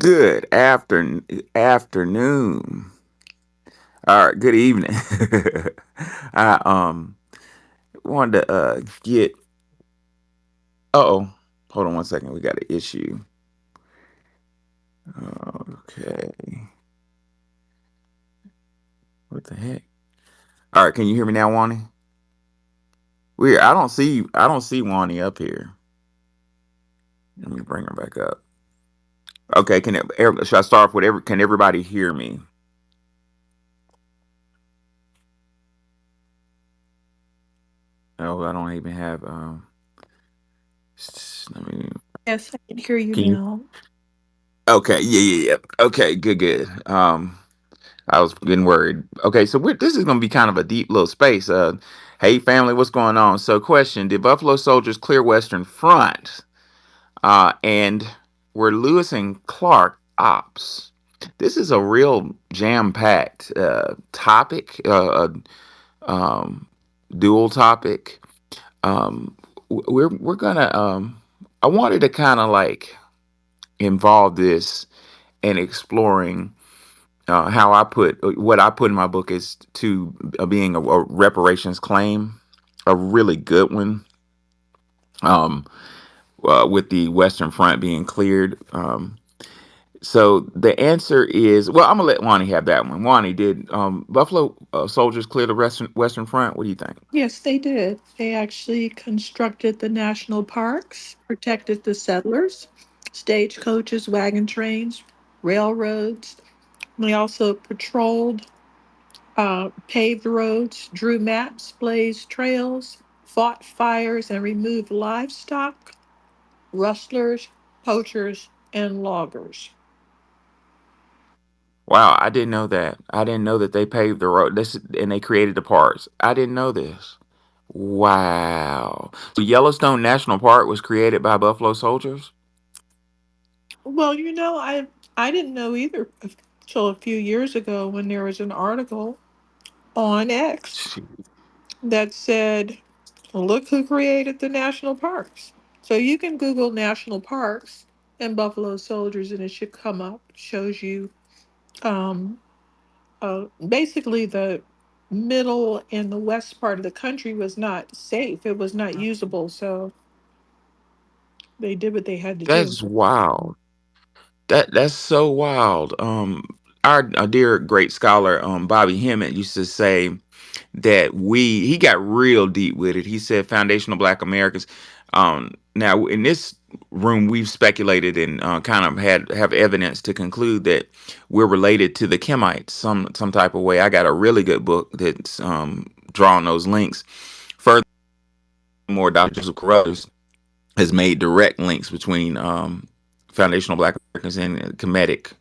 Good afternoon. All right, good evening. I wanted to get. Oh, hold on one second. We got an issue. Okay, what the heck? All right, can you hear me now, Wani? Weird. I don't see Wani up here. Let me bring her back up. Okay, should I start off with Can everybody hear me? Oh, I don't even have. Let me. Yes, I can hear you Can you? now. Okay, yeah. Okay, good. I was getting worried. Okay, so this is going to be kind of a deep little space. Hey, family, what's going on? So, question: did Buffalo Soldiers clear Western Front? And were Lewis and Clark ops? This is a real jam-packed topic, dual topic. We're gonna. I wanted to kind of like involve this in exploring how I put what I put in my book is to being a reparations claim, a really good one. Um, with the Western Front being cleared. So the answer is well. I'm gonna let Wani have that one. Wani, did Buffalo soldiers clear the Western Front? What do you think? Yes, they did. They actually constructed the national parks, protected the settlers, stagecoaches, wagon trains, railroads. They also patrolled, paved roads, drew maps, blazed trails, fought fires, and removed livestock, rustlers, poachers, and loggers. Wow, I didn't know that. I didn't know that they paved the road. This and they created the parks. I didn't know this. Wow. So Yellowstone National Park was created by Buffalo soldiers? Well, I didn't know either until a few years ago when there was an article on X that said, look who created the national parks. So you can Google national parks and Buffalo Soldiers and it should come up. Shows you um, basically the middle and the west part of the country was not safe. It was not usable. So they did what they had to do. That's wild. That's so wild. Our dear great scholar, Bobby Hemmett used to say that he got real deep with it. He said foundational Black Americans. Now in this room, we've speculated and kind of have evidence to conclude that we're related to the Kemites some type of way. I got a really good book that's drawing those links. Furthermore, Dr. Joseph Carruthers has made direct links between foundational Black Americans and Kemetic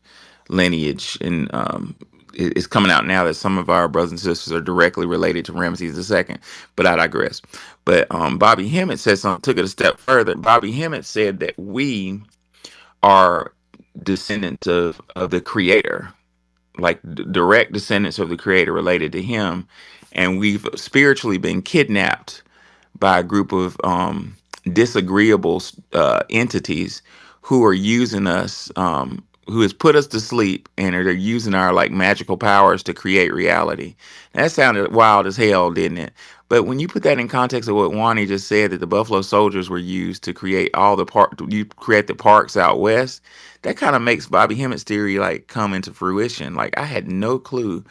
lineage, and it's coming out now that some of our brothers and sisters are directly related to Ramesses II. But I digress. But Bobby Hemmett said something, took it a step further. Bobby Hemmett said that we are descendants of the Creator, like direct descendants of the Creator, related to Him, and we've spiritually been kidnapped by a group of disagreeable entities who are using us, who has put us to sleep, and they're using our like magical powers to create reality. That sounded wild as hell, didn't it? But when you put that in context of what Wani just said, that the Buffalo Soldiers were used to create you create the parks out west, that kind of makes Bobby Hemmett's theory like come into fruition. Like I had no clue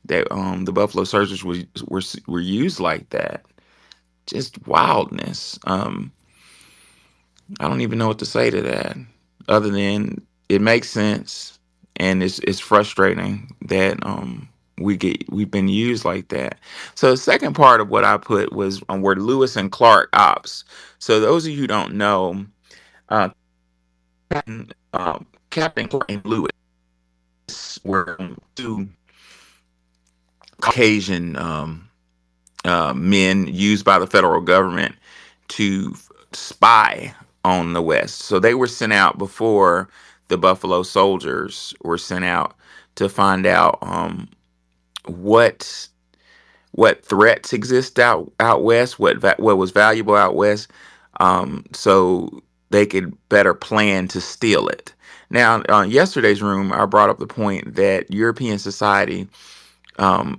that the Buffalo Soldiers were used like that. Just wildness. I don't even know what to say to that, other than it makes sense, and it's frustrating that we've been used like that. So the second part of what I put was were Lewis and Clark ops. So those of you who don't know, uh, Captain Clark and Lewis were two Caucasian men used by the federal government to spy on the West. So they were sent out before the Buffalo Soldiers were sent out to find out what threats exist out west, what was valuable out west. So they could better plan to steal it. Now, yesterday's room, I brought up the point that European society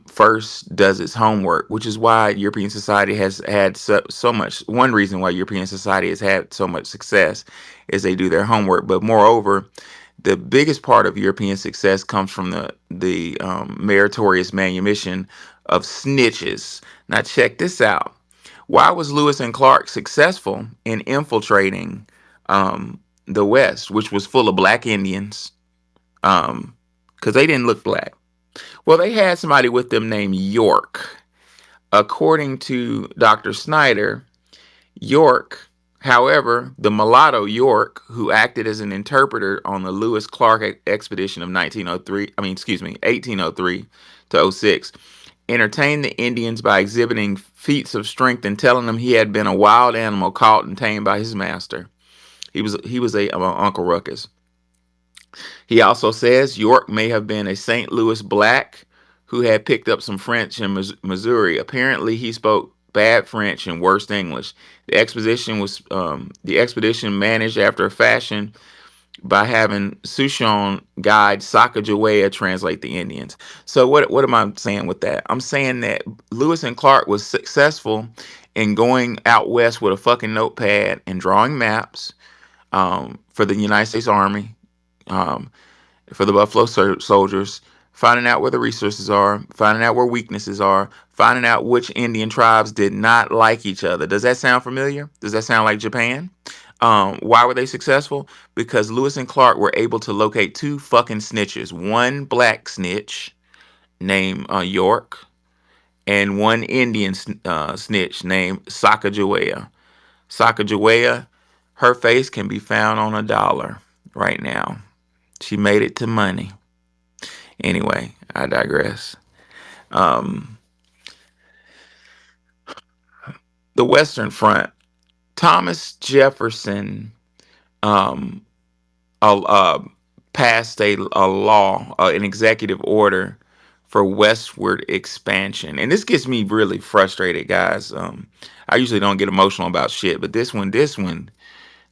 first does its homework, which is why European society has had so much. One reason why European society has had so much success is they do their homework. But moreover, the biggest part of European success comes from the meritorious manumission of snitches. Now, check this out. Why was Lewis and Clark successful in infiltrating the West, which was full of black Indians? Because they didn't look black. Well, they had somebody with them named York. According to Dr. Snyder, York, however, the mulatto York, who acted as an interpreter on the Lewis Clark expedition of 1903, I mean, excuse me, 1803 to '06, entertained the Indians by exhibiting feats of strength and telling them he had been a wild animal caught and tamed by his master. He was a Uncle Ruckus. He also says York may have been a St. Louis black who had picked up some French in Missouri. Apparently, he spoke bad French and worst English. The expedition managed after a fashion by having Souchon guide Sacagawea translate the Indians. So what am I saying with that? I'm saying that Lewis and Clark was successful in going out west with a fucking notepad and drawing maps for the United States Army. Um, for the Buffalo soldiers, finding out where the resources are, finding out where weaknesses are, finding out which Indian tribes did not like each other. Does that sound familiar? Does that sound like Japan? Why were they successful? Because Lewis and Clark were able to locate two fucking snitches, one black snitch named York, and one Indian snitch named Sacagawea. Sacagawea, her face can be found on a dollar right now. She made it to money. Anyway, I digress. Um, the Western Front. Thomas Jefferson um, uh, uh, passed a law, an executive order for westward expansion, and this gets me really frustrated, guys. I usually don't get emotional about shit, but this one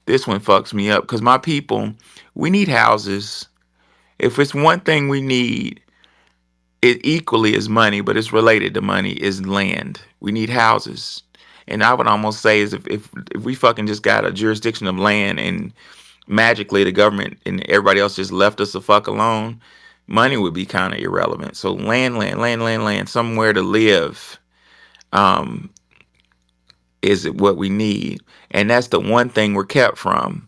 fucks me up because my people, we need houses. If it's one thing we need, it equally is money, but it's related to money, is land. We need houses. And I would almost say is if we fucking just got a jurisdiction of land and magically the government and everybody else just left us the fuck alone, money would be kind of irrelevant. So land, somewhere to live, um, is what we need. And that's the one thing we're kept from.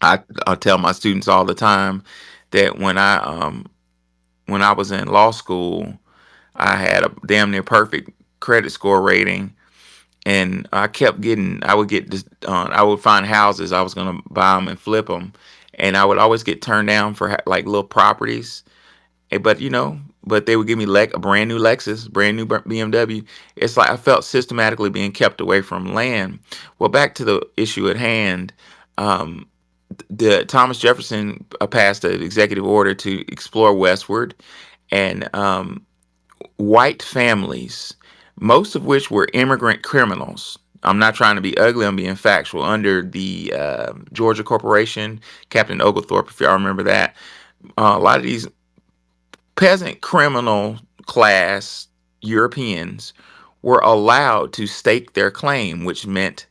I tell my students all the time that when I was in law school, I had a damn near perfect credit score rating, and I would get this, I would find houses, I was gonna buy them and flip them, and I would always get turned down for like little properties. But but they would give me a brand new Lexus, brand new BMW. It's like I felt systematically being kept away from land. Well, back to the issue at hand. Um, the Thomas Jefferson passed an executive order to explore westward, and white families, most of which were immigrant criminals. I'm not trying to be ugly, I'm being factual. Under the Georgia Corporation, Captain Oglethorpe, if y'all remember that, a lot of these peasant criminal class Europeans were allowed to stake their claim, which meant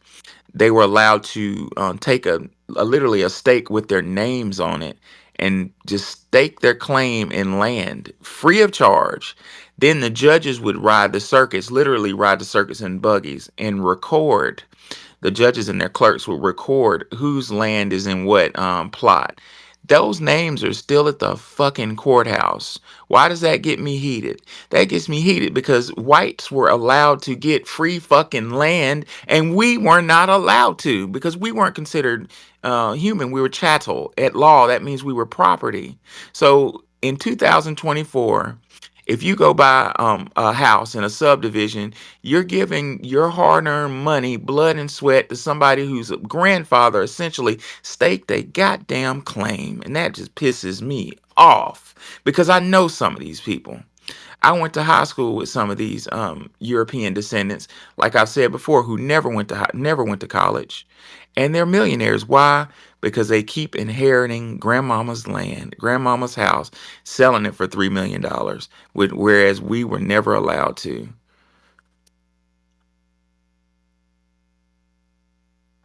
they were allowed to take a literally a stake with their names on it and just stake their claim in land free of charge. Then the judges would ride the circuits, literally ride the circuits in buggies, and record. The judges and their clerks will record whose land is in what plot. Those names are still at the fucking courthouse. Why does that get me heated? That gets me heated because whites were allowed to get free fucking land and we were not allowed to because we weren't considered human. We were chattel. At law, that means we were property. So in 2024, if you go buy a house in a subdivision, you're giving your hard-earned money, blood and sweat to somebody whose grandfather essentially staked a goddamn claim. And that just pisses me off because I know some of these people. I went to high school with some of these European descendants, like I've said before, who never went to college, and they're millionaires. Why? Because they keep inheriting grandmama's land, grandmama's house, selling it for $3 million, whereas we were never allowed to.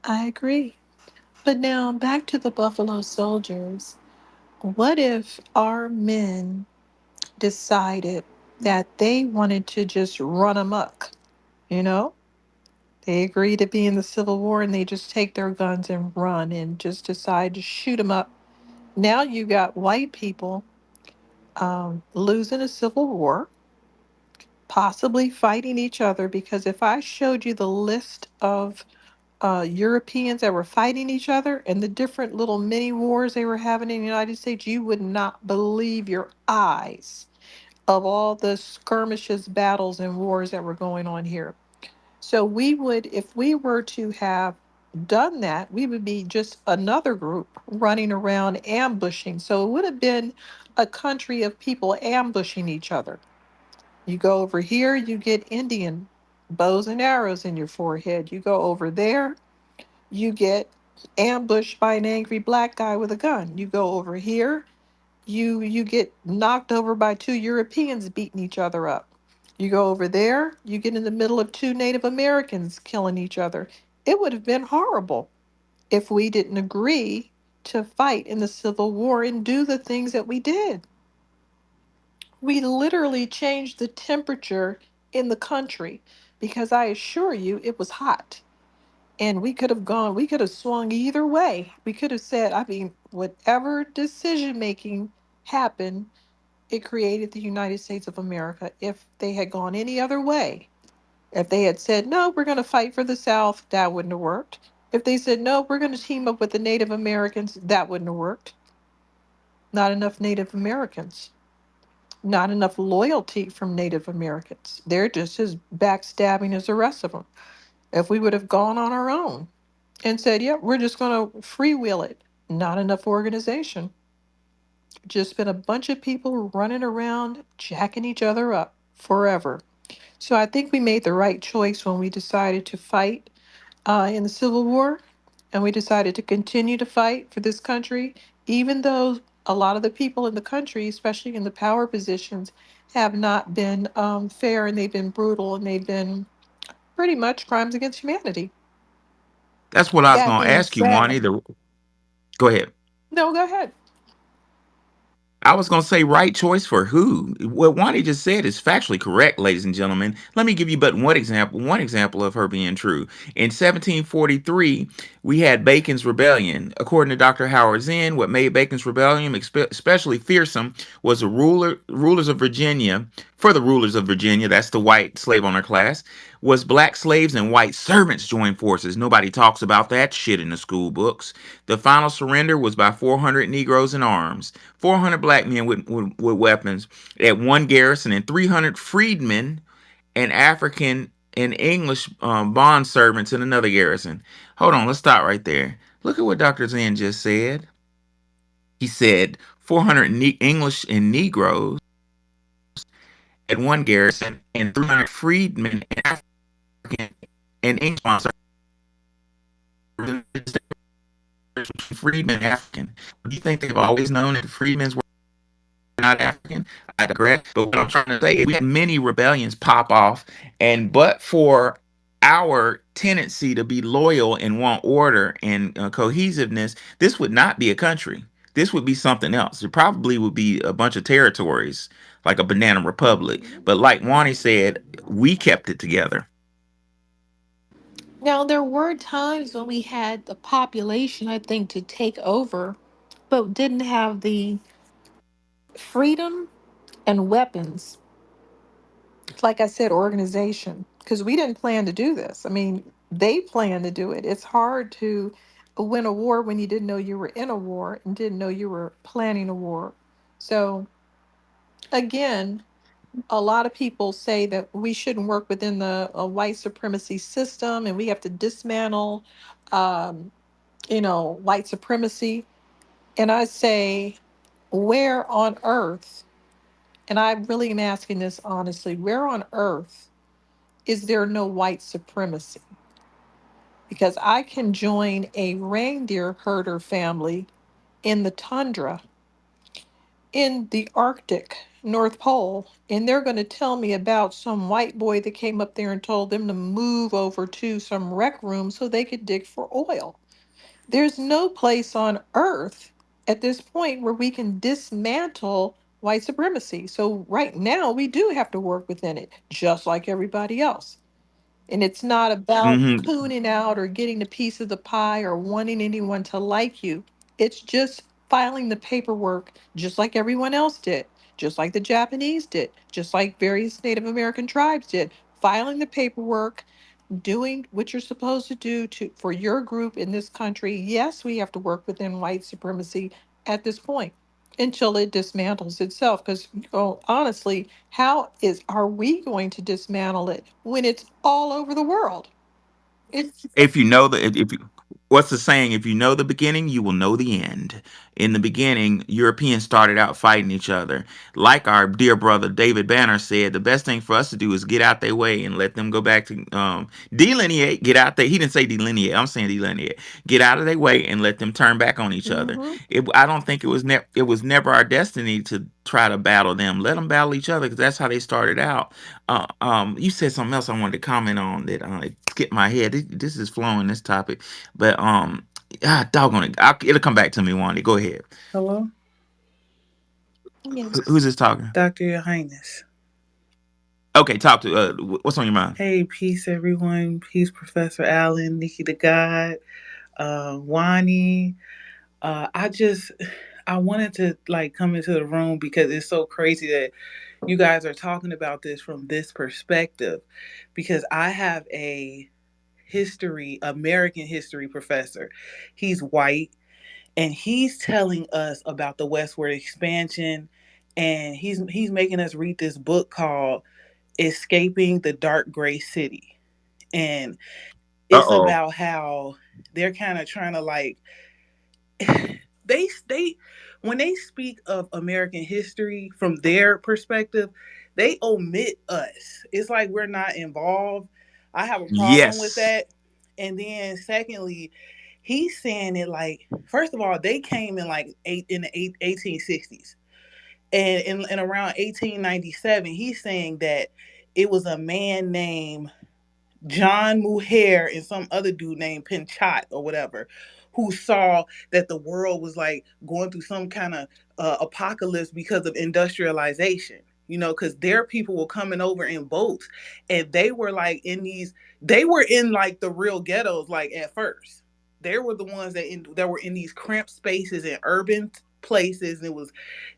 I agree. But now back to the Buffalo Soldiers. What if our men decided that they wanted to just run amok? You know, they agree to be in the Civil War and they just take their guns and run and just decide to shoot them up. Now you got white people losing a civil war, possibly fighting each other. Because if I showed you the list of Europeans that were fighting each other and the different little mini wars they were having in the United States, you would not believe your eyes of all the skirmishes, battles, and wars that were going on here. So we would, if we were to have done that, we would be just another group running around ambushing. So it would have been a country of people ambushing each other. You go over here, you get Indian bows and arrows in your forehead. You go over there, you get ambushed by an angry black guy with a gun. You go over here, you get knocked over by two Europeans beating each other up. You go over there, you get in the middle of two Native Americans killing each other. It would have been horrible if we didn't agree to fight in the Civil War and do the things that we did. We literally changed the temperature in the country because I assure you it was hot. And we could have swung either way. We could have said, I mean, whatever decision making happened, it created the United States of America. If they had gone any other way, if they had said, no, we're going to fight for the South, that wouldn't have worked. If they said, no, we're going to team up with the Native Americans, that wouldn't have worked. Not enough Native Americans, not enough loyalty from Native Americans. They're just as backstabbing as the rest of them. If we would have gone on our own and said, yep, we're just going to freewheel it, not enough organization. Just been a bunch of people running around, jacking each other up forever. So I think we made the right choice when we decided to fight in the Civil War, and we decided to continue to fight for this country, even though a lot of the people in the country, especially in the power positions, have not been fair and they've been brutal and they've been pretty much crimes against humanity. That's what I was That going to being ask you, Wani. said, Go ahead. no, go ahead. I was going to say right choice for who? What Wani just said is factually correct, ladies and gentlemen. Let me give you but one example of her being true. In 1743, we had Bacon's Rebellion. According to Dr. Howard Zinn, what made Bacon's Rebellion especially fearsome was rulers of Virginia. For the rulers of Virginia, that's the white slave owner class, was black slaves and white servants joined forces. Nobody talks about that shit in the school books. The final surrender was by 400 Negroes in arms. 400 black men with weapons at one garrison, and 300 freedmen and African and English bond servants in another garrison. Hold on, let's stop right there. Look at what Dr. Zen just said. He said 400 English and Negroes at one garrison, and 300 freedmen and African and English bond servants. Freedmen and African. Do you think they've always known that the freedmen were not African? I digress. But what I'm trying to say is we had many rebellions pop off, and but for our tendency to be loyal and want order and cohesiveness, this would not be a country. This would be something else. It probably would be a bunch of territories, like a banana republic. But like Wani said, we kept it together. Now, there were times when we had the population, I think, to take over, but didn't have the freedom and weapons. Like I said, organization, because we didn't plan to do this. I mean, they planned to do it. It's hard to win a war when you didn't know you were in a war and didn't know you were planning a war. So, again, a lot of people say that we shouldn't work within the white supremacy system and we have to dismantle, um, white supremacy. And I say, where on earth And I really am asking this honestly, where on earth is there no white supremacy? Because I can join a reindeer herder family in the tundra, in the Arctic, North Pole, and they're going to tell me about some white boy that came up there and told them to move over to some rec room so they could dig for oil. There's no place on earth at this point where we can dismantle white supremacy. So, right now, we do have to work within it, just like everybody else. And it's not about Hmm. cooning out or getting a piece of the pie or wanting anyone to like you. It's just filing the paperwork just like everyone else did, just like the Japanese did, just like various Native American tribes did. Filing the paperwork, doing what you're supposed to do to for your group in this country. Yes, we have to work within white supremacy at this point until it dismantles itself. Because honestly, how is are we going to dismantle it when it's all over the world? It's If you know the if you what's the saying? If you know the beginning, you will know the end. In the beginning, Europeans started out fighting each other. Like our dear brother David Banner said, the best thing for us to do is get out their way and let them go back to delineate. Get out there. He didn't say delineate. I'm saying delineate. Get out of their way and let them turn back on each other. mm-hmm, I don't think it was never our destiny to try to battle them. Let them battle each other because that's how they started out. You said something else I wanted to comment on that it skipped my head. This is flowing, this topic, but doggone it, it'll come back to me one day. Go ahead. Hello, Who's yes. this talking? Dr. Your Highness. Okay, talk to. What's on your mind? Hey, peace, everyone. Peace, Professor Allen, Nikki the God, Wani. I just, I wanted to like come into the room because it's so crazy that you guys are talking about this from this perspective. Because I have a American history professor. He's white, and he's telling us about the westward expansion, and he's making us read this book called Escaping the Dark Gray City. And Uh it's oh. about how they're kind of trying to like they when they speak of American history from their perspective, they omit us. It's like we're not involved. I have a problem with Yes. that. And then secondly, he's saying it like first of all, they came in like 1860s. And in around 1897, he's saying that it was a man named John Muher and some other dude named Pinchat or whatever, who saw that the world was like going through some kind of apocalypse because of industrialization. You know, because their people were coming over in boats, and they were like they were in like the real ghettos. Like at first, they were the ones that were in these cramped spaces in urban places. And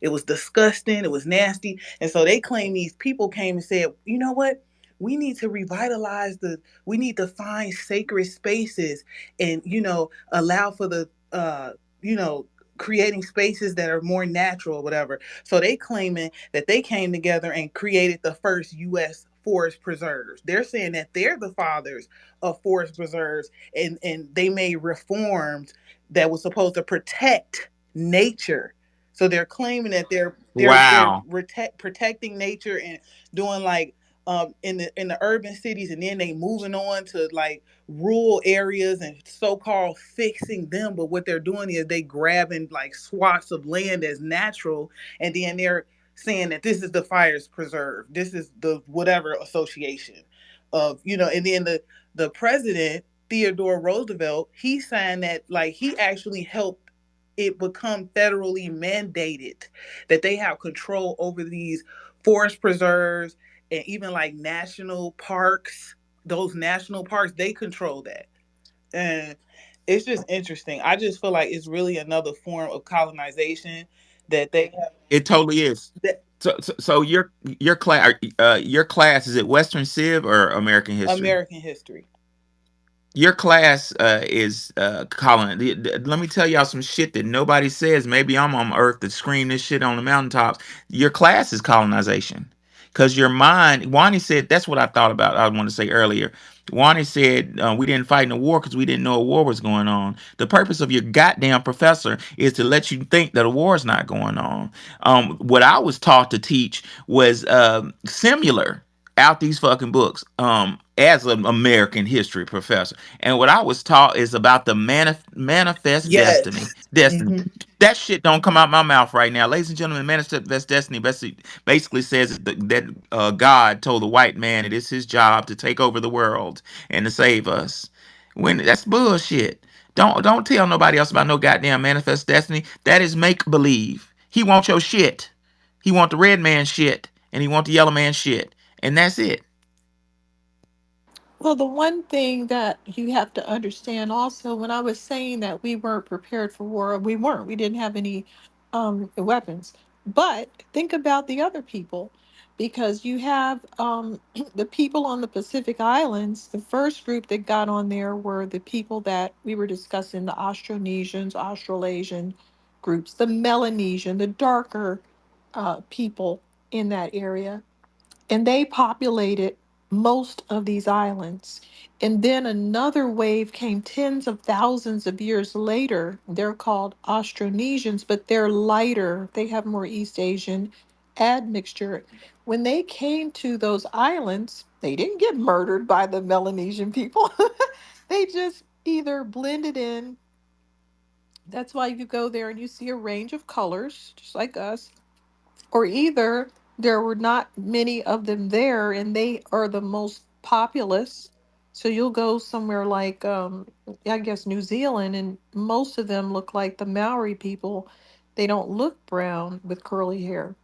it was disgusting. It was nasty, and so they claim these people came and said, you know what? We need to revitalize we need to find sacred spaces and allow for the you know creating spaces that are more natural or whatever. So they claiming that they came together and created the first US forest preserves. They're saying that they're the fathers of forest preserves, and they made reforms that was supposed to protect nature. So they're claiming that they're Wow. protecting nature and doing like in the urban cities, and then they moving on to like rural areas and so-called fixing them. But what they're doing is they grabbing like swaths of land as natural, and then they're saying that this is the fires preserve, this is the whatever association of and then the president Theodore Roosevelt, he signed that, like he actually helped it become federally mandated that they have control over these forest preserves, and even like national parks. Those national parks, they control that. And it's just interesting. I just feel like it's really another form of colonization that they have. It totally is. That So your class is it Western Civ or American History? American history. Your class is let me tell y'all some shit that nobody says. Maybe I'm on earth to scream this shit on the mountaintops. Your class is colonization. Because your mind, Wani said, that's what I thought about. I want to say earlier. Wani said, we didn't fight in a war because we didn't know a war was going on. The purpose of your goddamn professor is to let you think that a war is not going on. What I was taught to teach was similar out these fucking books as an American history professor. And what I was taught is about the manifest destiny. Yes. Destiny. Hmm. That shit don't come out my mouth right now. Ladies and gentlemen, manifest destiny basically says that God told the white man it is his job to take over the world and to save us. When that's bullshit. Don't tell nobody else about no goddamn manifest destiny. That is make believe. He want your shit. He want the red man shit and he want the yellow man shit. And that's it. Well, the one thing that you have to understand also, when I was saying that we weren't prepared for war, we weren't. We didn't have any weapons. But think about the other people, because you have the people on the Pacific Islands. The first group that got on there were the people that we were discussing, the Austronesians, Australasian groups, the Melanesian, the darker people in that area, and they populated most of these islands. And then another wave came tens of thousands of years later. They're called Austronesians, but they're lighter. They have more East Asian admixture. When they came to those islands, they didn't get murdered by the Melanesian people. They just either blended in. That's why you go there and you see a range of colors, just like us, or either there were not many of them there and they are the most populous. So you'll go somewhere like I guess New Zealand, and most of them look like the Maori people. They don't look brown with curly hair.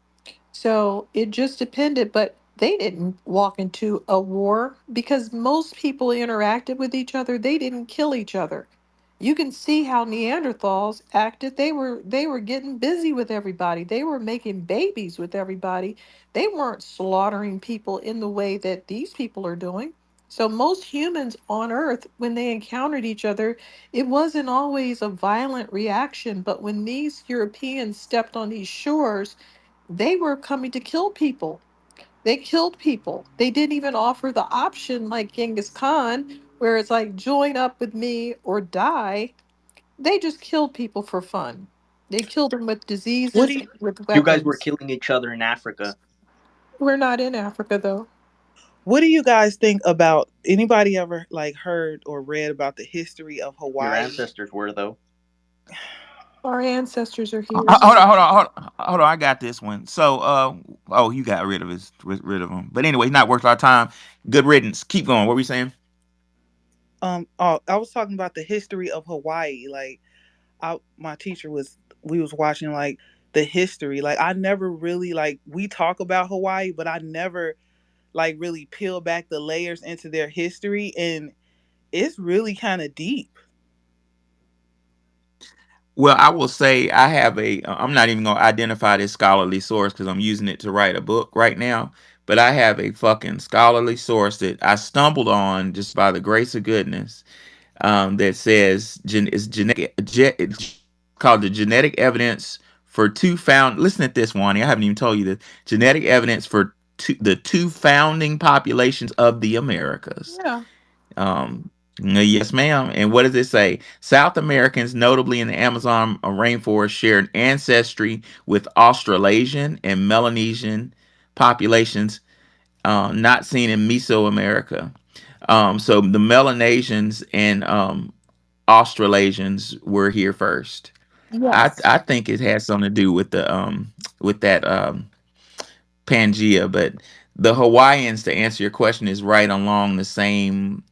So it just depended, but they didn't walk into a war because most people interacted with each other. They didn't kill each other. You can see how Neanderthals acted. They were getting busy with everybody. They were making babies with everybody. They weren't slaughtering people in the way that these people are doing. So most humans on Earth, when they encountered each other, it wasn't always a violent reaction. But when these Europeans stepped on these shores, they were coming to kill people. They killed people. They didn't even offer the option like Genghis Khan, where it's like join up with me or die. They just killed people for fun. They killed them with What do diseases you, and with you guys were weapons. killing each other in Africa? We're not in Africa though. What do you guys think about, anybody ever like heard or read about the history of Your Hawaii? ancestors were, though. Our ancestors are here. Hold on. I got this one. So, oh, you got rid of him. But anyway, not worth our time. Good riddance. Keep going. What were we saying? Oh, I was talking about the history of Hawaii. Like, my teacher was, we was watching like the history. Like, I never really, like, we talk about Hawaii, but I never like really peel back the layers into their history, and it's really kind of deep. Well, I will say I have I'm not even going to identify this scholarly source because I'm using it to write a book right now. But I have a fucking scholarly source that I stumbled on just by the grace of goodness, that says it's it's called the genetic evidence for two found. Listen at this, Wani. I haven't even told you the genetic evidence for the two founding populations of the Americas. Yeah. Yes, ma'am. And what does it say? South Americans, notably in the Amazon rainforest, share an ancestry with Australasian and Melanesian populations, not seen in Mesoamerica. So the Melanesians and Australasians were here first. Yes. I think it has something to do with that Pangea, but the Hawaiians, to answer your question, is right along the same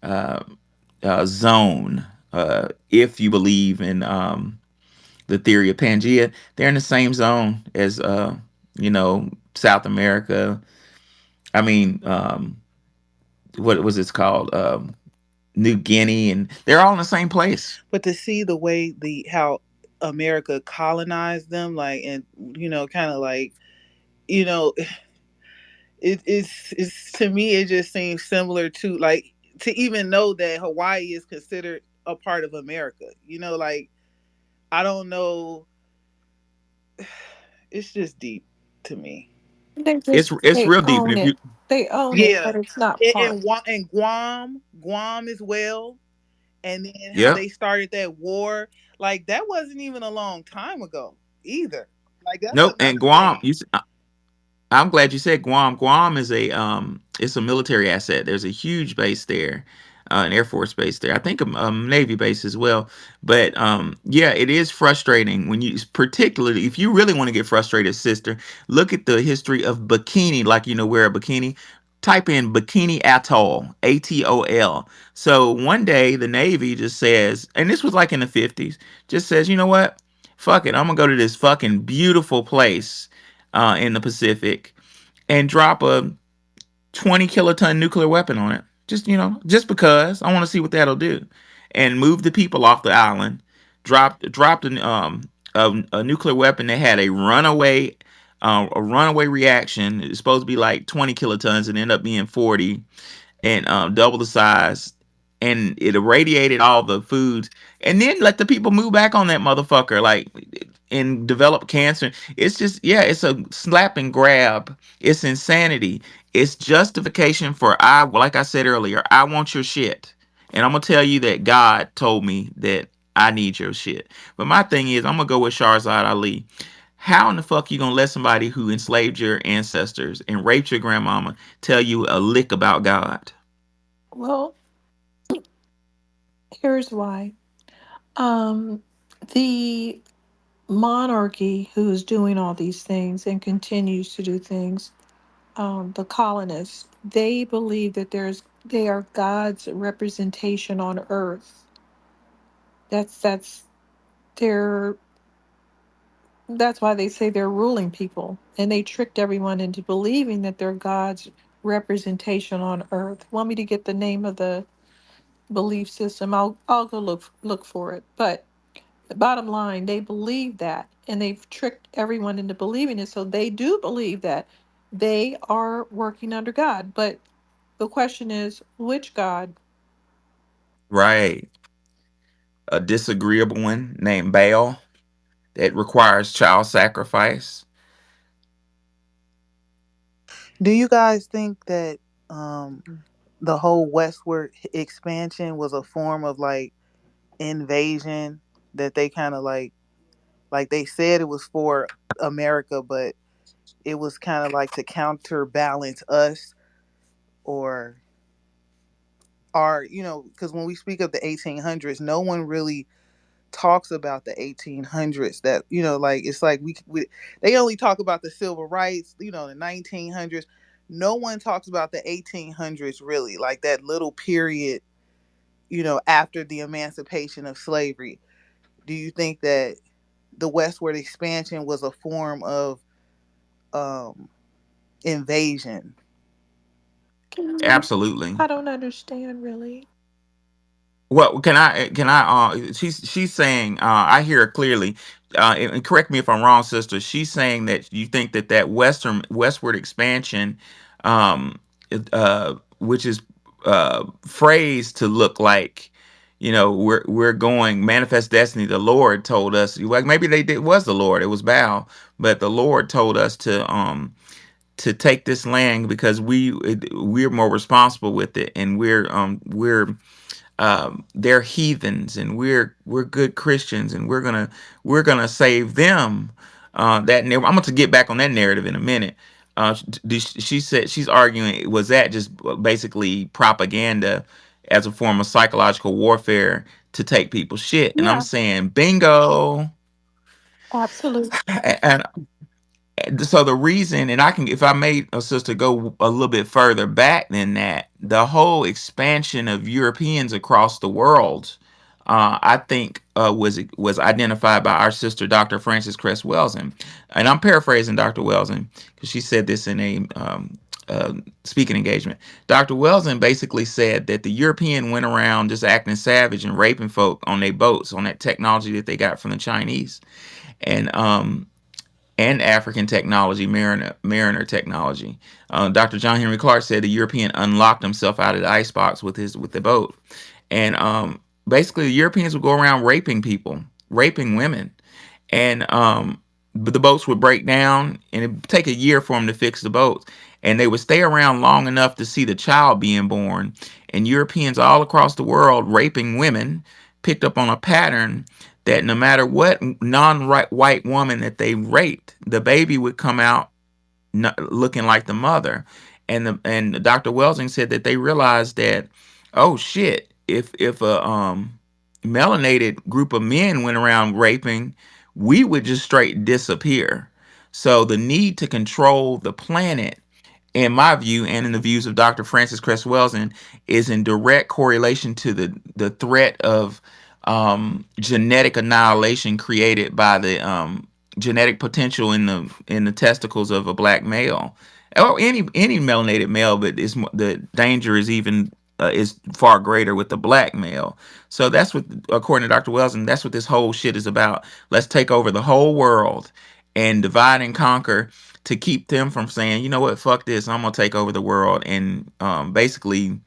uh, zone. If you believe in the theory of Pangea, they're in the same zone as you know South America. I mean, what was it called? New Guinea, and they're all in the same place. But to see the way the how America colonized them, like, and kind of like, you know, it's to me it just seems similar to, like, to even know that Hawaii is considered a part of America. Like, I don't know. It's just deep to me. They It's just it's they real deep, and own if it. you They own it, Yeah, but it's not part. and Guam as well. And then how yep. they started that war, like that wasn't even a long time ago either. Like that's Nope. And another Guam, thing. I'm glad you said Guam. Guam is it's a military asset. There's a huge base there, an Air Force base there. I think a Navy base as well. But yeah, it is frustrating when you, particularly if you really want to get frustrated, sister. Look at the history of bikini, like wear a bikini. Type in Bikini Atoll, ATOL. So one day the Navy just says, and this was like in the 50s, just says, you know what? Fuck it, I'm gonna go to this fucking beautiful place in the Pacific and drop a 20 kiloton nuclear weapon on it. Just, just because I want to see what that'll do. And move the people off the island. Dropped a nuclear weapon that had a runaway reaction. It's supposed to be like 20 kilotons and end up being 40 and double the size, and it irradiated all the foods, and then let the people move back on that motherfucker, like, and develop cancer. It's just, yeah, it's a slap and grab. It's insanity. It's justification for, like I said earlier, I want your shit, and I'm gonna tell you that God told me that I need your shit. But my thing is, I'm gonna go with Sharzad Ali. How in the fuck you gonna let somebody who enslaved your ancestors and raped your grandmama tell you a lick about God? Well, here's why. Um, the monarchy who is doing all these things and continues to do things, the colonists, they believe that they are God's representation on earth. That's their that's why they say they're ruling people. And they tricked everyone into believing that they're God's representation on earth. Want me to get the name of the belief system? I'll go look for it. But the bottom line, they believe that, and they've tricked everyone into believing it. So they do believe that they are working under God. But the question is, which God? Right. A disagreeable one named Baal that requires child sacrifice. Do you guys think that um the whole westward expansion was a form of like invasion, that they kind of like they said it was for America, but it was kind of like to counterbalance us, or are, because when we speak of the 1800s, no one really talks about the 1800s. That, like it's like we they only talk about the civil rights, the 1900s. No one talks about the 1800s, really, like that little period, after the emancipation of slavery. Do you think that the westward expansion was a form of um invasion? Mm, Absolutely. I don't understand really. Well, she's saying, I hear her clearly. And correct me if I'm wrong, sister. She's saying that you think that westward expansion, which is phrased to look like, we're going manifest destiny. The Lord told us, like, maybe they did was the Lord. It was Baal, but the Lord told us to take this land because we're more responsible with it, and they're heathens, and we're good Christians, and we're gonna save them. I'm going to get back on that narrative in a minute. She said she's arguing, was that just basically propaganda as a form of psychological warfare to take people's shit? And I'm Yeah, saying, bingo. absolutely. And so the reason, and I can, if I made a sister go a little bit further back than that, the whole expansion of Europeans across the world, I think, was identified by our sister Dr. Frances Cress Welsing, and I'm paraphrasing Dr. Welsing because she said this in a speaking engagement. Dr. Welsing basically said that the European went around just acting savage and raping folk on their boats on that technology that they got from the Chinese, and African technology, mariner technology. Dr. John Henry Clarke said the European unlocked himself out of the icebox with the boat, and basically the Europeans would go around raping people, raping women, and but the boats would break down, and it'd take a year for them to fix the boats. And they would stay around long enough to see the child being born. And Europeans all across the world raping women picked up on a pattern that no matter what non-white woman that they raped, the baby would come out looking like the mother. And Dr. Welsing said that they realized that, oh shit, if a melanated group of men went around raping, we would just straight disappear. So the need to control the planet, in my view, and in the views of Dr. Francis Cress Welsing, is in direct correlation to the threat of genetic annihilation created by the genetic potential in the testicles of a black male, or any melanated male. But the danger is far greater with the black male. So that's what, according to Dr. Welsing, that's what this whole shit is about. Let's take over the whole world and divide and conquer, to keep them from saying, you know what, fuck this, I'm gonna take over the world and basically,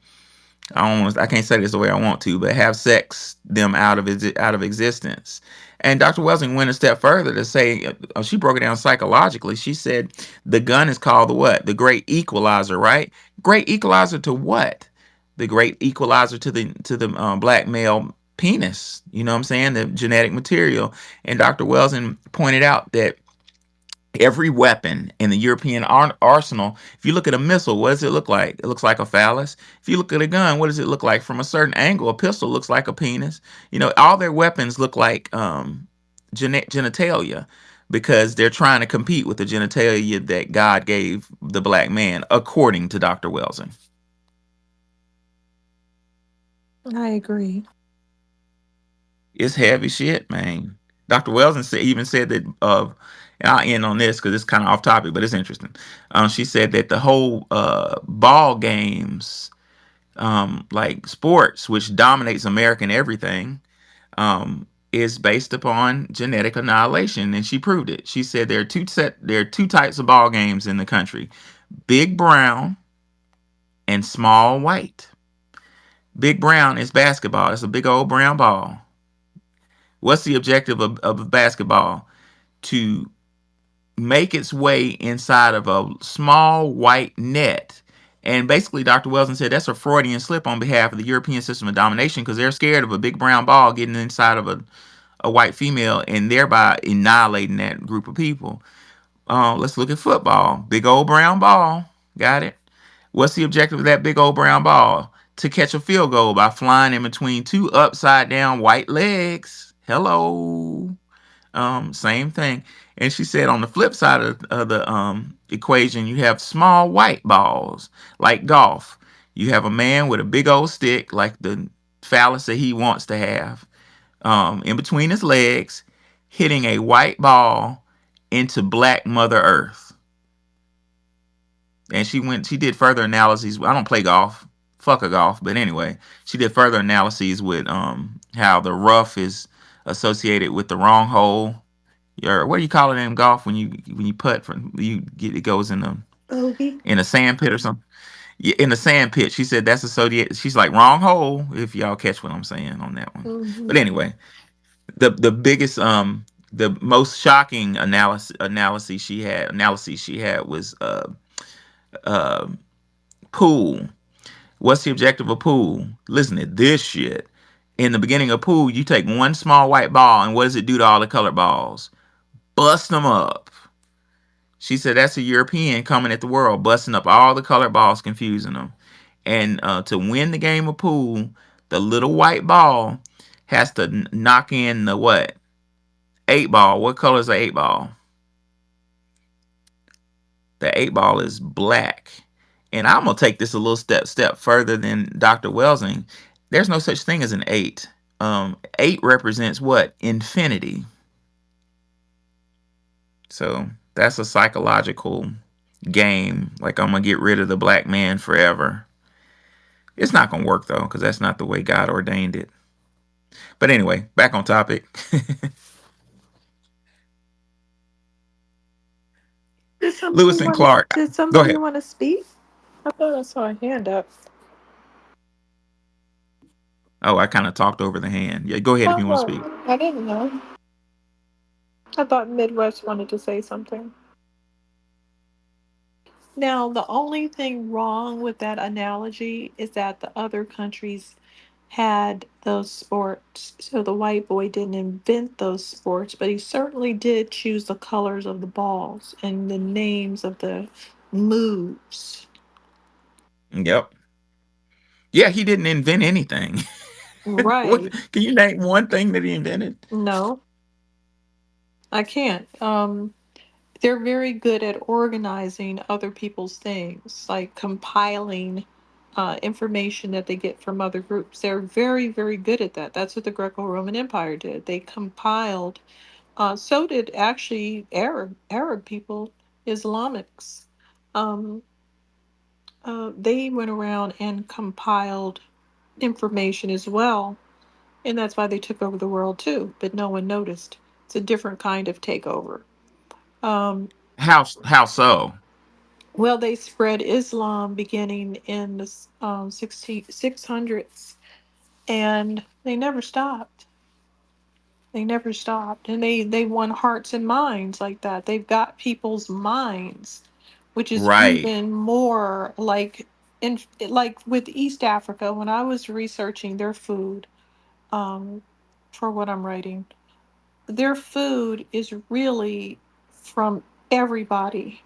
I can't say this the way I want to, but have sex them out of existence. And Dr. Welsing went a step further to say, she broke it down psychologically. She said the gun is called the what? The great equalizer, right? Great equalizer to what? The great equalizer to the black male penis. You know what I'm saying? The genetic material. And Dr. Welsing pointed out that every weapon in the European arsenal, if you look at a missile, what does it look like? It looks like a phallus. If you look at a gun, what does it look like? From a certain angle, a pistol looks like a penis. All their weapons look like genitalia, because they're trying to compete with the genitalia that God gave the black man, according to Dr. Welsing. I agree. It's heavy shit, man. Dr. Welsing even said that, and I'll end on this because it's kind of off topic, but it's interesting. She said that the whole ball games, like sports, which dominates American everything, is based upon genetic annihilation, and she proved it. She said there are two types of ball games in the country: big brown and small white. Big brown is basketball. It's a big old brown ball. What's the objective of basketball? To make its way inside of a small white net. And basically, Dr. Welsing said that's a Freudian slip on behalf of the European system of domination, because they're scared of a big brown ball getting inside of a white female and thereby annihilating that group of people. Let's look at football. Big old brown ball. Got it? What's the objective of that big old brown ball? To catch a field goal by flying in between two upside down white legs. Hello. Same thing. And she said on the flip side of the equation, you have small white balls, like golf. You have a man with a big old stick, like the phallus that he wants to have, in between his legs, hitting a white ball into black Mother Earth. And she did further analyses. I don't play golf. Fuck a golf. But anyway, she did further analyses with how the rough is associated with the wrong hole. Or what do you call it in golf when you putt, from you get, it goes Bogey. in a sand pit or something? Yeah, in a sand pit. She said that's associated. She's like, wrong hole, if y'all catch what I'm saying on that one. But Hmm. anyway, the biggest the most shocking analysis she had was uh pool. What's the objective of pool? Listen to this shit. In the beginning of pool, you take one small white ball, and what does it do to all the colored balls? Bust them up. She said that's a European coming at the world, busting up all the colored balls, confusing them. And to win the game of pool, the little white ball has to knock in the what? Eight ball. What color is the eight ball? The eight ball is black. And I'm gonna take this a little step further than Dr. Welsing. There's no such thing as an eight. Eight represents what? Infinity. So that's a psychological game. Like, I'm gonna get rid of the black man forever. It's not gonna work though, because that's not the way God ordained it. But anyway, back on topic. Did somebody Lewis and want to? Clark. Did Go somebody ahead. want to speak? I thought I saw a hand up. Oh, I kind of talked over the hand. Yeah, go ahead if you want to speak. Oh, I didn't know. I thought Midwest wanted to say something. Now, the only thing wrong with that analogy is that the other countries had those sports. So the white boy didn't invent those sports, but he certainly did choose the colors of the balls and the names of the moves. Yep. Yeah, he didn't invent anything. What Right. can you name one thing that he invented? No, I can't. They're very good at organizing other people's things, like compiling information that they get from other groups. They're very, very good at that. That's what the Greco-Roman Empire did. They compiled. So did actually Arab people, Islamics. Um, they went around and compiled information as well, and that's why they took over the world too. But no one noticed. It's a different kind of takeover. Um, How so? Well, they spread Islam beginning in the 600s, and they never stopped. They never stopped, and they won hearts and minds like that. They've got people's minds, which is Right. even more like like with East Africa. When I was researching their food, um, for what I'm writing, their food is really from everybody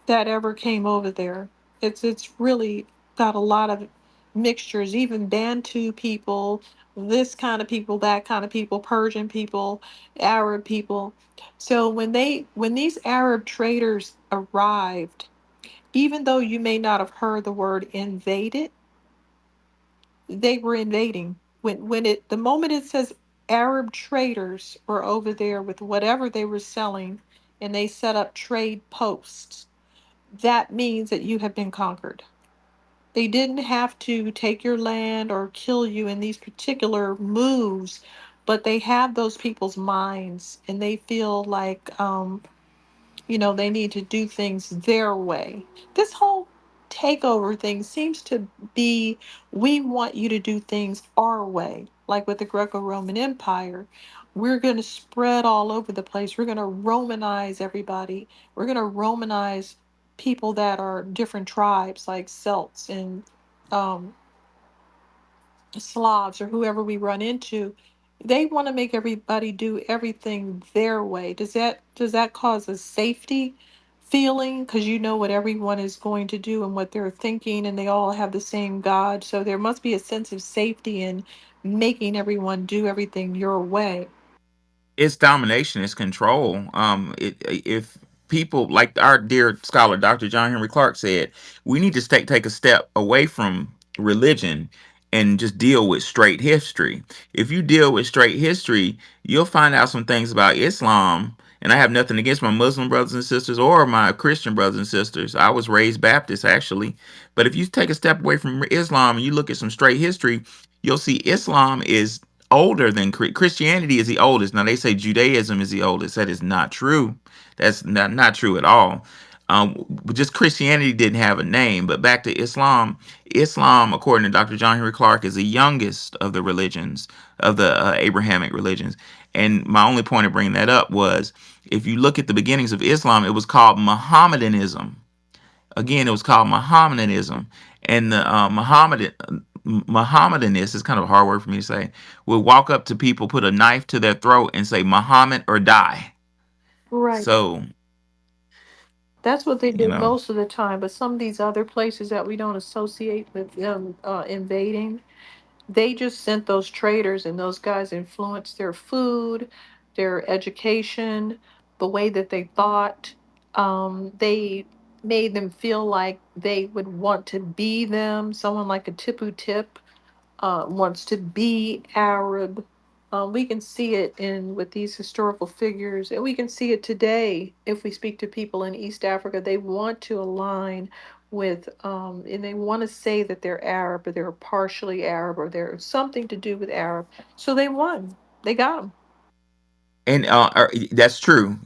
that ever came over there. It's really got a lot of mixtures, even Bantu people, this kind of people, that kind of people, Persian people, Arab people. So when these Arab traders arrived, even though you may not have heard the word invaded, they were invading. When it the moment it says Arab traders were over there with whatever they were selling and they set up trade posts, that means that you have been conquered. They didn't have to take your land or kill you in these particular moves, but they have those people's minds and they feel like they need to do things their way. This whole takeover thing seems to be, we want you to do things our way. Like with the Greco Roman Empire, we're going to spread all over the place. We're going to Romanize everybody. We're going to Romanize people that are different tribes, like Celts and um, Slavs or whoever we run into. They want to make everybody do everything their way. Does that cause a safety feeling because you know what everyone is going to do and what they're thinking, and they all have the same God? So there must be a sense of safety in making everyone do everything your way. It's domination, it's control. If people, like our dear scholar Dr. John Henry Clark said, we need to take a step away from religion and just deal with straight history. If you deal with straight history, you'll find out some things about Islam. And I have nothing against my Muslim brothers and sisters or my Christian brothers and sisters. I was raised Baptist actually. But if you take a step away from Islam and you look at some straight history, you'll see Islam is older than Christianity is the oldest. Now they say Judaism is the oldest. That is not true. That's not true at all. But just Christianity didn't have a name. But back to Islam, Islam, according to Dr. John Henry Clark, is the youngest of the religions of the Abrahamic religions. And my only point of bringing that up was, if you look at the beginnings of Islam, it was called Mohammedanism. Again, it was called Mohammedanism, and the Mohammedanist is kind of a hard word for me to say. Would walk up to people, put a knife to their throat, and say Muhammad or die. Right. So That's what they you did know, most of the time. But some of these other places that we don't associate with them invading, they just sent those traders, and those guys influenced their food, their education, the way that they thought. They made them feel like they would want to be them. Someone like a Tipu Tip wants to be Arab. We can see it in with these historical figures, and we can see it today if we speak to people in East Africa. They want to align with, and they want to say that they're Arab, or they're partially Arab, or they're something to do with Arab. So they won. They got them. and that's true.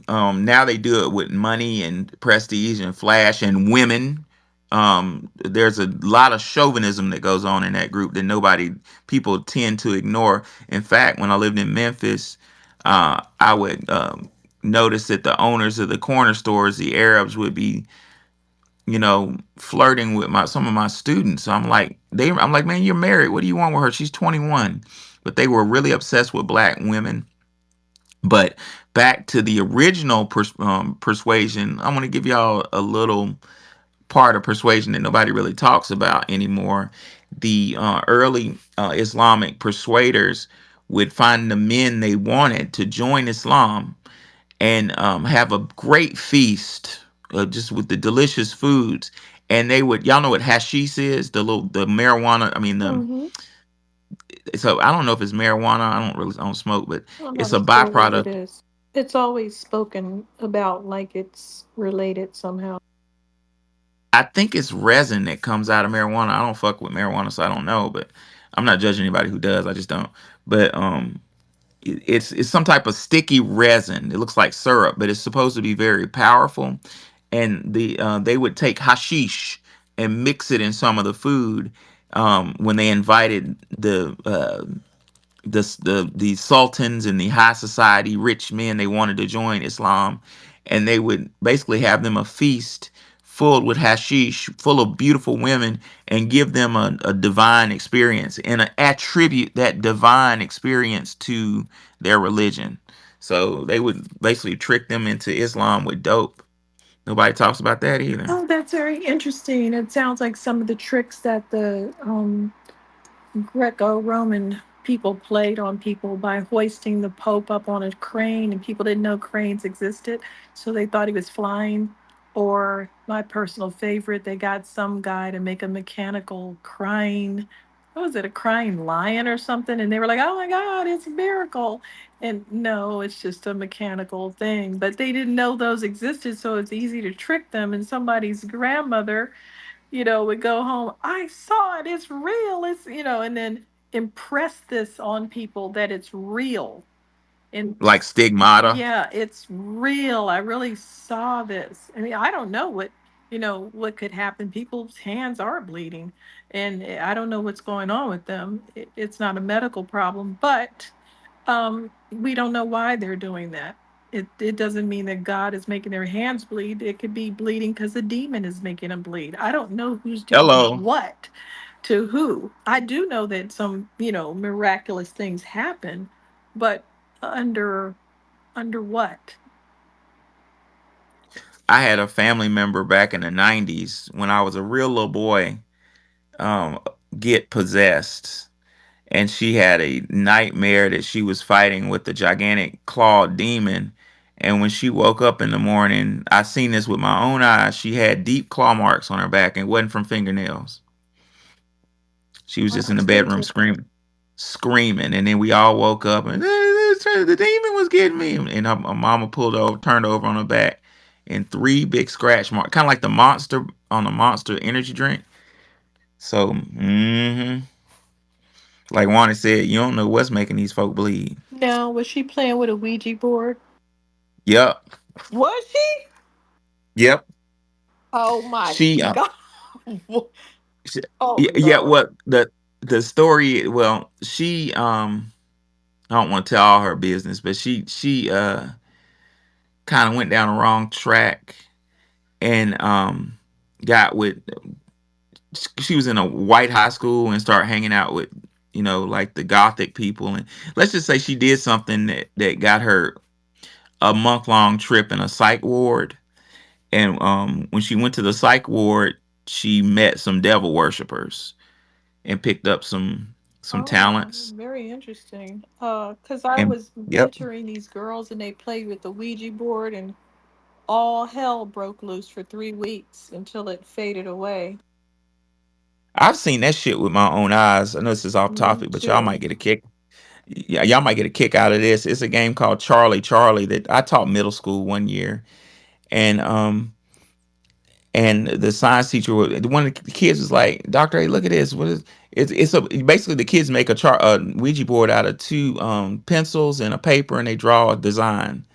Now they do it with money and prestige and flash and women. There's a lot of chauvinism that goes on in that group that nobody people tend to ignore. In fact, when I lived in Memphis, I would noticed that the owners of the corner stores, the Arabs, would be, flirting with my some of my students. So I'm like, man, you're married. What do you want with her? She's 21. But they were really obsessed with black women. But back to the original persuasion, I want to give y'all a little part of persuasion that nobody really talks about anymore. The early Islamic persuaders would find the men they wanted to join Islam and have a great feast, just with the delicious foods. And they would, y'all know what hashish is, the marijuana. I mean, Mm-hmm. so I don't know if it's marijuana. I don't smoke, but I'm it's not a sure what it byproduct. is. It's always spoken about like it's related somehow. I think it's resin that comes out of marijuana. I don't fuck with marijuana, so I don't know, but I'm not judging anybody who does. I just don't. But it's some type of sticky resin. It looks like syrup, but it's supposed to be very powerful. And they would take hashish and mix it in some of the food when they invited the sultans and the high society rich men they wanted to join Islam, and they would basically have them a feast full with hashish, full of beautiful women, and give them a divine experience and attribute that divine experience to their religion. So they would basically trick them into Islam with dope. Nobody talks about that either. Oh, that's very interesting. It sounds like some of the tricks that the Greco-Roman people played on people by hoisting the Pope up on a crane, and people didn't know cranes existed, so they thought he was flying. Or my personal favorite, they got some guy to make a mechanical crying, what was it, a crying lion or something? And they were like, oh my God, it's a miracle. And no, it's just a mechanical thing. But they didn't know those existed, so it's easy to trick them. And somebody's grandmother, would go home. I saw it. It's real. And then impress this on people that it's real. And Like stigmata. yeah, it's real. I really saw this. I mean, I don't know what could happen. People's hands are bleeding, and I don't know what's going on with them. It's not a medical problem, but we don't know why they're doing that. It doesn't mean that God is making their hands bleed. It could be bleeding because the demon is making them bleed. I don't know who's doing Hello. what to who. I do know that some, miraculous things happen, but under under what? I had a family member back in the 90s when I was a real little boy um, get possessed. And she had a nightmare that she was fighting with the gigantic clawed demon. And when she woke up in the morning, I seen this with my own eyes. She had deep claw marks on her back, and it wasn't from fingernails. She was Oh, just in the that's bedroom interesting. screaming. And then we all woke up, and the demon was getting me. And her mama pulled over, turned over on her back, and three big scratch marks, kind of like the monster on the Monster energy drink. So, like Wanda said, you don't know what's making these folk bleed. Now, was she playing with a Ouija board? Yep. Was she? Yep. Oh my She, God. she Oh yeah, Lord. what the story, well, she I don't want to tell all her business, but she kind of went down the wrong track and got with she was in a white high school and started hanging out with, like the gothic people. And let's just say she did something that got her a month-long trip in a psych ward. And when she went to the psych ward, she met some devil worshippers and picked up some Oh, talents. very interesting. Because I And was yep, mentoring these girls and they played with the Ouija board and all hell broke loose for 3 weeks until it faded away. I've seen that shit with my own eyes. I know this is off Me topic, but y'all too. might get a kick. Yeah, y'all might get a kick out of this. It's a game called Charlie that I taught middle school one year, and the science teacher, one of the kids was like, "Doctor, hey, look at this. What is it's a basically the kids make a Ouija board out of two pencils and a paper, and they draw a design,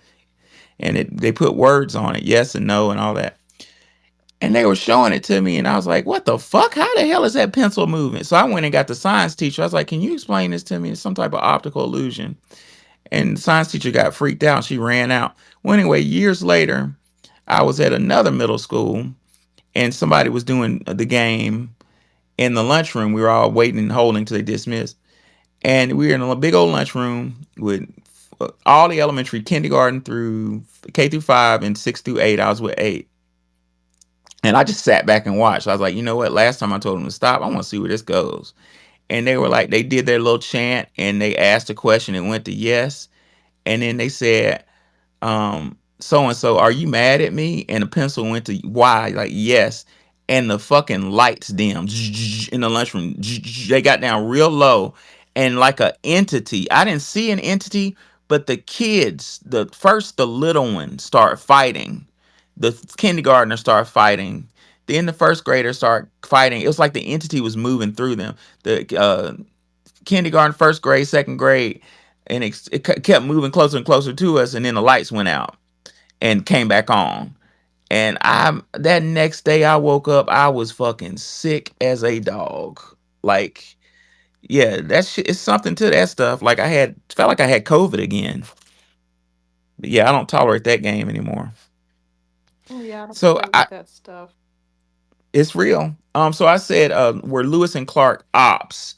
and they put words on it, yes and no, and all that." And they were showing it to me, and I was like, "What the fuck? How the hell is that pencil moving?" So I went and got the science teacher. I was like, "Can you explain this to me? It's some type of optical illusion." And the science teacher got freaked out. She ran out. Well, anyway, years later, I was at another middle school, and somebody was doing the game in the lunchroom. We were all waiting and holding till they dismissed. And we were in a big old lunchroom with all the elementary, kindergarten through K through 5, and 6 through 8. I was with 8. And I just sat back and watched. I was like, you know what? Last time I told them to stop, I want to see where this goes. And they were like, they did their little chant and they asked a question and went to yes. And then they said, so and so, are you mad at me? And the pencil went to why, like yes. And the fucking lights dimmed in the lunchroom. They got down real low, and like a entity. I didn't see an entity, but the kids, the little ones start fighting. The kindergartner start fighting. Then the first graders start fighting. It was like the entity was moving through them. The kindergarten, first grade, second grade, and it kept moving closer and closer to us. And then the lights went out and came back on. And I that next day I woke up, I was fucking sick as a dog. Like, yeah, that shit is something to that stuff. Like I had felt like I had COVID again. But yeah, I don't tolerate that game anymore. Oh yeah, I don't So play I with that stuff. it's real. So I said were Lewis and Clark ops.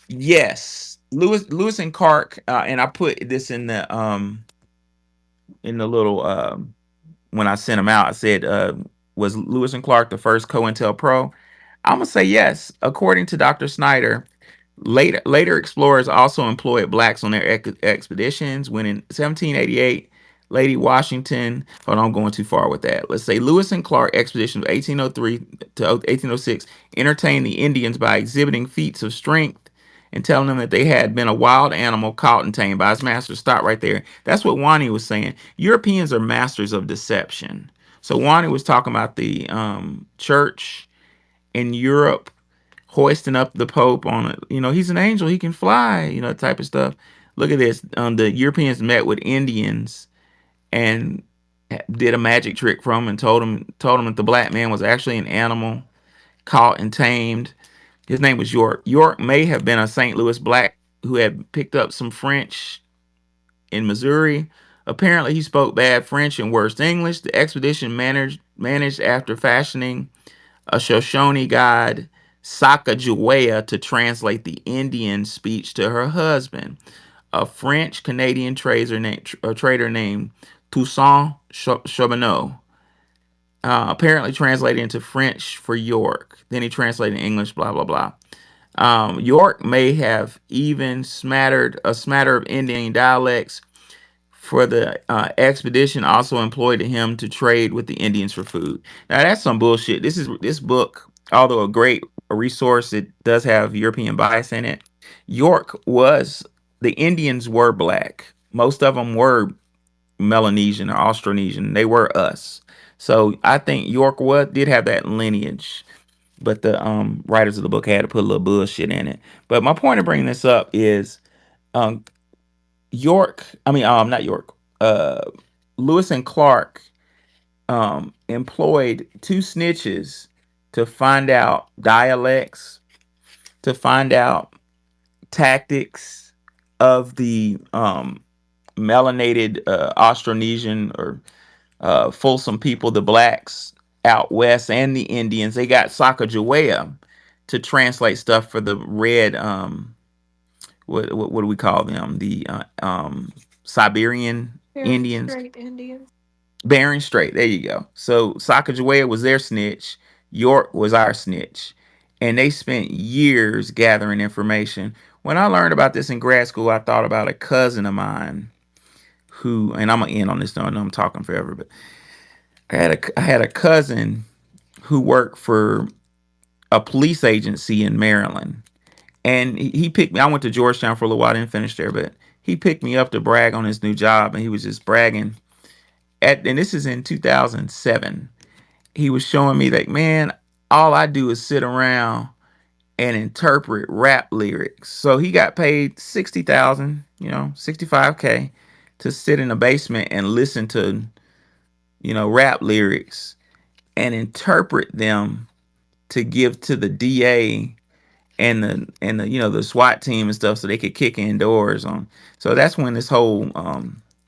Yes. Lewis and Clark, and I put this in the little when I sent him out, I said, was Lewis and Clark the first COINTELPRO? I'm gonna say yes. According to Dr. Snyder, later explorers also employed blacks on their expeditions. When in 1788, Lady Washington, hold on, I'm going too far with that. Let's say Lewis and Clark expedition of 1803 to 1806 entertained the Indians by exhibiting feats of strength and telling them that they had been a wild animal caught and tamed by his master. Stop right there. That's what Wani was saying. Europeans are masters of deception. So Wani was talking about the church in Europe hoisting up the Pope on it. You know, he's an angel, he can fly, type of stuff. Look at this. The Europeans met with Indians and did a magic trick from him and told him that the black man was actually an animal caught and tamed. His name was York. York may have been a St. Louis black who had picked up some French in Missouri. Apparently, he spoke bad French and worse English. The expedition managed after fashioning a Shoshone god, Sacagawea, to translate the Indian speech to her husband, a French Canadian trader named Toussaint Chauboneau. Apparently translated into French for York. Then he translated in English, blah, blah, blah. York may have even a smatter of Indian dialects, for the expedition also employed him to trade with the Indians for food. Now that's some bullshit. This book, although a great resource, it does have European bias in it. York was the Indians were black. Most of them were Melanesian or Austronesian. They were us. So I think York did have that lineage, but the writers of the book had to put a little bullshit in it. But my point of bringing this up is um, not York. Uh, Lewis and Clark employed two snitches to find out dialects, to find out tactics of the melanated Austronesian or Folsom people, the blacks out west, and the Indians. They got Sacagawea to translate stuff for the red. What do we call them? The Siberian Very Indians. straight Indians. Bering Strait. There you go. So Sacagawea was their snitch. York was our snitch. And they spent years gathering information. When I learned about this in grad school, I thought about a cousin of mine who, and I'm gonna end on this. I know I'm talking forever, but I had a cousin who worked for a police agency in Maryland, and he picked me. I went to Georgetown for a little while, didn't finish there, but he picked me up to brag on his new job, and he was just bragging. And this is in 2007. He was showing me that, man, all I do is sit around and interpret rap lyrics. So he got paid 60,000, 65K to sit in a basement and listen to, rap lyrics and interpret them to give to the DA and the the SWAT team and stuff, so they could kick in doors on. So that's when this whole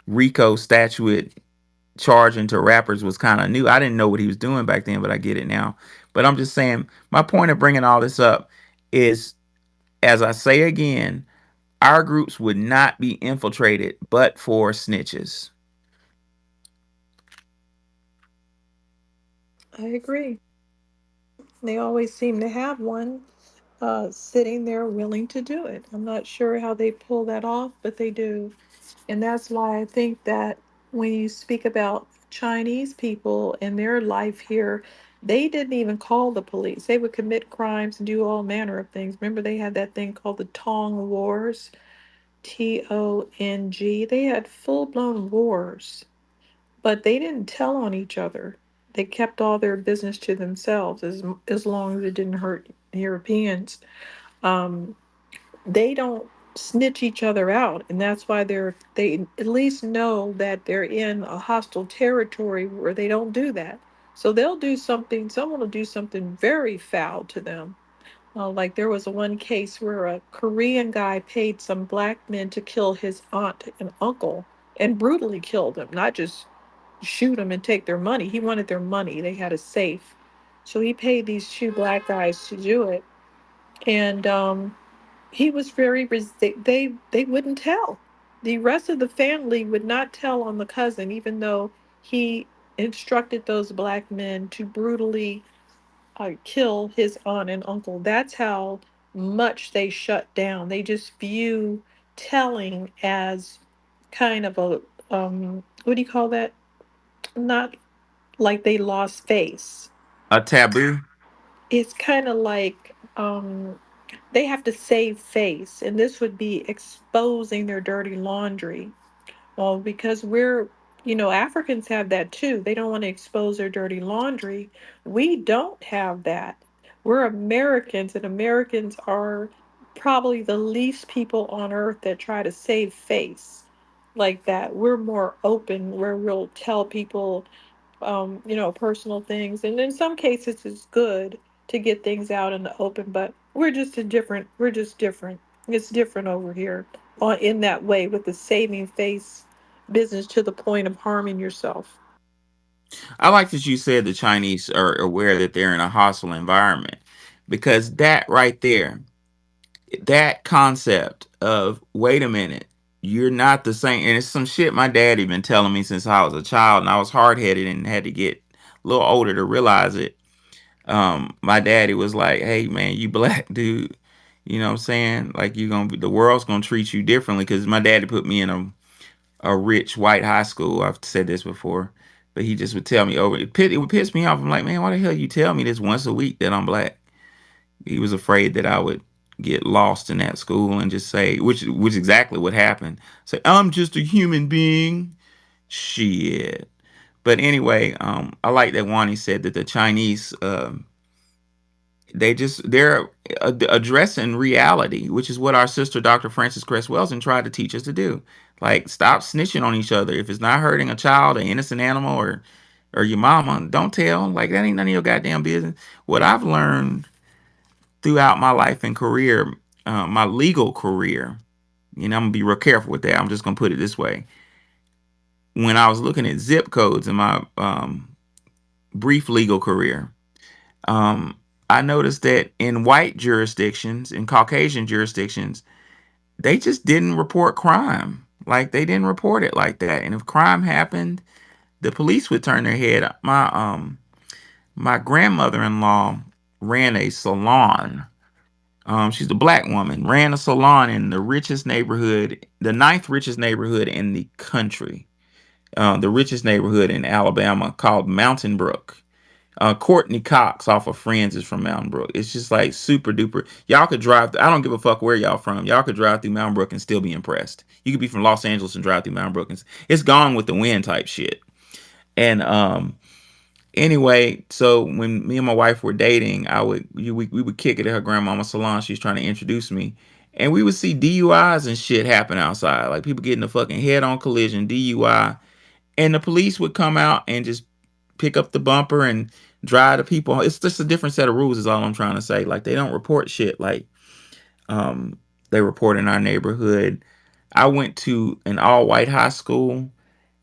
Rico statute charging to rappers was kind of new. I didn't know what he was doing back then, but I get it now. But I'm just saying, my point of bringing all this up is, as I say again, our groups would not be infiltrated but for snitches. I agree. They always seem to have one sitting there willing to do it. I'm not sure how they pull that off, but they do. And that's why I think that when you speak about Chinese people and their life here, they didn't even call the police. They would commit crimes and do all manner of things. Remember, they had that thing called the Tong Wars, Tong. They had full blown wars, but they didn't tell on each other. They kept all their business to themselves as long as it didn't hurt Europeans. Um, they don't snitch each other out, and that's why they at least know that they're in a hostile territory where they don't do that. So they'll do something. Someone will do something very foul to them. Like there was one case where a Korean guy paid some black men to kill his aunt and uncle and brutally killed them, not just shoot them and take their money. He wanted their money. They had a safe. So he paid these two black guys to do it. And he was they wouldn't tell. The rest of the family would not tell on the cousin, even though he instructed those black men to brutally kill his aunt and uncle. That's how much they shut down. They just view telling as kind of a what do you call that? Not like they lost face. A taboo. It's kind of like they have to save face, and this would be exposing their dirty laundry. Well, because Africans have that too. They don't want to expose their dirty laundry. We don't have that. We're Americans, and Americans are probably the least people on earth that try to save face like that. We're more open, where we'll tell people personal things. And in some cases, it's good to get things out in the open, but we're just different. It's different over here in that way with the saving face business to the point of harming yourself. I like that you said the Chinese are aware that they're in a hostile environment, because that right there, that concept of, wait a minute, you're not the same. And it's some shit my daddy been telling me since I was a child, and I was hard headed and had to get a little older to realize it. My daddy was like, hey man, you black dude, you know what I'm saying? Like, the world's gonna treat you differently, because my daddy put me in a rich white high school. I've said this before, but he just would tell me over it would piss me off. I'm like, man, why the hell you tell me this once a week that I'm black? He was afraid that I would get lost in that school and just say, which is exactly what happened. Say, I'm just a human being. Shit. But anyway, I like that Wani said that the Chinese, they're addressing reality, which is what our sister Dr. Frances Cress Welsing tried to teach us to do. Like, stop snitching on each other. If it's not hurting a child, an innocent animal, or your mama, don't tell. Like, that ain't none of your goddamn business. What I've learned throughout my life and career, my legal career, I'm gonna be real careful with that. I'm just gonna put it this way: when I was looking at zip codes in my brief legal career, um, I noticed that in white jurisdictions, in Caucasian jurisdictions, they just didn't report crime. Like, they didn't report it like that. And if crime happened, the police would turn their head. My grandmother-in-law ran a salon. She's a black woman, ran a salon in the richest neighborhood, the ninth richest neighborhood in the country, the richest neighborhood in Alabama, called Mountain Brook. Courtney Cox off of Friends is from Mountain Brook. It's just like super duper. Y'all could drive. I don't give a fuck where y'all from. Y'all could drive through Mountain Brook and still be impressed. You could be from Los Angeles and drive through Mountain Brook, and it's gone with the wind type shit. And anyway, so when me and my wife were dating, we would kick it at her grandmama's salon. She was trying to introduce me, and we would see DUIs and shit happen outside, like people getting a fucking head-on collision, DUI, and the police would come out and just pick up the bumper and drive the people. It's just a different set of rules, is all I'm trying to say. Like, they don't report shit. Like, Um, they report in our neighborhood. I went to an all white high school,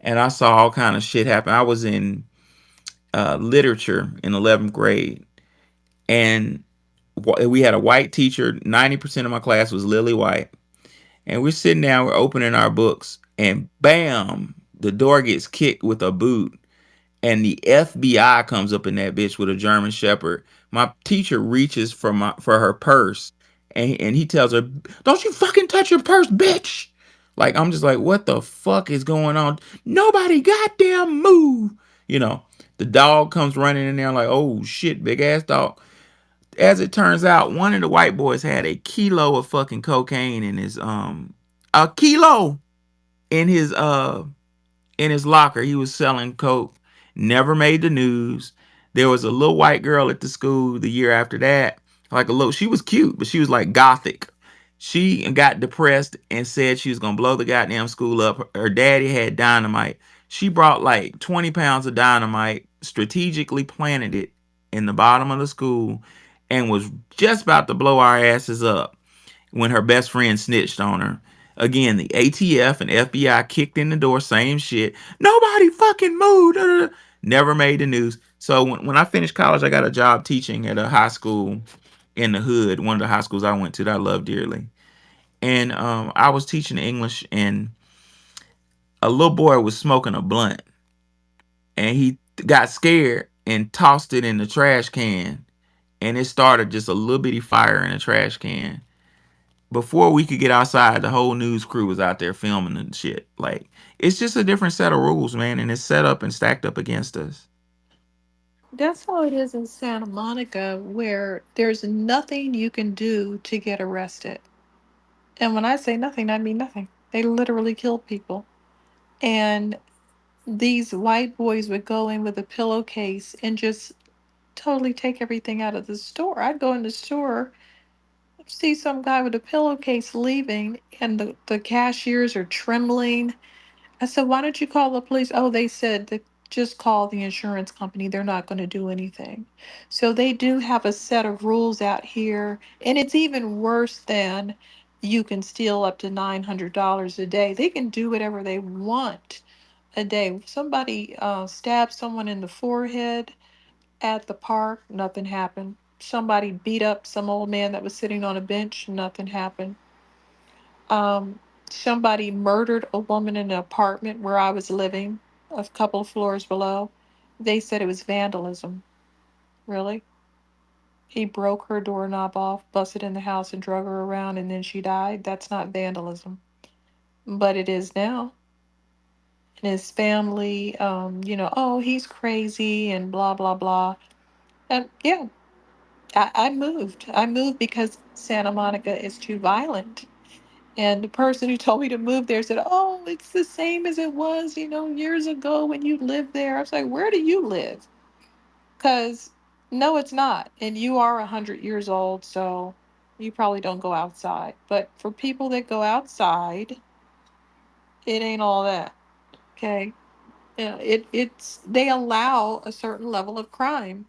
and I saw all kind of shit happen. I was in literature in 11th grade, and we had a white teacher. 90% of my class was lily white, and we're sitting down, we're opening our books, and bam, the door gets kicked with a boot, and the FBI comes up in that bitch with a German Shepherd. My teacher reaches for her purse, and he tells her, "Don't you fucking touch your purse, bitch!" Like, I'm just like, what the fuck is going on? Nobody goddamn move. You know, the dog comes running in there like, oh shit, big ass dog. As it turns out, one of the white boys had a kilo of fucking cocaine in his a kilo in his locker. He was selling coke. Never made the news. There was a little white girl at the school the year after that. Like a little, she was cute, but she was like gothic. She got depressed and said she was gonna blow the goddamn school up. Her daddy had dynamite. She brought like 20 pounds of dynamite, strategically planted it in the bottom of the school, and was just about to blow our asses up when her best friend snitched on her. Again, the ATF and FBI kicked in the door, same shit. Nobody fucking moved. Never made the news. So when I finished college, I got a job teaching at a high school in the hood, one of the high schools I went to that I love dearly. And I was teaching English, and a little boy was smoking a blunt, and he got scared and tossed it in the trash can, and it started just a little bitty fire in the trash can. Before we could get outside, the whole news crew was out there filming and shit. Like, it's just a different set of rules, man, and it's set up and stacked up against us. That's how it is in Santa Monica, where there's nothing you can do to get arrested. And when I say nothing, I mean nothing. They literally kill people. And these white boys would go in with a pillowcase and just totally take everything out of the store. I'd go in the store, see some guy with a pillowcase leaving, and the cashiers are trembling. I said, why don't you call the police? Oh, they said to just call the insurance company. They're not going to do anything. So they do have a set of rules out here. And it's even worse than you can steal up to $900 a day. They can do whatever they want a day. Somebody stabbed someone in the forehead at the park, nothing happened. Somebody beat up some old man that was sitting on a bench, nothing happened. Um, Somebody murdered a woman in an apartment where I was living, a couple of floors below. They said it was vandalism. Really? He broke her doorknob off, busted in the house, and drug her around, and then she died? That's not vandalism. But it is now. And his family, oh, he's crazy and blah, blah, blah. And yeah, I moved. I moved because Santa Monica is too violent. And the person who told me to move there said, "Oh, it's the same as it was, years ago when you lived there." I was like, "Where do you live?" Because no, it's not. And you are 100 years old, so you probably don't go outside. But for people that go outside, it ain't all that. Okay, yeah, it's they allow a certain level of crime,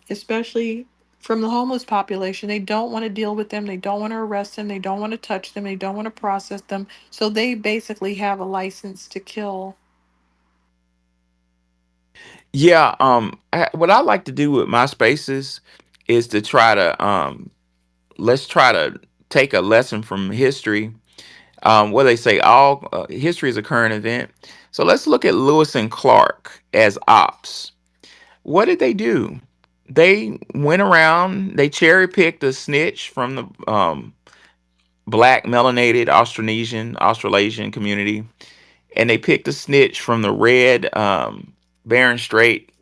especially from the homeless population. They don't want to deal with them. They don't want to arrest them. They don't want to touch them. They don't want to process them. So they basically have a license to kill. Yeah, what I like to do with my spaces is to try to let's try to take a lesson from history. What they say, all history is a current event. So let's look at Lewis and Clark as ops. What did they do? They went around, they cherry picked a snitch from the black melanated Australasian community, and they picked a snitch from the red Bering Strait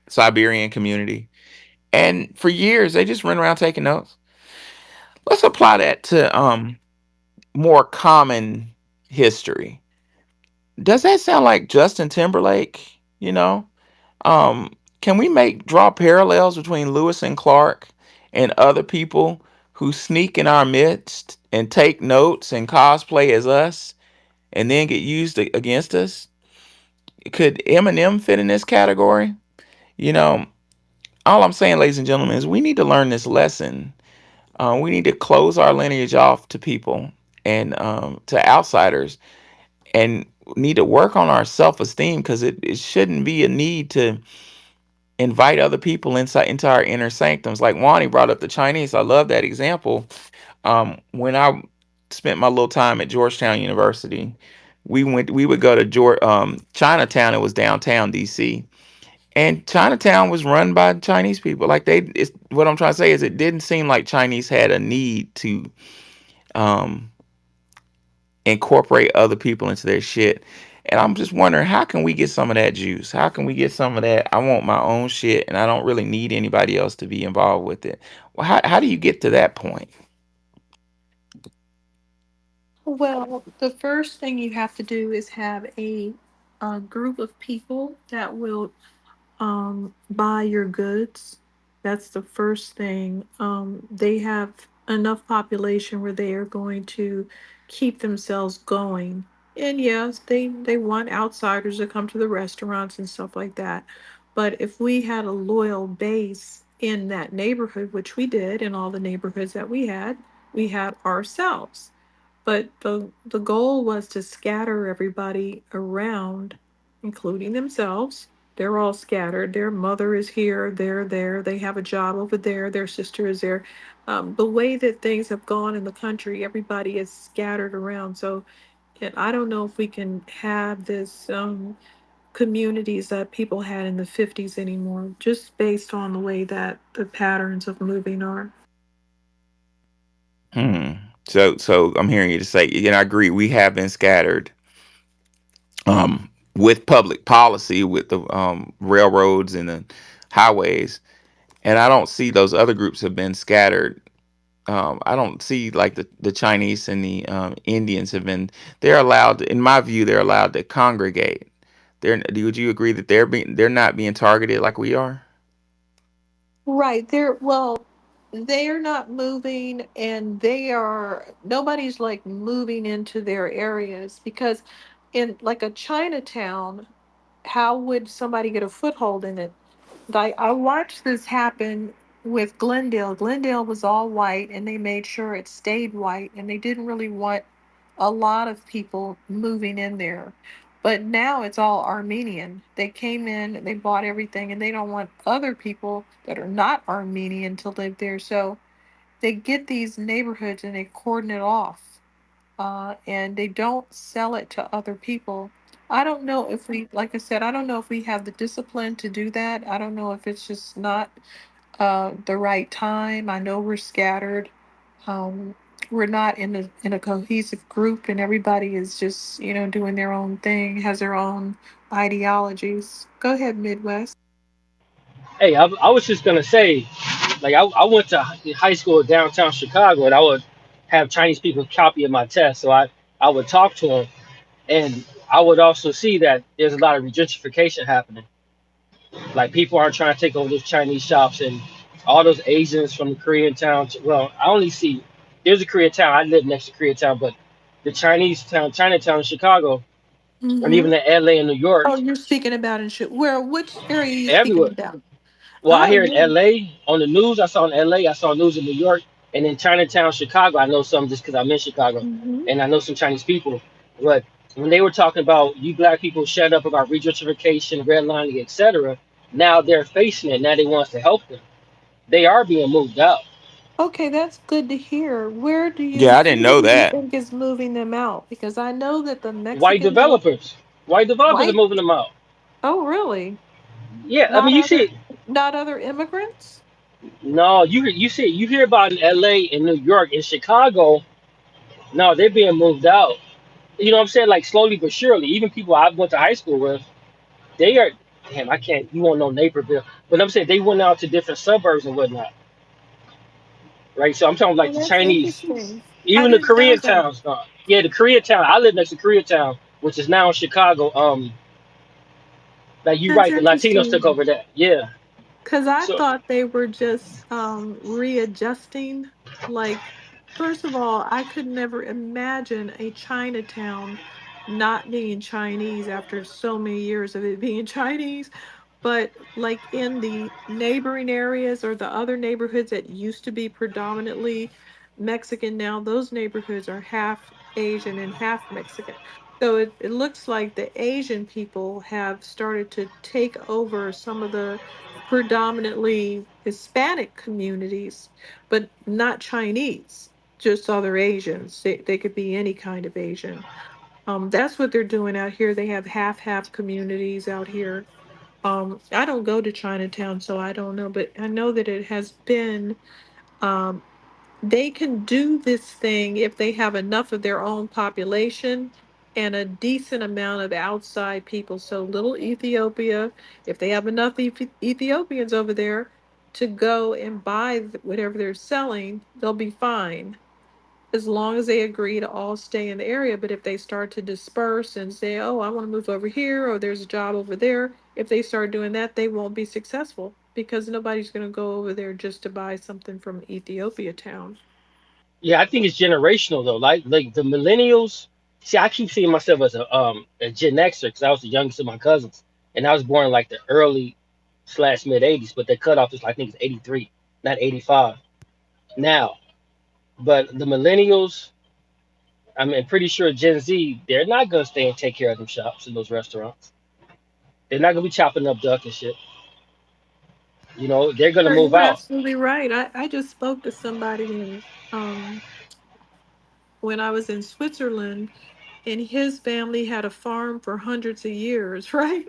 Siberian community. And for years, they just went around taking notes. Let's apply that to more common history. Does that sound like Justin Timberlake? Um, can we make draw parallels between Lewis and Clark and other people who sneak in our midst and take notes and cosplay as us and then get used against us? Could Eminem fit in this category? You know, all I'm saying, ladies and gentlemen, is we need to learn this lesson. We need to close our lineage off to people and to outsiders, and need to work on our self-esteem, because it shouldn't be a need to invite other people inside into our inner sanctums. Like Wani brought up the Chinese. I love that example. When I spent my little time at Georgetown University, we would go to Chinatown. It was downtown DC, and Chinatown was run by Chinese people. Like what I'm trying to say is, it didn't seem like Chinese had a need to um incorporate other people into their shit. And I'm just wondering, how can we get some of that juice? How can we get some of that? I want my own shit, and I don't really need anybody else to be involved with it. Well, how do you get to that point? Well, the first thing you have to do is have a group of people that will buy your goods. That's the first thing. They have enough population where they are going to keep themselves going. And yes, they want outsiders to come to the restaurants and stuff like that. But if we had a loyal base in that neighborhood, which we did in all the neighborhoods that we had ourselves. But the goal was to scatter everybody around, including themselves. They're all scattered. Their mother is here, they're there, they have a job over there, their sister is there. The way that things have gone in the country, everybody is scattered around. So, and I don't know if we can have this communities that people had in the 50s anymore, just based on the way that the patterns of moving are. Hmm. So I'm hearing you to say, and I agree, we have been scattered with public policy, with the railroads and the highways, and I don't see those other groups have been scattered. I don't see like the Chinese and the Indians have been. They're allowed, in my view, they're allowed to congregate. Would you agree that they're not being targeted like we are? Right. They're not moving and nobody's like moving into their areas because in like a Chinatown, how would somebody get a foothold in it? Like I watched this happen with Glendale. Glendale was all white and they made sure it stayed white and they didn't really want a lot of people moving in there. But now it's all Armenian. They came in, they bought everything, and they don't want other people that are not Armenian to live there. So they get these neighborhoods and they cordon it off, and they don't sell it to other people. I don't know if we, like I said, I don't know if we have the discipline to do that. I don't know if it's just not the right time. I know we're scattered. Um, we're not in a cohesive group, and everybody is just doing their own thing, has their own ideologies. Go ahead, Midwest. Hey, I was just gonna say, like I went to high school in downtown Chicago, and I would have Chinese people copy my test, so I would talk to them, and I would also see that there's a lot of gentrification happening. Like people aren't trying to take over those Chinese shops, and all those Asians from the Korean town. Well, I only see there's a Korean town. I live next to Koreatown, but the Chinese town, Chinatown in Chicago, and Mm-hmm. even in LA and New York, Oh, you're speaking about in where? Which area are you speaking everywhere. about? Well, I Oh, hear in yeah. LA on the news. I saw in LA. I saw news in New York, and in Chinatown, Chicago. I know some just because I'm in Chicago, Mm-hmm. and I know some Chinese people. But when they were talking about you black people shut up about regentrification, redlining, etc., now they're facing it. Now they want us to help them. They are being moved out. Okay, that's good to hear. Yeah, I didn't who know do you that. think is moving them out? Because I know that the White Mexicans are developers, white developers are white. moving them out. Oh, really? Yeah, I Not mean you other, see, not other immigrants? no, you hear about in LA, in New York, in Chicago. No, they're being moved out. You know what I'm saying? Like slowly but surely. Even people I went to high school with, they are. Damn, I can't. You won't know Naperville, but I'm saying they went out to different suburbs and whatnot, right? So I'm talking like Oh, the that's Chinese, interesting. I even the didn't know Korean that. towns. Yeah, the Koreatown. I live next to Koreatown, which is now in Chicago. Like you That's right, the Latinos interesting. took over that. Yeah. Because I So thought they were just readjusting. Like, first of all, I could never imagine a Chinatown not being Chinese after so many years of it being Chinese. But like in the neighboring areas or the other neighborhoods that used to be predominantly Mexican, now those neighborhoods are half Asian and half Mexican. So it looks like the Asian people have started to take over some of the predominantly Hispanic communities, but not Chinese, just other Asians. They could be any kind of Asian. That's what they're doing out here. They have half communities out here. I don't go to Chinatown, so I don't know, but I know that it has been, um, they can do this thing if they have enough of their own population and a decent amount of outside people. So little Ethiopia, if they have enough Ethiopians over there to go and buy whatever they're selling, they'll be fine as long as they agree to all stay in the area. But if they start to disperse and say, oh, I want to move over here, or there's a job over there, if they start doing that, they won't be successful because nobody's going to go over there just to buy something from Ethiopia town. Yeah, I think it's generational though. Like the millennials. See, I keep seeing myself as a Gen Xer because I was the youngest of my cousins, and I was born in like the early slash mid '80s. But the cutoff is I think it's '83, not '85 now. But the millennials, I'm pretty sure Gen Z, they're not gonna stay and take care of them shops and those restaurants. They're not gonna be chopping up duck and shit. They're gonna move You're out. absolutely right. I just spoke to somebody um, when I was in Switzerland, and his family had a farm for hundreds of years, right?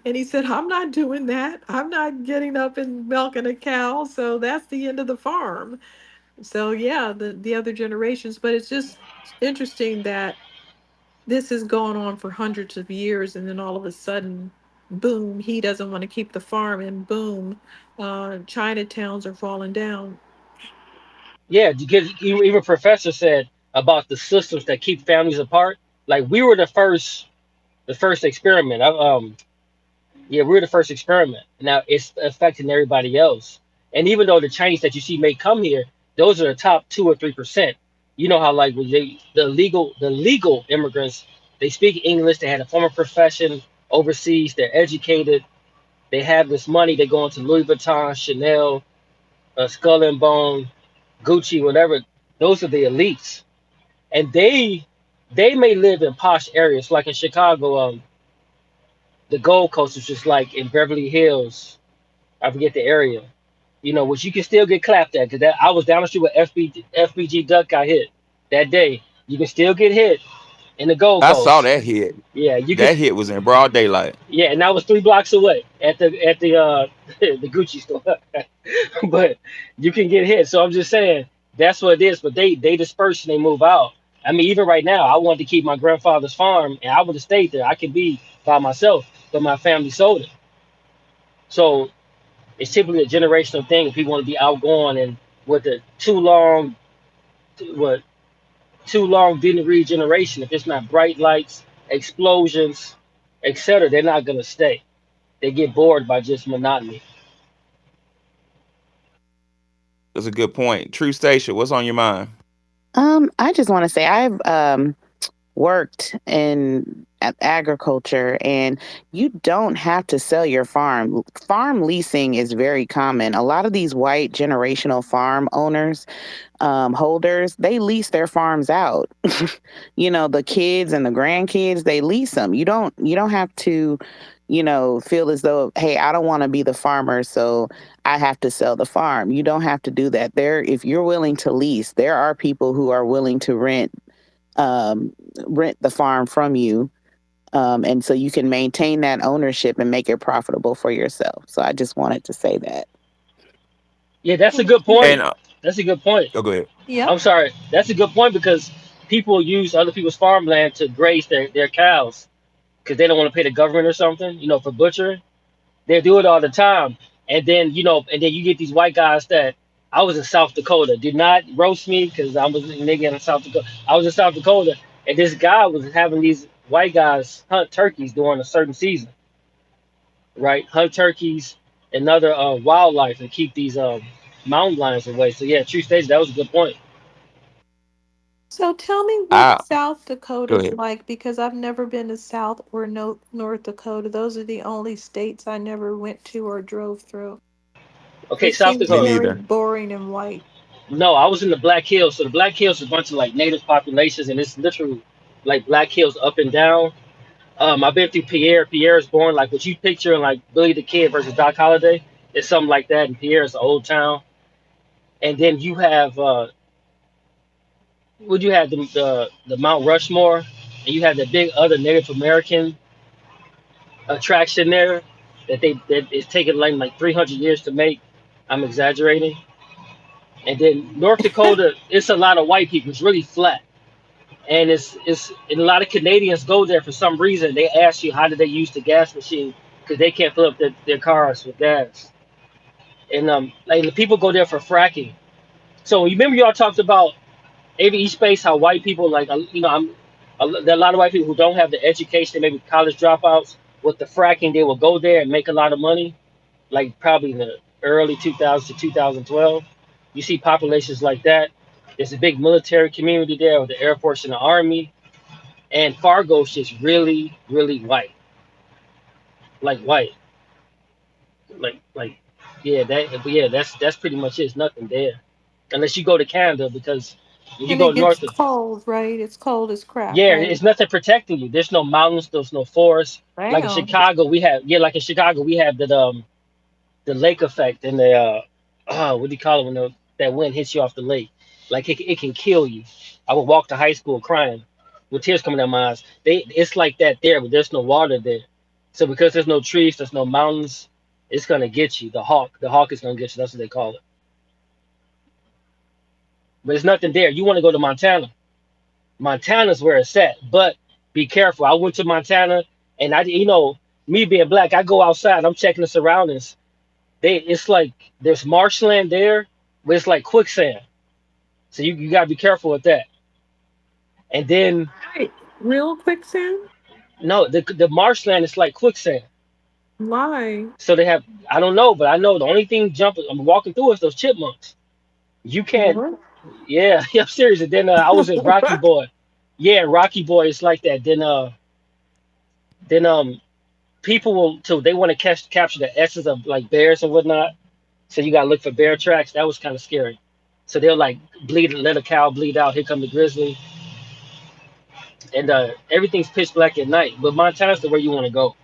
And he said, I'm not doing that. I'm not getting up and milking a cow. So that's the end of the farm. So yeah, the other generations, but it's just interesting that this is going on for hundreds of years, and then all of a sudden, boom, he doesn't want to keep the farm, and boom, Chinatowns are falling down. Yeah, because even professor said about the systems that keep families apart. Like we were the first experiment. Yeah, we're the first experiment. Now it's affecting everybody else. And even though the Chinese that you see may come here, those are the top 2 or 3%. You know how like when the legal immigrants, they speak English, they had a former profession overseas, they're educated, they have this money, they go into Louis Vuitton, Chanel, Skull and Bone, Gucci, whatever. Those are the elites, and they may live in posh areas like in Chicago. The Gold Coast is just like in Beverly Hills. I forget the area. Which you can still get clapped at because I was down the street with FBG Duck got hit that day. You can still get hit in the Gold I saw Coast. that hit. Yeah, you can. That hit was in broad daylight. Yeah, and I was 3 blocks away at the the Gucci store. But you can get hit. So I'm just saying that's what it is. But they disperse and they move out. I mean, even right now, I wanted to keep my grandfather's farm, and I would have stayed there. I could be by myself, but my family sold it. So it's typically a generational thing. People want to be outgoing, and with the what too long didn't read generation. If it's not bright lights, explosions, etc., they're not gonna stay. They get bored by just monotony. That's a good point. True Station, what's on your mind? I just want to say I've worked in agriculture, and you don't have to sell your farm. Farm leasing is very common. A lot of these white generational farm owners, holders, they lease their farms out. The kids and the grandkids, they lease them. You don't have to, feel as though, hey, I don't want to be the farmer, so I have to sell the farm. You don't have to do that. If you're willing to lease, there are people who are willing to um, rent the farm from you. And so you can maintain that ownership and make it profitable for yourself. So I just wanted to say that. Yeah, that's a Oh, good point. And That's a good point. oh, go ahead. yep. I'm sorry. That's a good point because people use other people's farmland to graze their cows because they don't want to pay the government or something, for butchering. They do it all the time. And then you get these white guys that I was in South Dakota. Did not roast me because I was a nigga in South Dakota. I was in South Dakota, and this guy was having these white guys hunt turkeys during a certain season, right? Hunt turkeys and other wildlife and keep these mountain lions away. So yeah, true stage. That was a good point. So tell me what I South Go Dakota's ahead. like because I've never been to South or North Dakota. Those are the only states I never went to or drove through. Okay, It South seems Me Dakota. very neither. boring and white. No, I was in the Black Hills. So the Black Hills is a bunch of like native populations, and it's literally like Black Hills up and down. I've been through Pierre. Pierre is born like what you picture in like Billy the Kid versus Doc Holliday. It's something like that. And Pierre is the old town. And then you have would you have the Mount Rushmore, and you have the big other Native American attraction there that it's taken like 300 years to make. I'm exaggerating. And then North Dakota, it's a lot of white people. It's really flat, and it's and a lot of Canadians go there for some reason. They ask you how did they use the gas machine because they can't fill up their cars with gas. And like the people go there for fracking. So you remember y'all talked about AVE space how white people like there are a lot of white people who don't have the education, maybe college dropouts. With the fracking, they will go there and make a lot of money. Like probably in the early 2000s to 2012. You see populations like that. There's a big military community there with the Air Force and the Army. And Fargo's just really, really white, like white, like yeah, that's pretty much it. It's nothing there, unless you go to Canada because when you And go it gets north of cold, right? It's cold as crap, yeah, right? it's nothing protecting you. There's no mountains, there's no forest. Like in Damn. Chicago, we have like in Chicago we have the lake effect and the what do you call it when that wind hits you off the lake? Like it can kill you. I would walk to high school crying with tears coming down my eyes. It's like that there, but there's no water there. So because there's no trees, there's no mountains, it's gonna get you. The hawk is gonna get you. That's what they call it. But there's nothing there. You want to go to Montana. Montana's where it's at. But be careful. I went to Montana and me being black, I go outside. I'm checking the surroundings. It's like there's marshland there, but it's like quicksand. So you gotta be careful with that. And then Right. Real quicksand? no, the marshland is like quicksand. Why? So they have I don't know, but I know the only thing jumping I'm walking through is those chipmunks. You can't What? yeah, I'm serious. And then I was in Rocky Boy. Yeah, Rocky Boy is like that. Then people will too they want to capture the essence of like bears and whatnot. So you gotta look for bear tracks. That was kind of scary. So they'll like bleed, let a cow bleed out. Here come the grizzly, and everything's pitch black at night. But Montana's the where you want to go,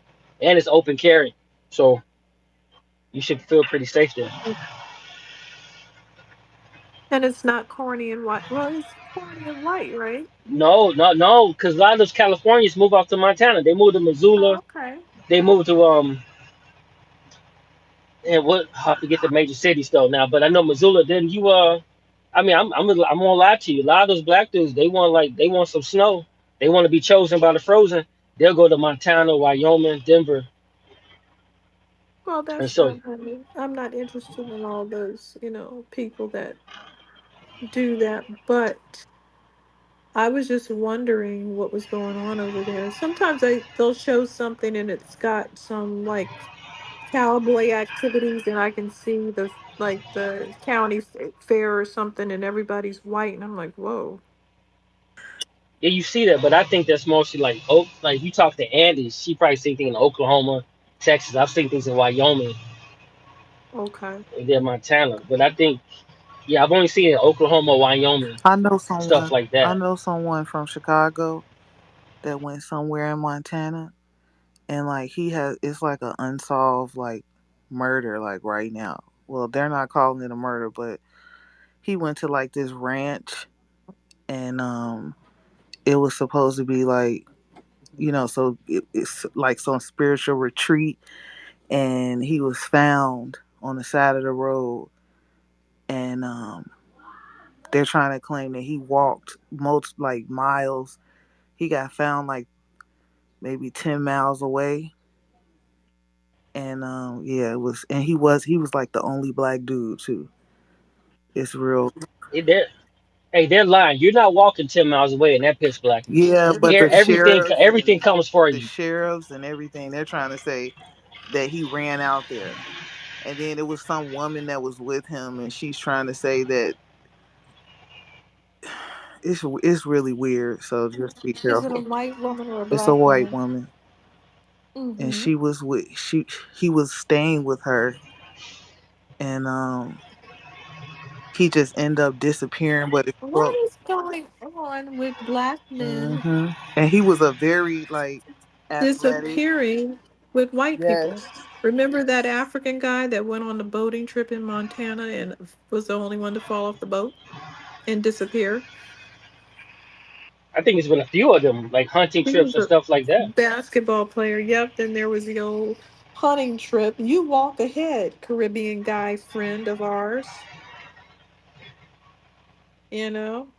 and it's open carry, so you should feel pretty safe there. And it's not corny and white. Well, it's corny and white, right? No, no, no, because a lot of those Californians move off to Montana. They move to Oh, Missoula. okay. They move to and what I forget the major cities though now, but I know Missoula. Then I mean, I'm gonna lie to you. A lot of those black dudes, they want some snow. They want to be chosen by the frozen. They'll go to Montana, Wyoming, Denver, Well, and that's so fine, honey. I'm not interested in all those, people that do that. But I was just wondering what was going on over there. Sometimes they'll show something and it's got some like cowboy activities, and I can see the county fair or something, and everybody's white, and I'm like, whoa, yeah, you see that. But I think that's mostly like like you talk to Andy, she probably seen things in Oklahoma, Texas. I've seen things in Wyoming okay. and then Montana. But I think yeah, I've only seen it in Oklahoma, Wyoming, I know stuff someone. like I that. know someone from Chicago that went somewhere in Montana, and like he has, it's like an unsolved like murder like right now. Well, they're not calling it a murder, but he went to like this ranch, and it was supposed to be like so it's like some spiritual retreat, and he was found on the side of the road, and they're trying to claim that he walked most like miles. He got found like maybe 10 miles away, and yeah, it was, and he was like the only black dude too. It's real. They're hey, they're lying. You're not walking 10 miles away in that pitch blackness. Yeah, but the sheriffs Everything and comes for the you. sheriffs and everything, they're trying to say that he ran out there. And then it was some woman that was with him, and she's trying to say that it's really weird. So just be Is it a careful. white woman or a It's a black white woman? woman, and Mm-hmm. she was with she he was staying with her, and he just ended up disappearing. But it What felt. is going on with black men And he was a very like athletic. disappearing with white people? Yes. Remember that African guy that went on the boating trip in Montana and was the only one to fall off the boat and disappear? I think it's been a few of them, like hunting He trips was and a stuff like that. basketball player. Yep. Then there was the old hunting trip. You walk ahead, Caribbean guy friend of ours. You know,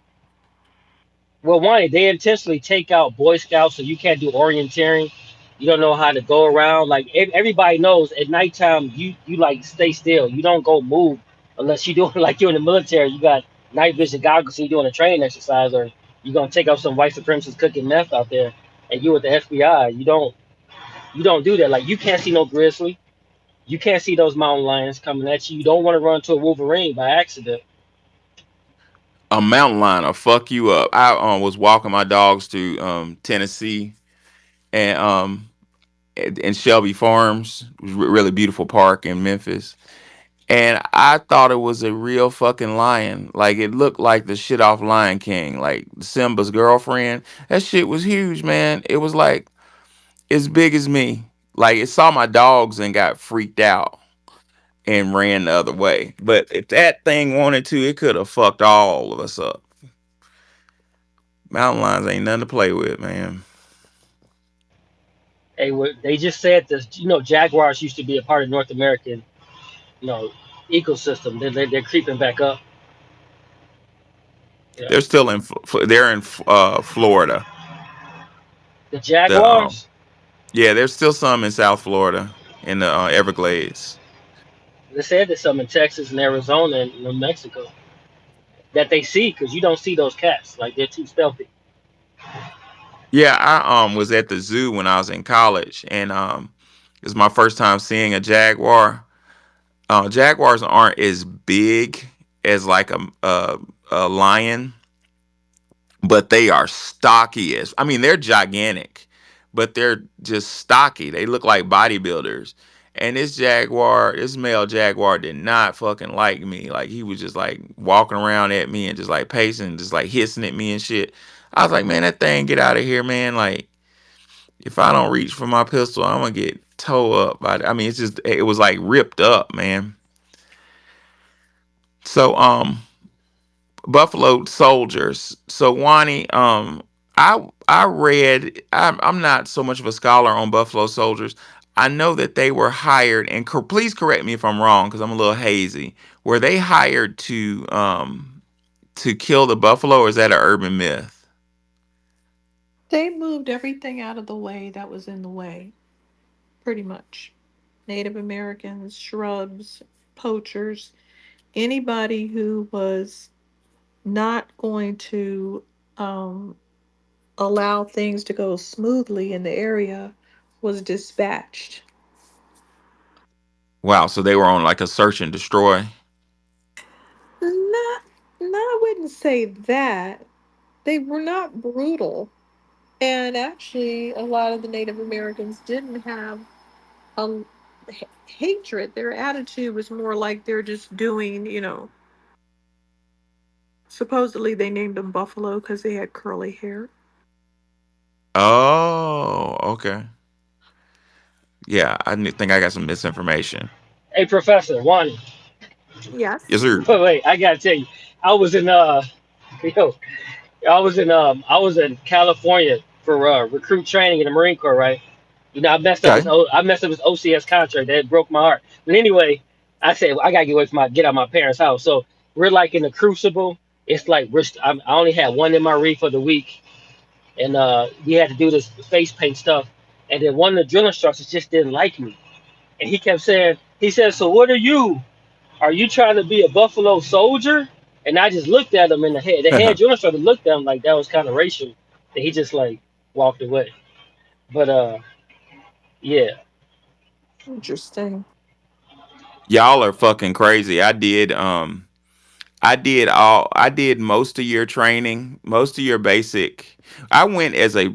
Well, one, they intentionally take out Boy Scouts, so you can't do orienteering. You don't know how to go around. Like everybody knows, at nighttime you like stay still. You don't go move unless you doing like you're in the military. You got night vision goggles, so you're doing a training exercise, or you're gonna take out some white supremacists cooking meth out there, and you with the FBI. You don't do that. Like you can't see no grizzly. You can't see those mountain lions coming at you. You don't want to run into a wolverine by accident. A mountain lion will fuck you up. I was walking my dogs to Tennessee and in Shelby Farms, it was really beautiful park in Memphis. And I thought it was a real fucking lion. Like it looked like the shit off Lion King, like Simba's girlfriend. That shit was huge, man. It was like as big as me. Like it saw my dogs and got freaked out and ran the other way. But if that thing wanted to, it could have fucked all of us up. Mountain lions ain't nothing to play with, man. They just said this. Jaguars used to be a part of North American, you know, ecosystem. They're creeping back up. Yeah. They're still in. They're in Florida. The The Jaguars. yeah, there's still some in South Florida in the Everglades. They said there's some in Texas and Arizona and New Mexico that they see because you don't see those cats. Like they're too stealthy. Yeah, I was at the zoo when I was in college, and it was my first time seeing a jaguar. Jaguars aren't as big as like a lion, but they are stocky as. I mean, they're gigantic, but they're just stocky. They look like bodybuilders. And this male jaguar, did not fucking like me. Like he was just like walking around at me and just like pacing, just like hissing at me and shit. I was like, man, that thing, get out of here, man. Like if I don't reach for my pistol, I'm gonna get towed up. I mean, it was like ripped up, man. So Buffalo Soldiers. So Wani, I read. I'm not so much of a scholar on Buffalo Soldiers. I know that they were hired, and please correct me if I'm wrong because I'm a little hazy. Were they hired to kill the buffalo, or is that an urban myth? they moved everything out of the way that was in the way, pretty much. Native Americans, shrubs, poachers, anybody who was not going to um, allow things to go smoothly in the area was dispatched. Wow, so they were on like a search and destroy. Not, no, I wouldn't say that. They were not brutal. And actually, a lot of the Native Americans didn't have um, hatred. Their attitude was more like they're just doing, supposedly they named them Buffalo because they had curly hair. Oh, okay. Yeah, think I got some misinformation. Hey, Professor Wani. Yes, Yes. sir. Wait, I gotta tell you, I was in yo, I was in California for recruit training in the Marine Corps, right? Okay. I messed up his OCS contract. That broke my heart. But anyway, I said well, I gotta get out of my parents' house. So we're like in the crucible. It's like I only had one MRE for the week, and we had to do this face paint stuff. And then one of the drill instructors just didn't like me, and he said, "So what are you? Are you trying to be a Buffalo Soldier?" And I just looked at him, and the head drill instructor looked at him like that was kind of racial. And he just like walked away. But yeah. Interesting. Y'all are fucking crazy. I did. I did most of your training, most of your basic. I went as a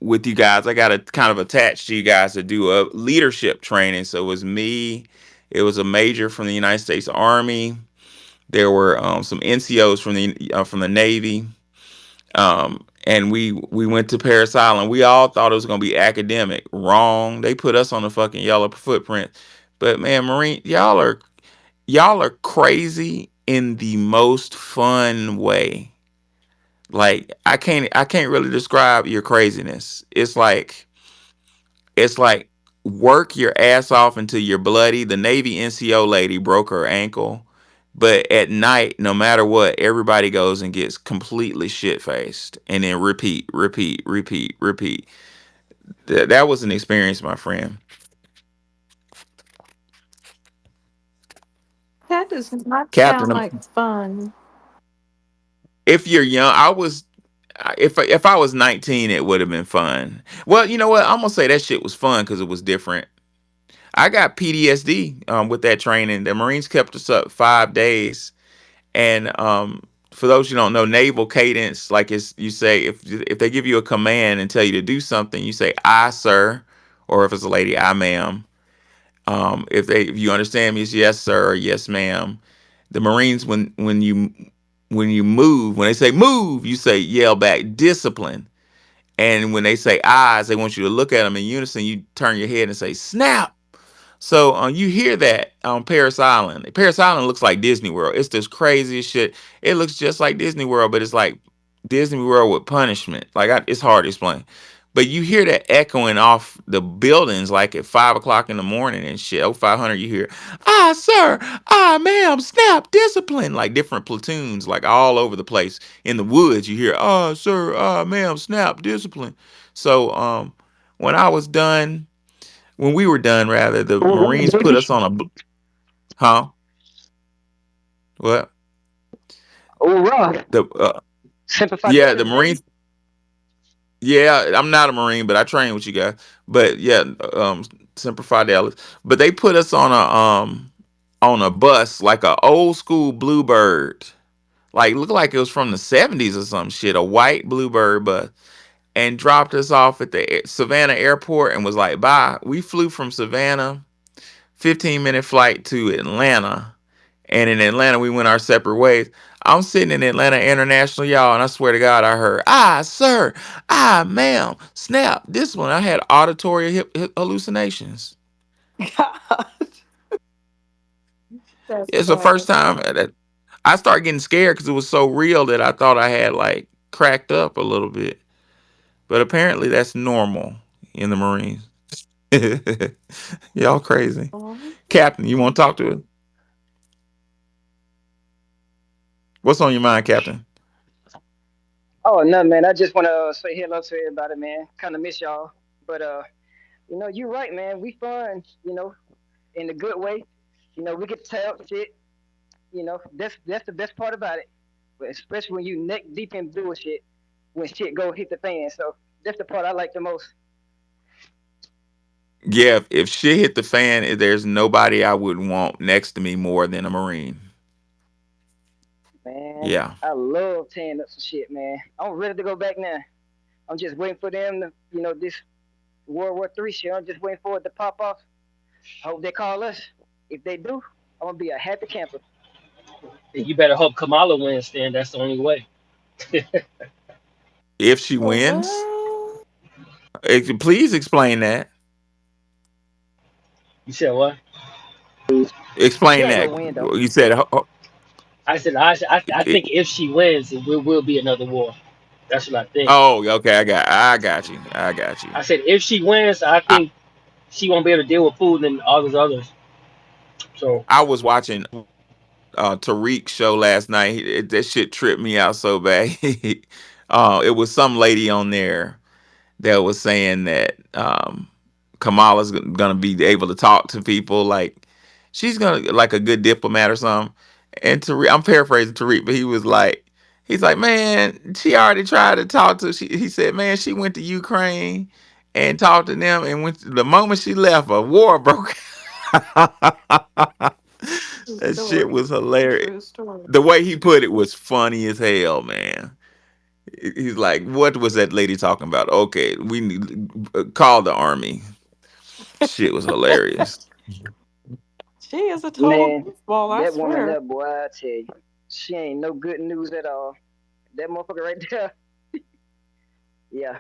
with you guys. I got a kind of attached to you guys to do a leadership training. So it was me. It was a major from the United States Army. There were some NCOs from the Navy. And we went to Paris Island. We all thought it was gonna be academic. Wrong. They put us on the fucking yellow footprint. But man, Marine, y'all are crazy in the most fun way. Like I can't really describe your craziness. It's like work your ass off until you're bloody. The Navy NCO lady broke her ankle, but at night, no matter what, everybody goes and gets completely shit faced, and then repeat, repeat, repeat, repeat. That was an experience, my friend. That does not Captain, sound like fun. if you're young, if I was 19, it would have been fun. Well, you know what? I'm gonna say that shit was fun because it was different. I got PTSD with that training. The Marines kept us up 5 days, and for those who don't know, naval cadence, like it's you say if they give you a command and tell you to do something, you say "I, sir," or if it's a lady, "I, ma'am." If you understand me, it's yes, sir, or yes, ma'am. The Marines, when you move, when they say move, you say yell back discipline. And when they say eyes, they want you to look at them in unison. You turn your head and say snap. So you hear that on Paris Island. Paris Island looks like Disney World. It's this crazy shit. It looks just like Disney World, but it's like Disney World with punishment. It's hard to explain. But you hear that echoing off the buildings like at 5 o'clock in the morning and shit. Oh, 500, you hear, sir, ma'am, snap, discipline. Like different platoons, like all over the place. In the woods, you hear, sir, ma'am, snap, discipline. So when I was done, when we were done, rather, the Oh, was that Marines the put us British? on huh? What? Oh, right. The Simple yeah, the Fidelis, baby. Marines. Yeah, I'm not a Marine, but I train with you guys. But yeah, Semper Fidelis. But they put us on a bus like a old school Bluebird, like looked like it was from the '70s or some shit, a white Bluebird bus, and dropped us off at the Savannah airport and was like, bye. We flew from Savannah, 15-minute flight to Atlanta. And in Atlanta, we went our separate ways. I'm sitting in Atlanta International, y'all, and I swear to God, I heard, sir, ma'am, snap, this one. I had auditory hallucinations. God, that's It's the first bad. time that I started getting scared because it was so real that I thought I had like cracked up a little bit. But apparently, that's normal in the Marines. Y'all crazy. Oh, Captain, you want to talk to it? What's on your mind, Captain? Oh no, man. I just want to say hello to everybody, man. Kind of miss y'all, but you're right, man. We fun, in a good way. We get to tell shit. That's the best part about it. But especially when you neck deep in bullshit, when shit go hit the fan. So that's the part I like the most, Yeah, if shit hit the fan, there's nobody I would want next to me more than a Marine. man. Yeah. I love tearing up some shit, man. I'm ready to go back now. I'm just waiting for them to, this World War III shit. I'm just waiting for it to pop off. I hope they call us. If they do, I'm gonna be a happy camper. You better hope Kamala wins. Then that's the only way. If she wins, what? please explain that. You said what? She Explain ain't that. gonna win though. You said, I said I it- think if she wins, it will be another war. That's what I think. oh, okay. I got you. I got you. I said if she wins, I I, think she won't be able to deal with Putin and all those others. So I was watching Tariq's show last night. That shit tripped me out so bad. It was some lady on there that was saying that Kamala's gonna be able to talk to people like she's gonna like a good diplomat or something. And Tariq, I'm paraphrasing Tariq, but he's like, man, she already tried to talk to. He said, man, she went to Ukraine and talked to them, and the moment she left, a war broke. True That shit story. was hilarious. True story. The way he put it was funny as hell, man. He's like, "What was that lady talking about?" Okay, we need call the army. Shit was hilarious. She is a total Man, goofball, I that woman swear. there, boy, I tell you, she ain't no good news at all. That motherfucker right there, yeah.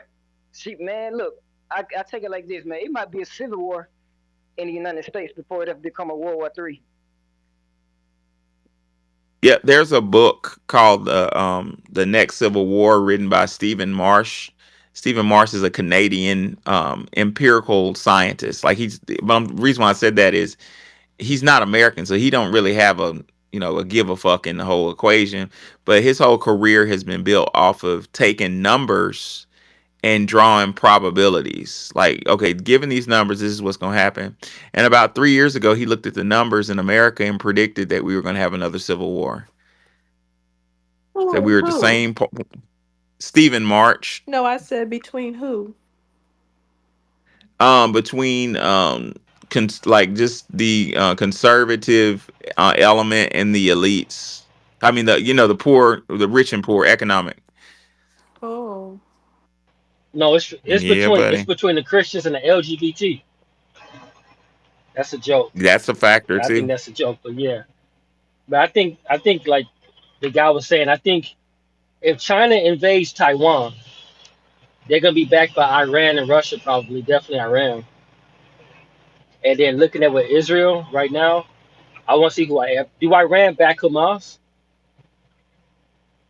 She, man, look, I take it like this, man. It might be a civil war in the United States before it ever become a World War III. Yeah, there's a book called the Next Civil War, written by Stephen Marsh. Stephen Marsh is a Canadian empirical scientist. Like the reason why I said that is he's not American, so he don't really have a give a fuck in the whole equation. But his whole career has been built off of taking numbers and drawing probabilities. Like, okay, given these numbers, this is what's going to happen. And about 3 years ago, he looked at the numbers in America and predicted that we were going to have another civil war. That we Who? were at the Who? same Stephen March, No, I said between who? between like just the conservative element and the elites. I mean, the poor, the rich and poor economic. Oh. No, it's Yeah, between it's buddy, between the Christians and the LGBT. That's a joke. that's a factor I think too. that's a joke, but yeah. But I think like the guy was saying, I think if China invades Taiwan, they're gonna be backed by Iran and Russia, probably, definitely Iran. And then looking at what Israel right now, I want to see who I am. Do Iran back Hamas?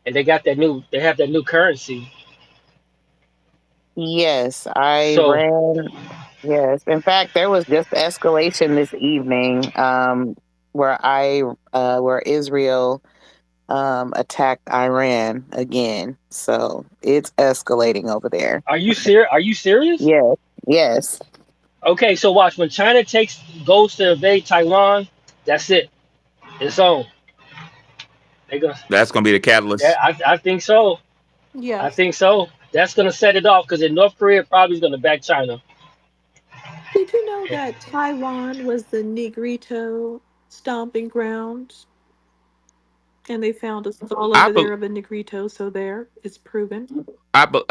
And they have that new currency. Yes, I So ran. Yes, in fact, there was just escalation this evening, where Israel attacked Iran again. So it's escalating over there. are you serious? Yes, yes. Okay, so watch when China takes goes to invade Taiwan, that's it. It's on. They go. That's gonna be the catalyst. I think so. I Yes. think so. That's gonna set it off because in North Korea probably is gonna back China. Did you know that Taiwan was the Negrito stomping grounds? And they found a skull I over be, there of a Negrito, so there, it's proven. I, be,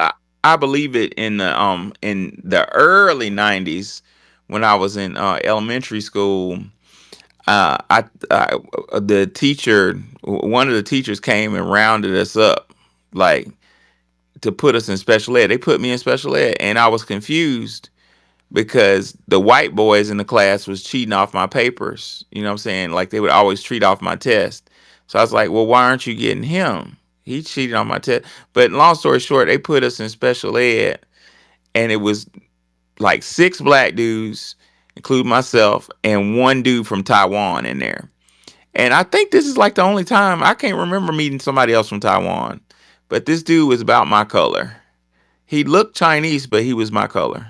I believe it in the early '90s when I was in elementary school. I the teacher, one of the teachers came and rounded us up, like to put us in special ed. They put me in special ed, and I was confused because the white boys in the class was cheating off my papers. You know what I'm saying? Like they would always treat off my test. So I was like, well, why aren't you getting him? He cheated on my test. But long story short, they put us in special ed, and it was like six black dudes, including myself, and one dude from Taiwan in there. And I think this is like the only time I can't remember meeting somebody else from Taiwan. But this dude was about my color. He looked Chinese, but he was my color.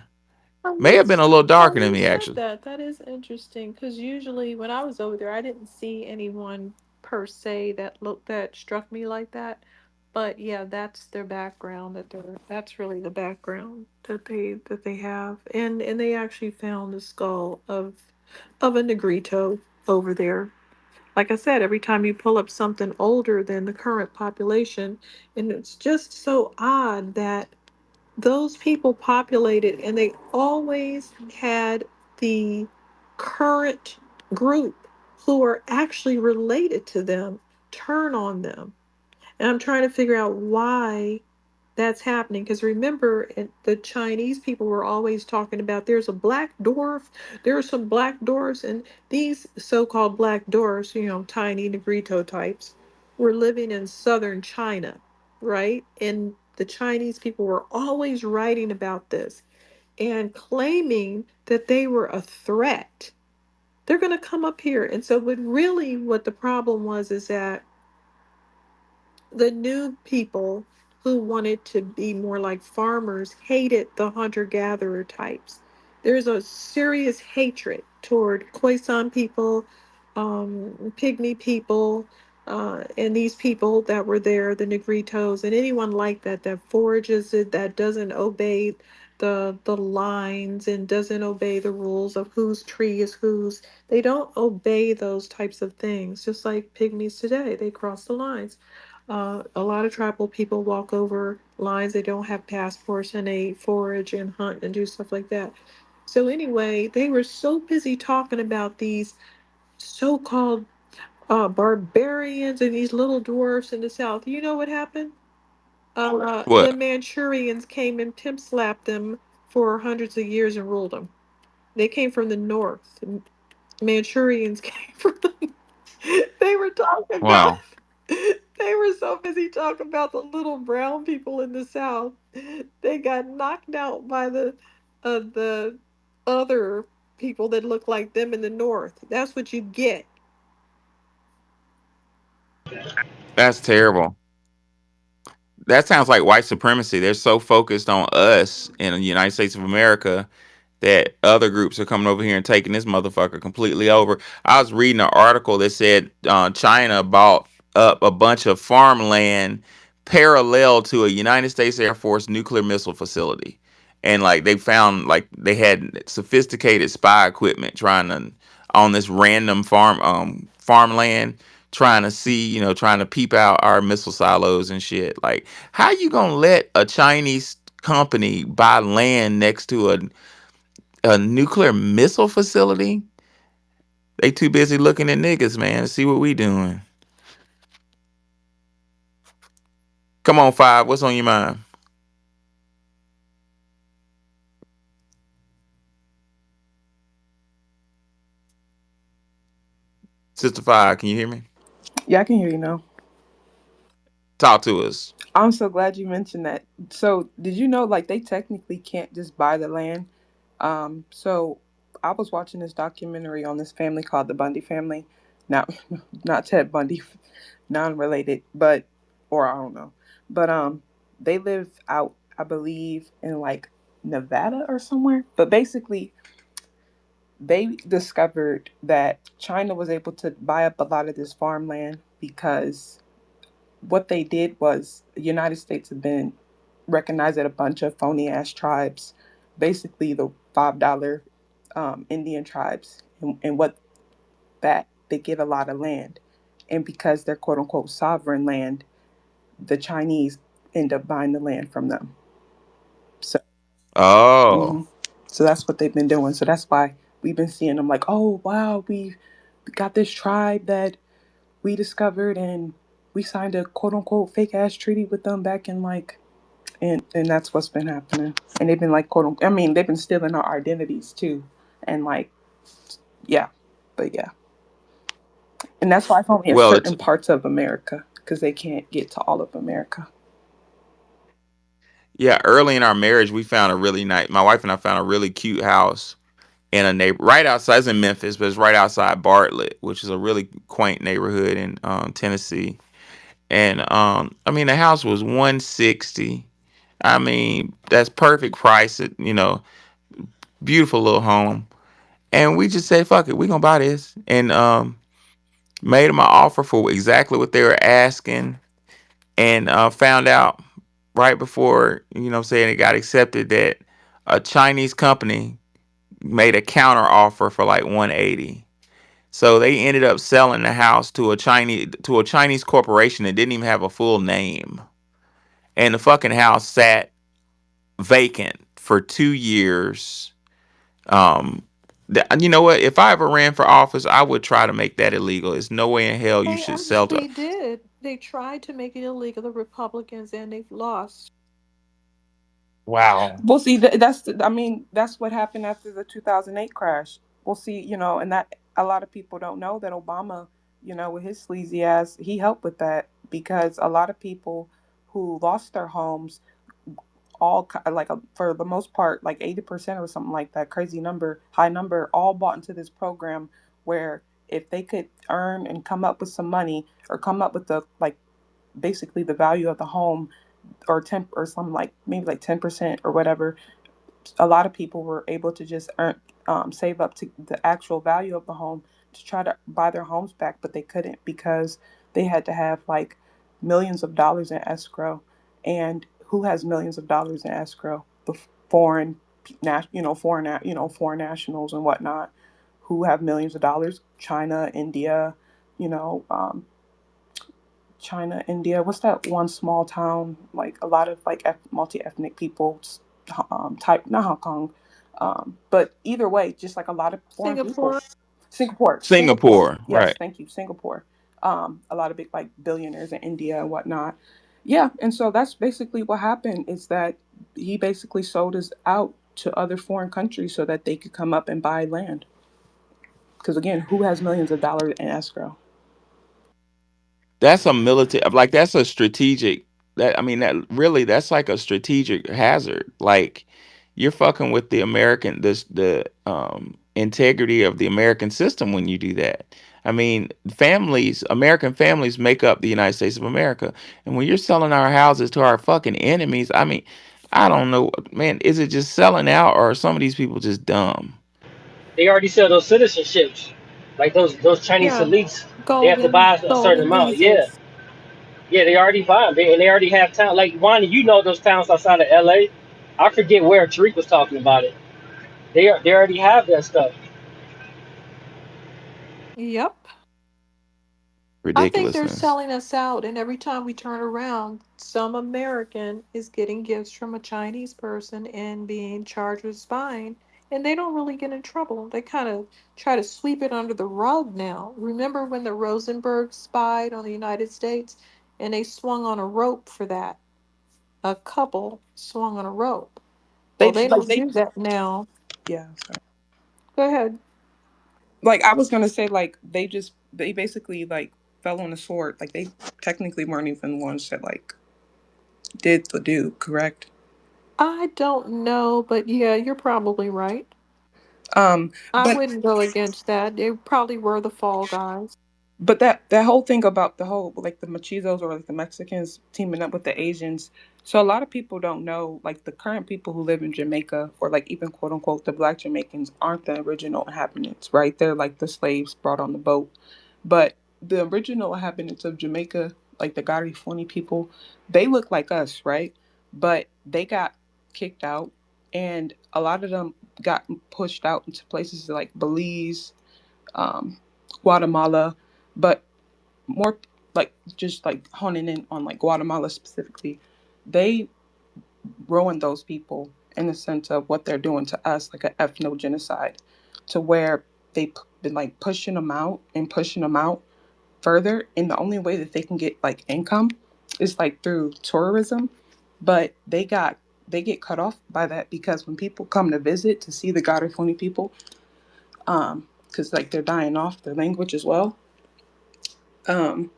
May have been a little darker Funny than you me, said actually. that. That is interesting because usually when I was over there, I didn't see anyone per se that struck me like that. But yeah, that's their background. That's really the background that they have, and they actually found the skull of a Negrito over there. Like I said, every time you pull up something older than the current population, and it's just so odd that those people populated and they always had the current group who are actually related to them turn on them. And I'm trying to figure out why that's happening because remember the Chinese people were always talking about there's a black dwarf, there are some black dwarfs, and these so-called black dwarfs, tiny Negrito types, were living in southern China, right? And the Chinese people were always writing about this and claiming that they were a threat. They're going to come up here. And so but really what the problem was is that the new people who wanted to be more like farmers hated the hunter gatherer types. There's a serious hatred toward Khoisan people, Pygmy people, and these people that were there, the Negritos, and anyone like that that forages it, that doesn't obey the lines and doesn't obey the rules of whose tree is whose. They don't obey those types of things. Just like pygmies today, they cross the lines. A lot of tribal people walk over lines. They don't have passports and they forage and hunt and do stuff like that. So anyway, they were so busy talking about these so-called barbarians and these little dwarfs in the south. You know what happened? The What? Manchurians came and pimp slapped them for hundreds of years and ruled them. They came from the north. Manchurians came from the. They were talking about. Wow. They were so busy talking about the little brown people in the south. They got knocked out by the other people that look like them in the north. That's what you get. That's terrible. That sounds like white supremacy. They're so focused on us in the United States of America that other groups are coming over here and taking this motherfucker completely over. I was reading an article that said China bought up a bunch of farmland parallel to a United States Air Force nuclear missile facility. And like they found like they had sophisticated spy equipment trying to on this random farmland trying to see, trying to peep out our missile silos and shit. Like how you going to let a Chinese company buy land next to a nuclear missile facility? They too busy looking at niggas, man, to see what we doing. Come on, Five. What's on your mind? Sister Five, can you hear me? Yeah, I can hear you now. Talk to us. I'm so glad you mentioned that. So, did you know like they technically can't just buy the land? So I was watching this documentary on this family called the Bundy family. Not not Ted Bundy, non-related, but or I don't know. But they live out, I believe, in like Nevada or somewhere. But basically, they discovered that China was able to buy up a lot of this farmland because what they did was the United States had been recognized at a bunch of phony ass tribes, basically the $5 Indian tribes, and what that they get a lot of land, and because they're quote unquote sovereign land, the Chinese end up buying the land from them. So, Oh. mhm. So that's what they've been doing. So that's why we've been seeing them like, oh wow, we got this tribe that we discovered and we signed a quote unquote fake ass treaty with them back in like and that's what's been happening. And they've been like quote unquote, I mean they've been stealing our identities too. And like yeah. But yeah. And that's why it's only in Well, it's certain parts of America because they can't get to all of America. yeah, early in our marriage we found a really nice my wife and I found a really cute house in a neighbor right outside it's in Memphis, but it's right outside Bartlett, which is a really quaint neighborhood in Tennessee. And I mean the house was 160. I mean, that's perfect price, beautiful little home. And we just said, fuck it, we gonna buy this. And made them an offer for exactly what they were asking. And found out right before, what I'm saying, it got accepted that a Chinese company made a counter offer for like 180. So they ended up selling the house to a Chinese corporation that didn't even have a full name. And the fucking house sat vacant for 2 years. Um, you know what? If I ever ran for office, I would try to make that illegal. There's no way in hell you They should sell to. actually did. They tried to make it illegal, the Republicans, and they've lost. Wow. We'll see. I mean, that's what happened after the 2008 crash. We'll see, and that a lot of people don't know that Obama, with his sleazy ass, he helped with that because a lot of people who lost their homes, like for the most part, like 80% or something like that, crazy number, high number, all bought into this program where if they could earn and come up with some money or come up with the like basically the value of the home or temp or some like maybe like 10% or whatever, a lot of people were able to just save up to the actual value of the home to try to buy their homes back, but they couldn't because they had to have like millions of dollars in escrow. And who has millions of dollars in escrow? foreign, foreign nationals and whatnot, who have millions of dollars. China, India, you know, China, India. What's that one small town? Like a lot of like multi-ethnic people, type not Hong Kong, but either way, just like a lot of foreign people. Singapore. Singapore. Singapore, Yes, right? thank you, Singapore. A lot of big like billionaires in India and whatnot. Yeah, and so that's basically what happened. Is that he basically sold us out to other foreign countries so that they could come up and buy land. Because again, who has millions of dollars in escrow? That's a military, like that's a strategic. That I mean, that really, that's like a strategic hazard. Like you're fucking with the American, this the integrity of the American system when you do that. I mean, families, American families make up the United States of America, and when you're selling our houses to our fucking enemies, I mean, I don't know, man. Is it just selling out, or are some of these people just dumb? They already sell those citizenships, like those Chinese Yeah, elites. They have to golden buy a certain golden amount. Yeah, visas. yeah, they already buy them, and they already have town. Like Wani, you know those towns outside of L.A. I forget where Tariq was talking about it. They already have that stuff. Yep. I think they're Ridiculousness. selling us out, and every time we turn around, some American is getting gifts from a Chinese person and being charged with spying, and they don't really get in trouble. They kind of try to sweep it under the rug now. Remember when the Rosenberg spied on the United States and they swung on a rope for that? A couple swung on a rope. They Well, they like don't they do that now. yeah. Sorry. Go ahead. Like I was gonna say, like they basically like fell on the sword. Like they technically weren't even the ones that like did the do. Correct. I don't know, but yeah, you're probably right. Um, I but wouldn't go against that. They probably were the fall guys. that whole thing about the whole like the machizos or like the Mexicans teaming up with the Asians. So a lot of people don't know like the current people who live in Jamaica or like even quote unquote the black Jamaicans aren't the original inhabitants, right? They're like the slaves brought on the boat. But the original inhabitants of Jamaica, like the Garifuni people, they look like us, right? But they got kicked out and a lot of them got pushed out into places like Belize, um, Guatemala, but more like just like honing in on like Guatemala specifically, they ruined those people in the sense of what they're doing to us, like an ethno genocide, to where they've been like pushing them out further, and the only way that they can get like income is like through tourism, but they get cut off by that because when people come to visit to see the Garifuni people, because like they're dying off their language as well, um,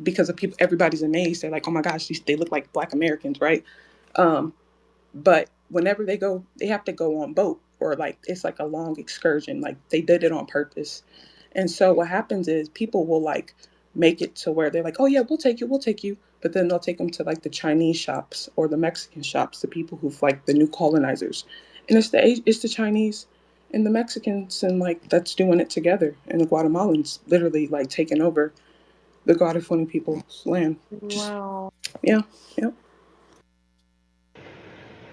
because of people, everybody's amazed. They're like, oh my gosh, they look like Black Americans, right? Um, but whenever they go, they have to go on boat or like it's like a long excursion. Like they did it on purpose. And so what happens is people will like make it to where they're like, oh yeah, we'll take you. But then they'll take them to like the Chinese shops or the Mexican shops, the people who've like the new colonizers, and it's the Chinese and the Mexicans and like that's doing it together, and the Guatemalans literally like taking over the God-appointed people's land. Just Wow. yeah, yeah.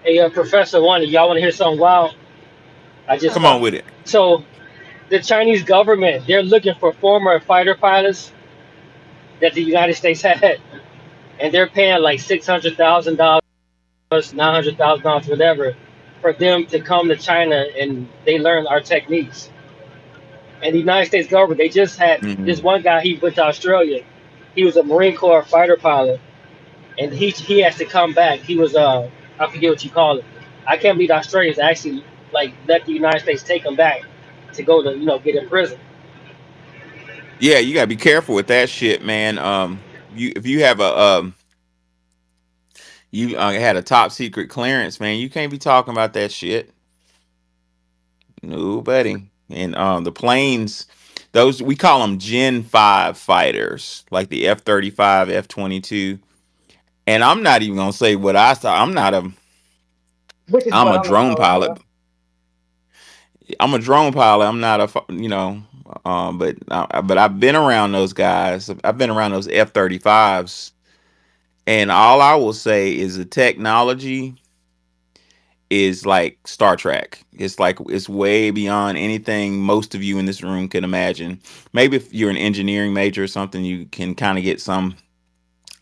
Hey, Professor Wani, y'all want to hear something wild? I just Come Yeah. on with it. so the Chinese government they're looking for former fighter pilots that the United States had, and they're paying like $600,000, $900,000, whatever, for them to come to China and they learn our techniques. And the United States government, they just had this Mhm. one guy. He went to Australia. He was a Marine Corps fighter pilot, and he has to come back. He was I forget what you call it. I can't believe the Australians actually like let the United States take him back to go to get in prison. Yeah, you gotta be careful with that shit, man. You if you have a you had a top secret clearance, man, you can't be talking about that shit. Nobody. And the planes, those we call them Gen 5 fighters, like the F-35, F-22. And I'm not even gonna say what I saw. Which is I'm what a I want to drone know as pilot. well. I'm a drone pilot. I'm not but I've been around those guys. I've been around those F-35s, and all I will say is the technology is like Star Trek. It's like it's way beyond anything most of you in this room can imagine. Maybe if you're an engineering major or something, you can kind of get some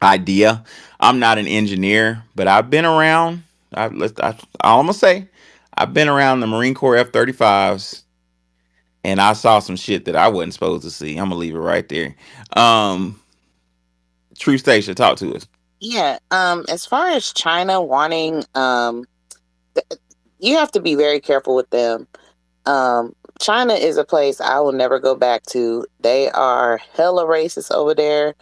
idea. I'm not an engineer, but I've been around. I'm gonna say I've been around the Marine Corps F-35s, and I saw some shit that I wasn't supposed to see. I'm gonna leave it right there. Um, True Station, talk to us. Yeah. As far as China wanting, you have to be very careful with them. China is a place I will never go back to. They are hella racist over there.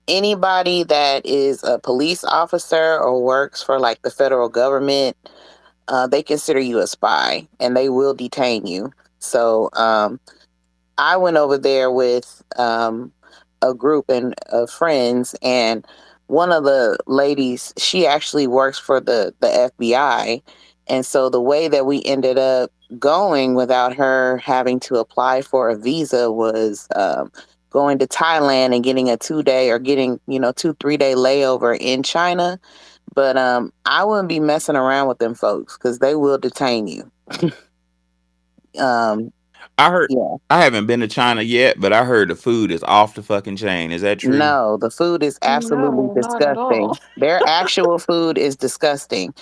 Anybody that is a police officer or works for like the federal government, they consider you a spy and they will detain you. So I went over there with a group of friends, and one of the ladies, she actually works for the FBI, and so the way that we ended up going without her having to apply for a visa was going to Thailand and getting a 2 day or getting 2 3 day layover in China. But I wouldn't be messing around with them folks because they will detain you. um, I heard. yeah. I haven't been to China yet, but I heard the food is off the fucking chain. Is that true? No, the food is absolutely No, not at all. disgusting. Their actual food is disgusting.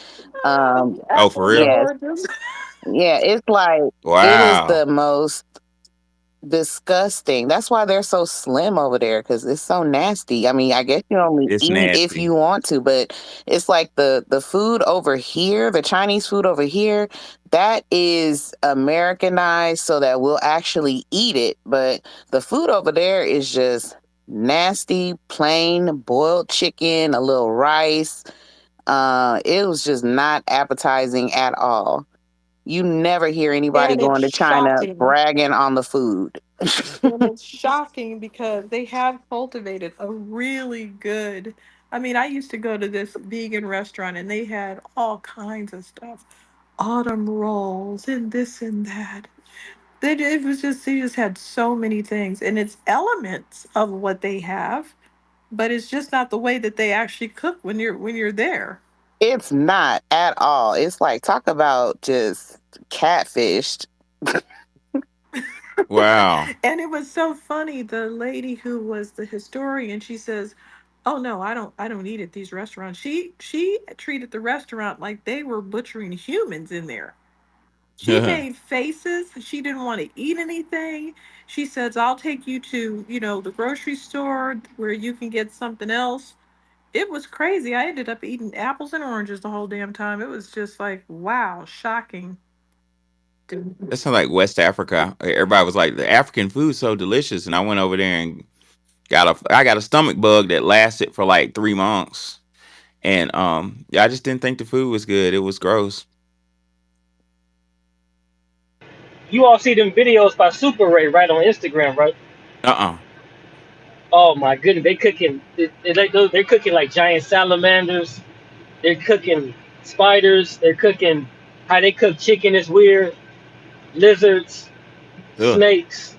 Oh, for Apples and real? Yes, oranges. yeah, it's like it is the Wow, most disgusting. That's why they're so slim over there because it's so nasty. I mean, I guess you only it's eat if nasty. you want to, but it's like the food over here, the Chinese food over here, that is Americanized so that we'll actually eat it. But the food over there is just nasty, plain boiled chicken, a little rice. It was just not appetizing at all. You never hear anybody And it's going to China shocking. bragging on the food. And it's shocking because they have cultivated a really good. I mean, I used to go to this vegan restaurant and they had all kinds of stuff, autumn rolls and this and that. It was just they just had so many things, and it's elements of what they have, but it's just not the way that they actually cook when you're there. It's not at all. It's like talk about just catfished. Wow. And it was so funny. The lady who was the historian, she says, "Oh no, I don't eat at these restaurants." She treated the restaurant like they were butchering humans in there. She made faces. She didn't want to eat anything. She says, "I'll take you to, the grocery store where you can get something else." It was crazy. I ended up eating apples and oranges the whole damn time. It was just like, wow, shocking. That sounds like West Africa. Everybody was like, the African food's so delicious, and I went over there and I got a stomach bug that lasted for like 3 months, and yeah, I just didn't think the food was good. It was gross. You all see them videos by Super Ray right on Instagram, right? Uh. Oh my goodness, they cooking. They're cooking like giant salamanders. They're cooking spiders. They're cooking. How they cook chicken is weird. Lizards, Ugh. snakes.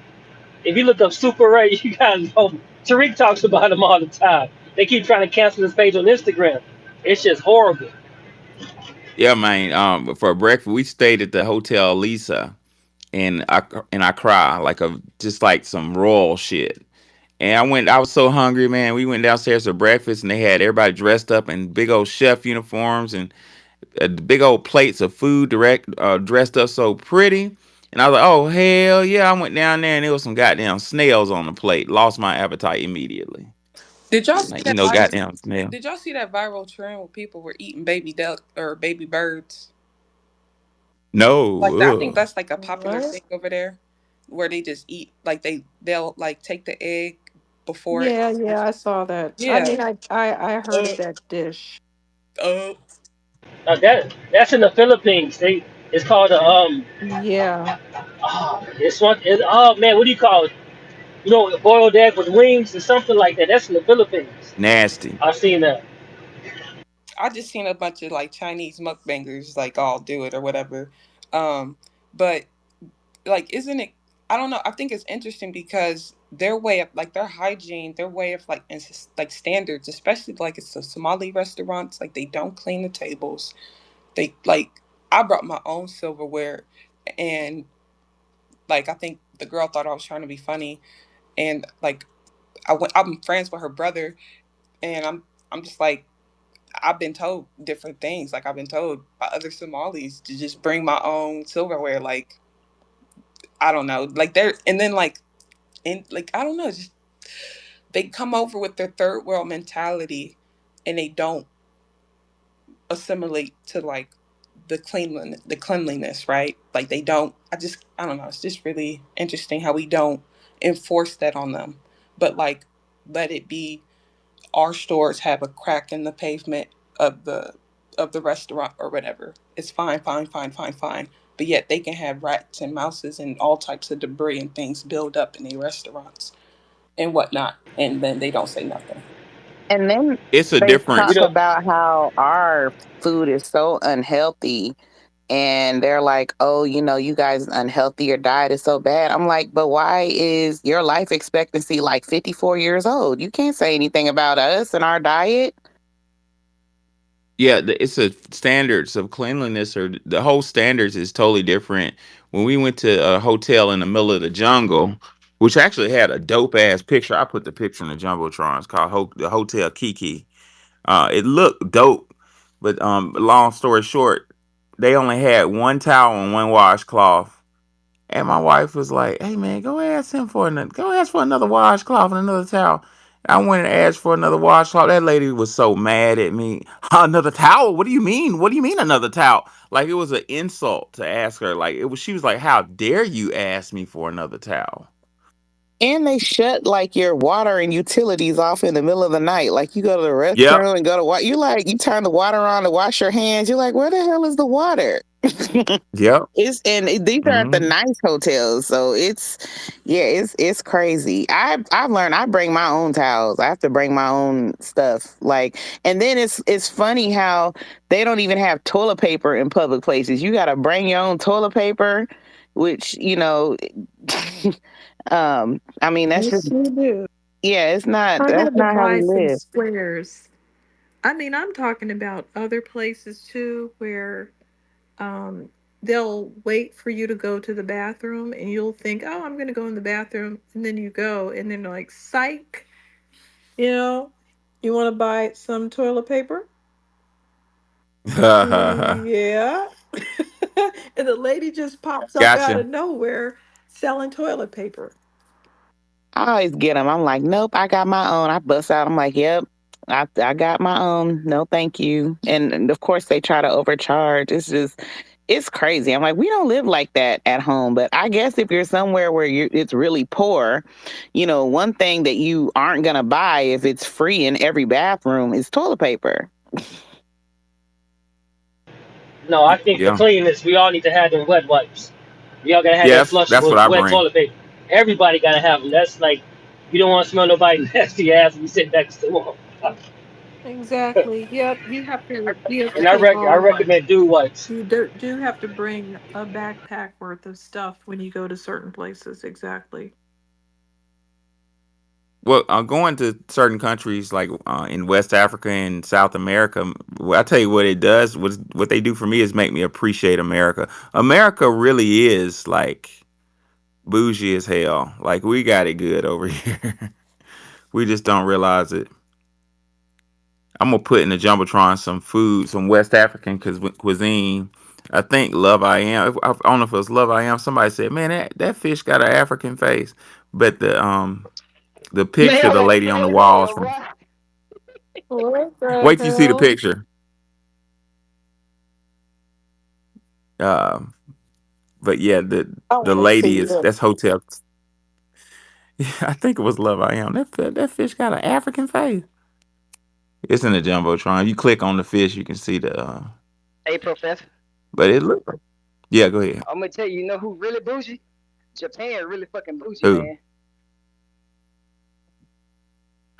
If you look up Super Ray, you guys know Tariq talks about them all the time. They keep trying to cancel this page on Instagram. It's just horrible. Yeah, man. For breakfast, we stayed at the Hotel Lisa in Accra, like a just like some royal shit. And I was so hungry, man. We went downstairs for breakfast, and they had everybody dressed up in big old chef uniforms and big old plates of food, dressed up so pretty. And I was like, oh hell yeah! I went down there, and there was some goddamn snails on the plate. Lost my appetite immediately. Did y'all see Like, that viral? goddamn snail. Did y'all see that viral trend where people were eating baby duck or baby birds? Like No, I think ugh. that's like a popular What? thing over there, where they just eat like they'll like take the egg before it. Yeah, yeah, I saw that. I Yeah. mean, I heard of Uh, that dish. uh. That's in the Philippines. It's called a Yeah. it's one. Oh man, what do you call it? You know, a boiled egg with wings or something like that. That's in the Philippines. Nasty. I've seen that. I just seen a bunch of like Chinese mukbangers like all do it or whatever. Um, but like, isn't it? I don't know. I think it's interesting because their way of like their hygiene, their way of like like standards, especially like it's the Somali restaurants. Like they don't clean the tables. They like. I brought my own silverware, and like I think the girl thought I was trying to be funny, and like I'm friends with her brother, and I'm just like, I've been told different things. Like I've been told by other Somalis to just bring my own silverware. Like I don't know, like they're and then like and like I don't know, just they come over with their third world mentality, and they don't assimilate to like the cleanliness, right? Like they don't. I don't know. It's just really interesting how we don't enforce that on them, but like let it be. Our stores have a crack in the pavement of the restaurant or whatever. It's fine, fine, fine, fine, fine. But yet they can have rats and mouses and all types of debris and things build up in their restaurants and whatnot, and then they don't say nothing. And then It's a they You talk difference. know, about how our food is so unhealthy. And they're like, oh, you guys unhealthy, your diet is so bad. I'm like, but why is your life expectancy like 54 years old? You can't say anything about us and our diet. Yeah, it's a standards of cleanliness, or the whole standards is totally different. When we went to a hotel in the middle of the jungle, which actually had a dope ass picture, I put the picture in the jumbotron. It's called the Hotel Kiki. It looked dope, but long story short, they only had one towel and one washcloth. And my wife was like, "Hey man, go ask for another washcloth and another towel." I went and asked for another washcloth. That lady was so mad at me. Another towel? What do you mean? What do you mean another towel? Like it was an insult to ask her. Like it was. She was like, "How dare you ask me for another towel?" And they shut like your water and utilities off in the middle of the night. Like you go to the Yep. restroom and go to what you turn the water on to wash your hands. You're like, where the hell is the water? Yep. These are at the Mm-hmm. nice hotels, so it's crazy. I've learned I bring my own towels. I have to bring my own stuff. Like, and then it's funny how they don't even have toilet paper in public places. You got to bring your own toilet paper, which I mean that's just Yes, you do. yeah. I That's had to not how buy we some live. squares. I mean, I'm talking about other places too where um, they'll wait for you to go to the bathroom and you'll think, oh, I'm going to go in the bathroom. And then you go and then they're like, psych, you know, you want to buy some toilet paper? Yeah. And the lady just pops up out Gotcha. of nowhere selling toilet paper. I always get them. I'm like, nope, I got my own. I bust out. I'm like, yep, I got my own. No, thank you. And of course, they try to overcharge. It's crazy. I'm like, we don't live like that at home. But I guess if you're somewhere where it's really poor, one thing that you aren't gonna buy if it's free in every bathroom is toilet paper. no, I think for Yeah. cleanliness, we all need to have them wet wipes. We all gotta have that Yes, that's what flushable I wet bring. toilet paper. Everybody gotta have them. That's like, you don't want to smell nobody nasty ass when you sit next to them. Exactly. Yep. You have to And I take I all one. recommend dew wipes. You do have to bring a backpack worth of stuff when you go to certain places. Exactly. Well, going to certain countries like in West Africa and South America, well, I tell you what it does. What they do for me is make me appreciate America. America really is like bougie as hell. Like we got it good over here. We just don't realize it. I'm gonna put in the jumbotron some food, some West African cuisine. I think Love I Am. I don't know if it was Love I Am. Somebody said, "Man, that fish got an African face," but the Man, picture, y'all the got lady on the slaves over walls here, from. boy. What the Wait till you see the hell? picture. Uh, but yeah, I the want to see lady is it. that's hotel. Yeah, I think it was Love I Am. That fish got an African face. It's in the jumbotron. You click on the fish, you can see the. Hey, Professor, But it look. Yeah, go ahead. I'm gonna tell you, you know who really bougie? Japan really fucking bougie, Who? man.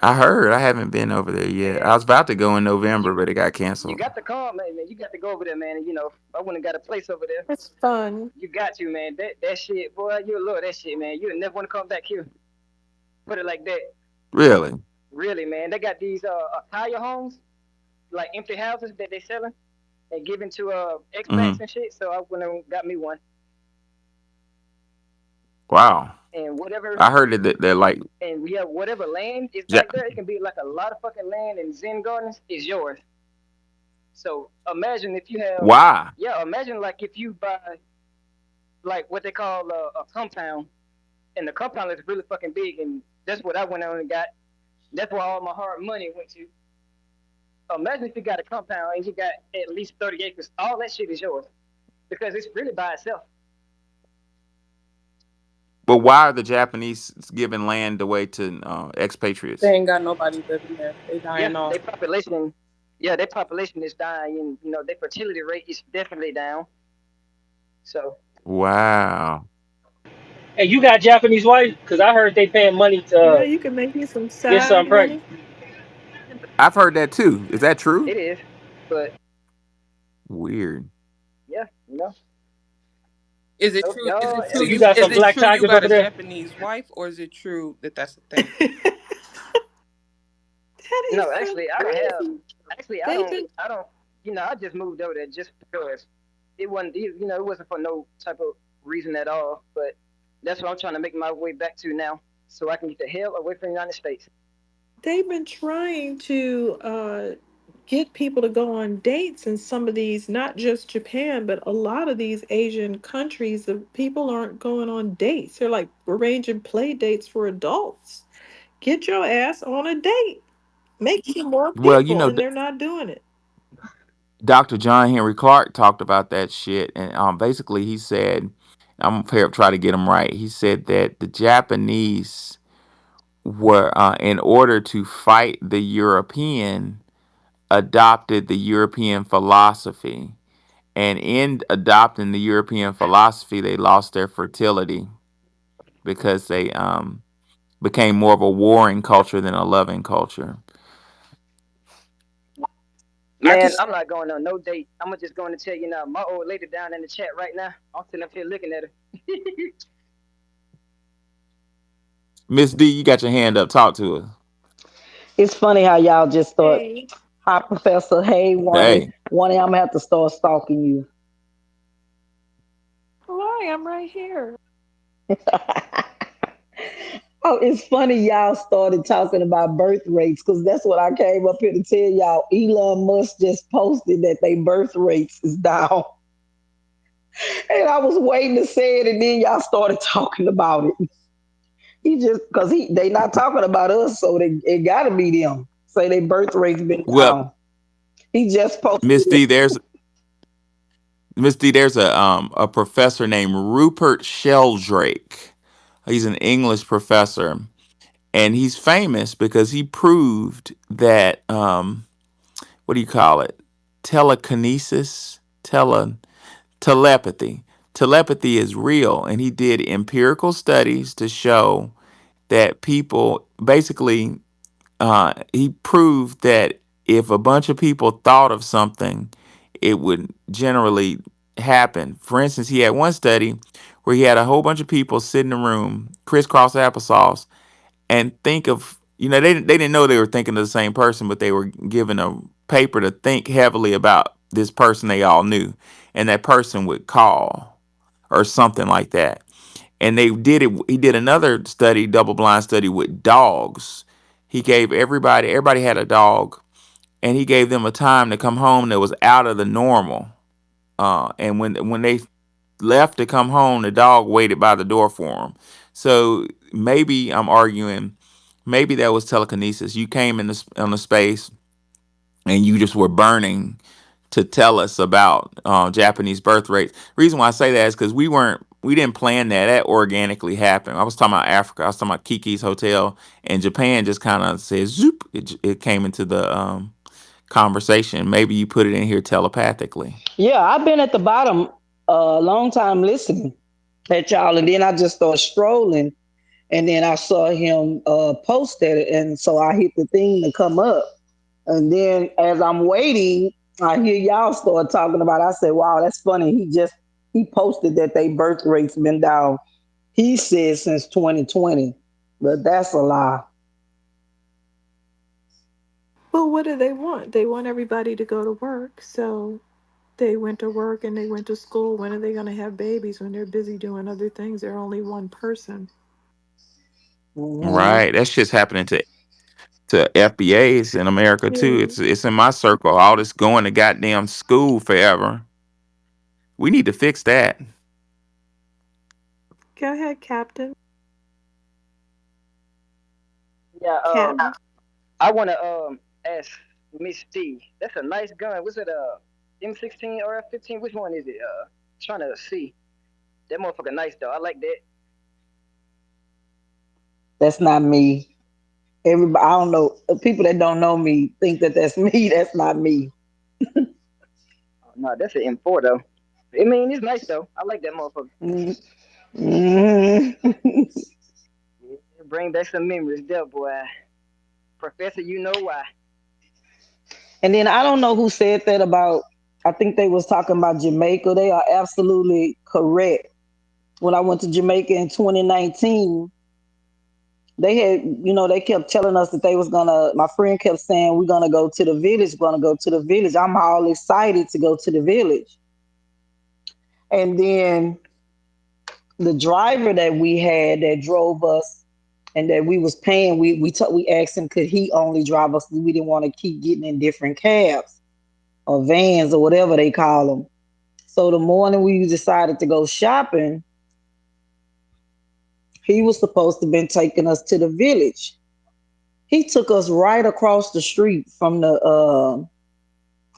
I heard. I haven't been over there yet. I Man, was about to go in you November, but it got you canceled. got to come, man. You got to go over there, man. And, I wouldn't got a place over there. It's fun. You got you, man. That shit, boy. You love that shit, man. You never want to come back here. Put it like that. Really? Really, man. They got these tire homes, like empty houses that they selling. and given to expats Hmm. and shit. So I went and got me one, Wow. and whatever, I heard that they're like, and we have whatever land is ja- back there. It can be like a lot of fucking land in Zen Gardens is yours. So imagine if you have, why? yeah, imagine like if you buy like what they call a compound, and the compound is really fucking big, and that's what I went on and got. That's where all my hard money went to. Imagine if you got a compound and you got at least 30 acres. All that shit is yours because it's really by itself. But why are the Japanese giving land away to They expatriates? ain't got nobody living there. They Yeah, dying off. their population, yeah, their population is dying, and their fertility rate is definitely down. So Wow. yeah, Hey, you got Japanese wife? Because I heard they paying money to Yeah, you can make you some get side some pregnant. money. but I've heard that too. Is that true? it is. But Weird. yeah, Is it true? Is y'all, it So true? you You got is some it black true? You tigers got over a there? Japanese wife, or is it true that that's a thing? That is no, so actually, I don't have. crazy. Actually, I They've don't. been I don't. I just moved over there just because it wasn't. It wasn't for no type of reason at all. But that's what I'm trying to make my way back to now, so I can get the hell away from the United States. they've been trying to get people to go on dates in some of these, not just Japan, but a lot of these Asian countries. The people aren't going on dates. They're like arranging play dates for adults. Get your ass on a date. Make some more Well, people, and they're not doing it. Dr. John Henry Clark talked about that shit, and basically he said, I'm gonna try to get him right. He said that the Japanese were, in order to fight the European, adopted the European philosophy, and in adopting the European philosophy, they lost their fertility because they became more of a warring culture than a loving culture. I Man, just I'm not going on no date. I'm just going to tell you now. My old lady down in the chat right now. I'm sitting up here looking at her. Miss D, you got your hand up. Talk to us. It's funny how y'all just start. Hey, Hi, Professor. Hey, Hey, one day I'm gonna have to start stalking you. why? I'm right here. Oh, it's funny y'all started talking about birth rates because that's what I came up here to tell y'all. Elon Musk just posted that they birth rates is down, and I was waiting to say it, and then y'all started talking about it. He just because they not talking about us, so it got to be them. Say they birth rates been well, down. He just posted Miss it. D, there's a professor named Rupert Sheldrake. He's an English professor, and he's famous because he proved that what do you call it? Telekinesis, telepathy. Telepathy is real, and he did empirical studies to show that people basically he proved that if a bunch of people thought of something, it would generally happen. For instance, he had one study where he had a whole bunch of people sit in a room, crisscross applesauce, and think of, they didn't know they were thinking of the same person, but they were given a paper to think heavily about this person they all knew, and that person would call or something like that. And they did it. He did another study, double blind study with dogs. He gave everybody had a dog, and he gave them a time to come home that was out of the normal. And when they left to come home, the dog waited by the door for them. So maybe I'm arguing, maybe that was telekinesis. You came in on the space, and you just were burning to tell us about Japanese birth rates. Reason why I say that is because we didn't plan that. That organically happened. I was talking about Africa. I was talking about Kiki's Hotel, and Japan just kind of said zoop. It came into the conversation. Maybe you put it in here telepathically. Yeah, I've been at the bottom a long time listening at y'all, and then I just started strolling, and then I saw him post it, and so I hit the thing to come up, and then as I'm waiting, I hear y'all start talking about. I said, "Wow, that's funny." He posted that they birth rates been down. He said since 2020, but that's a lie. Well, what do they want? They want everybody to go to work. So, They went to work and they went to school. When are they going to have babies when they're busy doing other things? They're only one person. Hmm. Right. That shit's happening to FBAs in America too. Yeah. It's in my circle. All this going to goddamn school forever. We need to fix that. Go ahead, Captain. Yeah. Captain. I want to ask Miss T. That's a nice gun. Was it M16 or F15? Which one is it? Trying to see. That motherfucker nice though. I like that. That's not me. Everybody, I don't know. People that don't know me think that that's me. That's not me. Oh, no, that's an M4 though. I mean, it's nice though. I like that motherfucker. Mm-hmm. Yeah, bring back some memories there, boy. Professor, you know why. And then I don't know who said that about. I think they was talking about Jamaica. They are absolutely correct. When I went to Jamaica in 2019, they had, they kept telling us that they was gonna. My friend kept saying, "We're gonna go to the village. We're gonna go to the village." I'm all excited to go to the village, and then the driver that we had that drove us and that we was paying, we asked him could he only drive us. We didn't want to keep getting in different cabs or vans or whatever they call them. So the morning we decided to go shopping, he was supposed to have been taking us to the village. He took us right across the street from the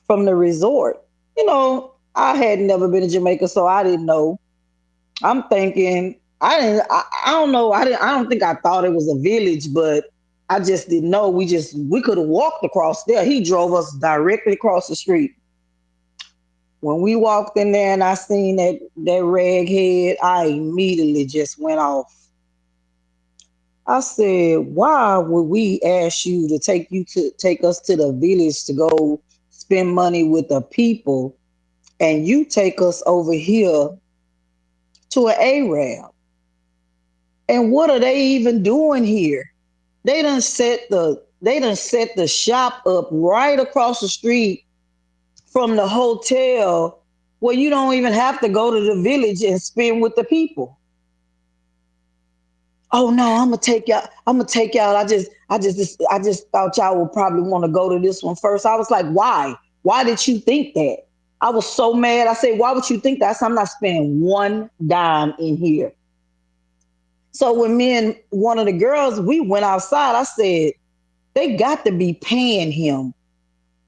resort. I had never been to Jamaica, so I didn't know. I'm thinking I don't know. I don't think I thought it was a village, but I just didn't know. We could have walked across there. He drove us directly across the street. When we walked in there and I seen that rag head, I immediately just went off. I said, "Why would we ask you to take us to the village to go spend money with the people, and you take us over here to an Arab? And what are they even doing here? They done set the shop up right across the street from the hotel, where you don't even have to go to the village and spend with the people. Oh no, I'm gonna take y'all. I'm gonna take y'all. I just thought y'all would probably want to go to this one first. I was like, why? Why did you think that? I was so mad. I said, why would you think that? I said, I'm not spending one dime in here. So when me and one of the girls, we went outside, I said, they got to be paying him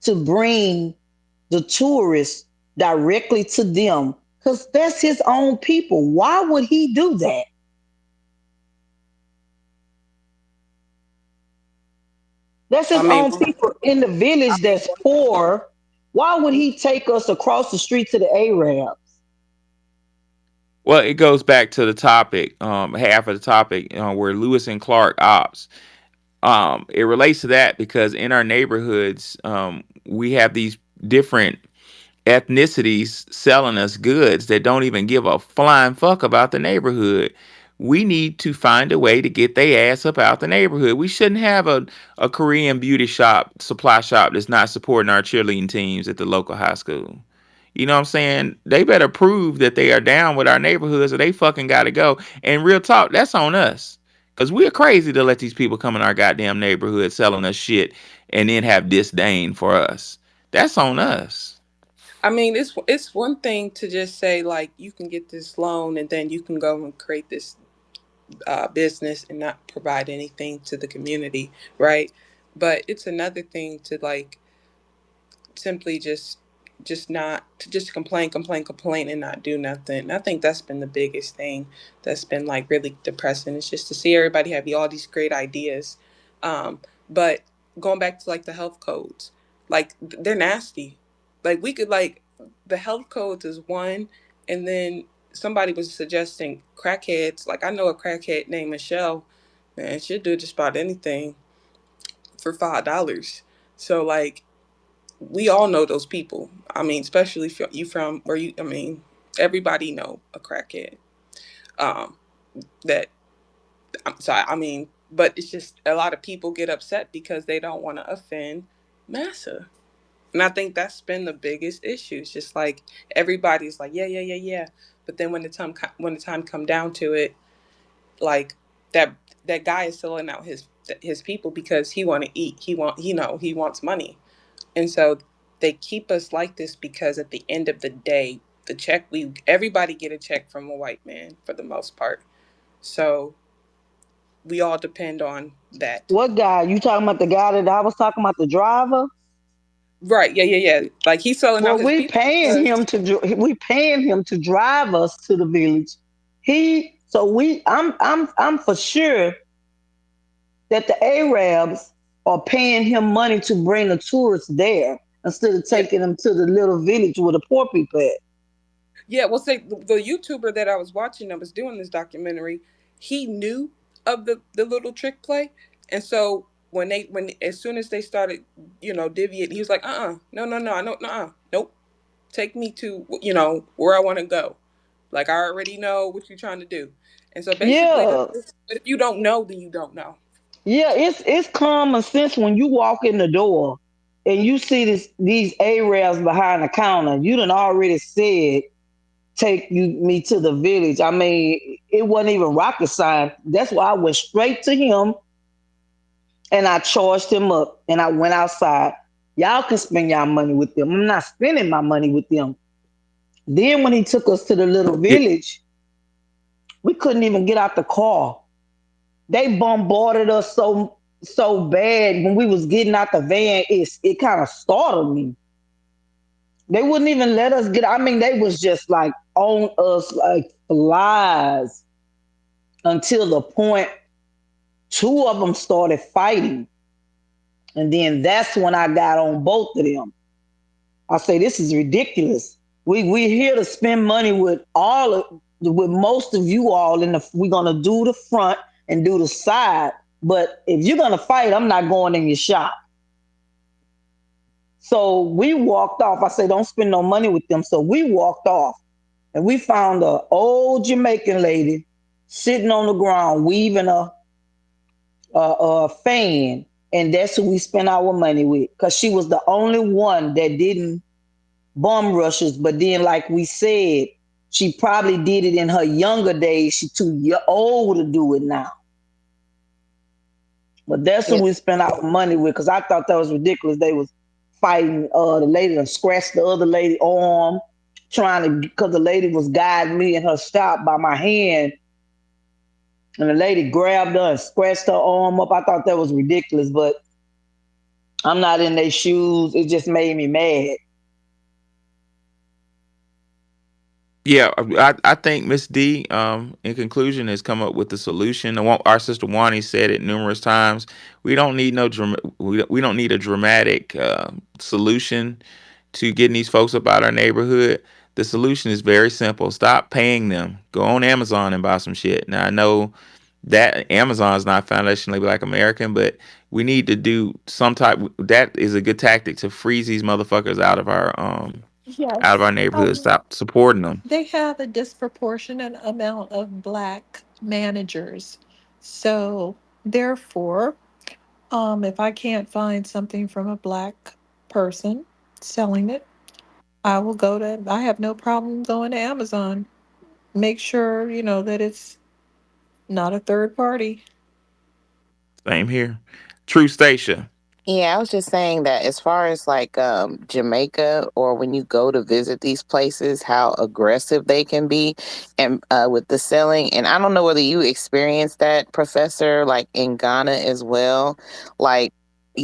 to bring the tourists directly to them, because that's his own people. Why would he do that? That's I his mean, own people in the village that's poor. Why would he take us across the street to the Arabs? Well, it goes back to the topic, half of the topic, where Lewis and Clark ops. It relates to that because in our neighborhoods, we have these different ethnicities selling us goods that don't even give a flying fuck about the neighborhood. We need to find a way to get their ass up out the neighborhood. We shouldn't have a Korean beauty shop, supply shop that's not supporting our cheerleading teams at the local high school. You know what I'm saying? They better prove that they are down with our neighborhoods or they fucking gotta go. And real talk, that's on us. Cause we're crazy to let these people come in our goddamn neighborhood selling us shit and then have disdain for us. That's on us. it's one thing to just say like you can get this loan and then you can go and create this business and not provide anything to the community, right? But it's another thing to like simply just not to just complain and not do nothing. I think that's been the biggest thing that's been like really depressing. It's just to see everybody have all these great ideas, but going back to like the health codes, like they're nasty. Like we could like the health codes is one, and then somebody was suggesting crackheads. Like I know a crackhead named Michelle, man, she'll do just about anything for $5. So like we all know those people. I mean, especially if you from where you. I mean, everybody know a crackhead. Um, that I'm sorry. I mean, but it's just a lot of people get upset because they don't want to offend massa. And I think that's been the biggest issue. It's just like everybody's like, yeah, yeah, yeah, yeah. But then when the time come down to it, like that that guy is selling out his people because he want to eat. He wants money. And so they keep us like this because at the end of the day, the check we everybody get a check from a white man for the most part. So we all depend on that. What guy? You talking about the guy that I was talking about, the driver? Right. Yeah, yeah, yeah. Like he's selling out Well, his people because we paying him to drive us to the village. I'm for sure that the Arabs are paying him money to bring the tourists there instead of yeah. taking them to the little village where the poor people at. Yeah, well, say the YouTuber that I was watching that was doing this documentary, he knew of the little trick play, and so when as soon as they started, deviating, he was like, no, no, no, I don't, nope, take me to where I want to go. Like I already know what you're trying to do, and so basically, Yeah, but if you don't know, then you don't know. yeah, it's common sense when you walk in the door and you see these Arabs behind the counter. You done already said take me to the village. I mean, it wasn't even rocket science. That's why I went straight to him and I charged him up and I went outside. Y'all can spend y'all money with them. I'm not spending my money with them. Then when he took us to the little Yeah, village, we couldn't even get out the car. They bombarded us so bad when we was getting out the van. It kind of startled me. They wouldn't even let us get. I mean, they was just like on us like flies until the point two of them started fighting, and then that's when I got on both of them. I say this is ridiculous. We here to spend money with most of you all in the. We're gonna do the front and do the side, but if you're gonna fight, I'm not going in your shop. So we walked off. I say don't spend no money with them. So we walked off, and we found a old Jamaican lady sitting on the ground weaving a fan, and that's who we spent our money with because she was the only one that didn't bum rushes. But then, like we said, she probably did it in her younger days. She too old to do it now. But that's who Yeah. we spent our money with because I thought that was ridiculous. They was fighting the lady and scratched the other lady arm, trying to because the lady was guiding me in her shop by my hand, and the lady grabbed her and scratched her arm up. I thought that was ridiculous, but I'm not in their shoes. It just made me mad. yeah. I think Miss D, in conclusion, has come up with the solution. Our sister Wani said it numerous times. We don't need no we don't need a dramatic solution to getting these folks up out our neighborhood. The solution is very simple. Stop paying them. Go on Amazon and buy some shit. Now I know that Amazon is not foundationally black American, but we need to do some type. That is a good tactic to freeze these motherfuckers out of Yes. our neighborhood. Stop supporting them. They have a disproportionate amount of black managers. So, therefore, if I can't find something from a black person selling it, I have no problem going to Amazon. Make sure, that it's not a third party. Same here. True Station. Yeah, I was just saying that as far as like Jamaica or when you go to visit these places, how aggressive they can be and with the selling. And I don't know whether you experienced that, Professor, like in Ghana as well. Like,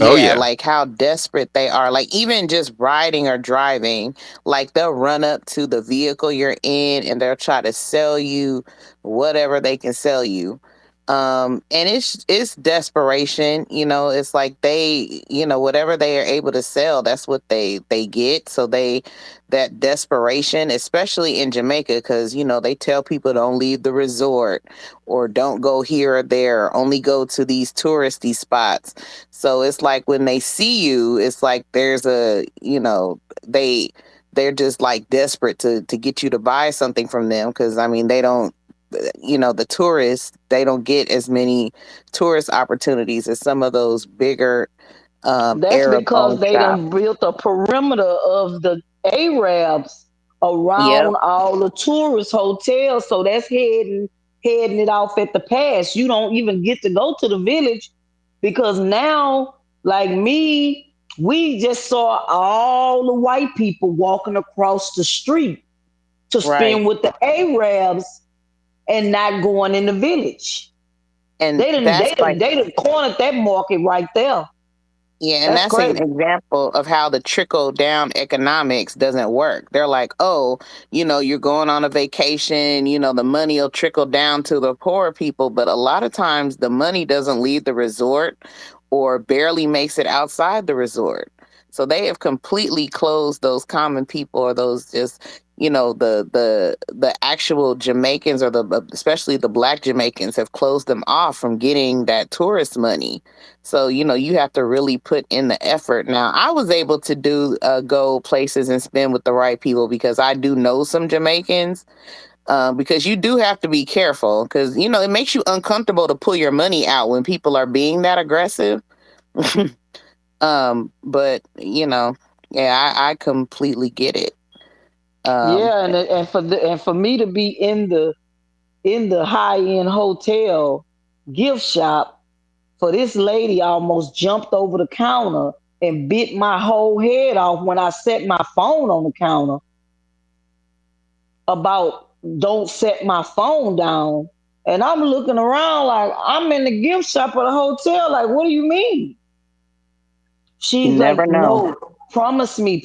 Oh yeah, yeah. like how desperate they are. Like even just riding or driving, like they'll run up to the vehicle you're in and they'll try to sell you whatever they can sell you. And it's desperation. It's like they, whatever they are able to sell, that's what they get. So that desperation, especially in Jamaica, because they tell people don't leave the resort or don't go here or there, only go to these touristy spots. So it's like when they see you, it's like there's they're just like desperate to get you to buy something from them, because I mean they don't, the tourists, they don't get as many tourist opportunities as some of those bigger That's Arab because owned they shop. done built a perimeter of the Arabs Yep, around all the tourist hotels. So that's heading it off at the pass. You don't even get to go to the village because now, like me, we just saw all the white people walking across the street to right. spend with the Arabs and not going in the village. And They didn't that's they like didn't they didn't cornered that market right there. Yeah, and That's that's an crazy. example of how the trickle down economics doesn't work. They're like, oh, you're going on a vacation, the money will trickle down to the poor people. But a lot of times the money doesn't leave the resort or barely makes it outside the resort. So they have completely closed those common people or those just, the actual Jamaicans or especially the black Jamaicans have closed them off from getting that tourist money. So, you have to really put in the effort. Now, I was able to go places and spend with the right people because I do know some Jamaicans. Because you do have to be careful because, it makes you uncomfortable to pull your money out when people are being that aggressive. But, yeah, I completely get it. Um, Yeah, and for me to be in the high end hotel gift shop for this lady almost jumped over the counter and bit my whole head off when I set my phone on the counter about don't set my phone down. And I'm looking around like I'm in the gift shop of the hotel. Like, what do you mean? you She's never like, know. no, promise me.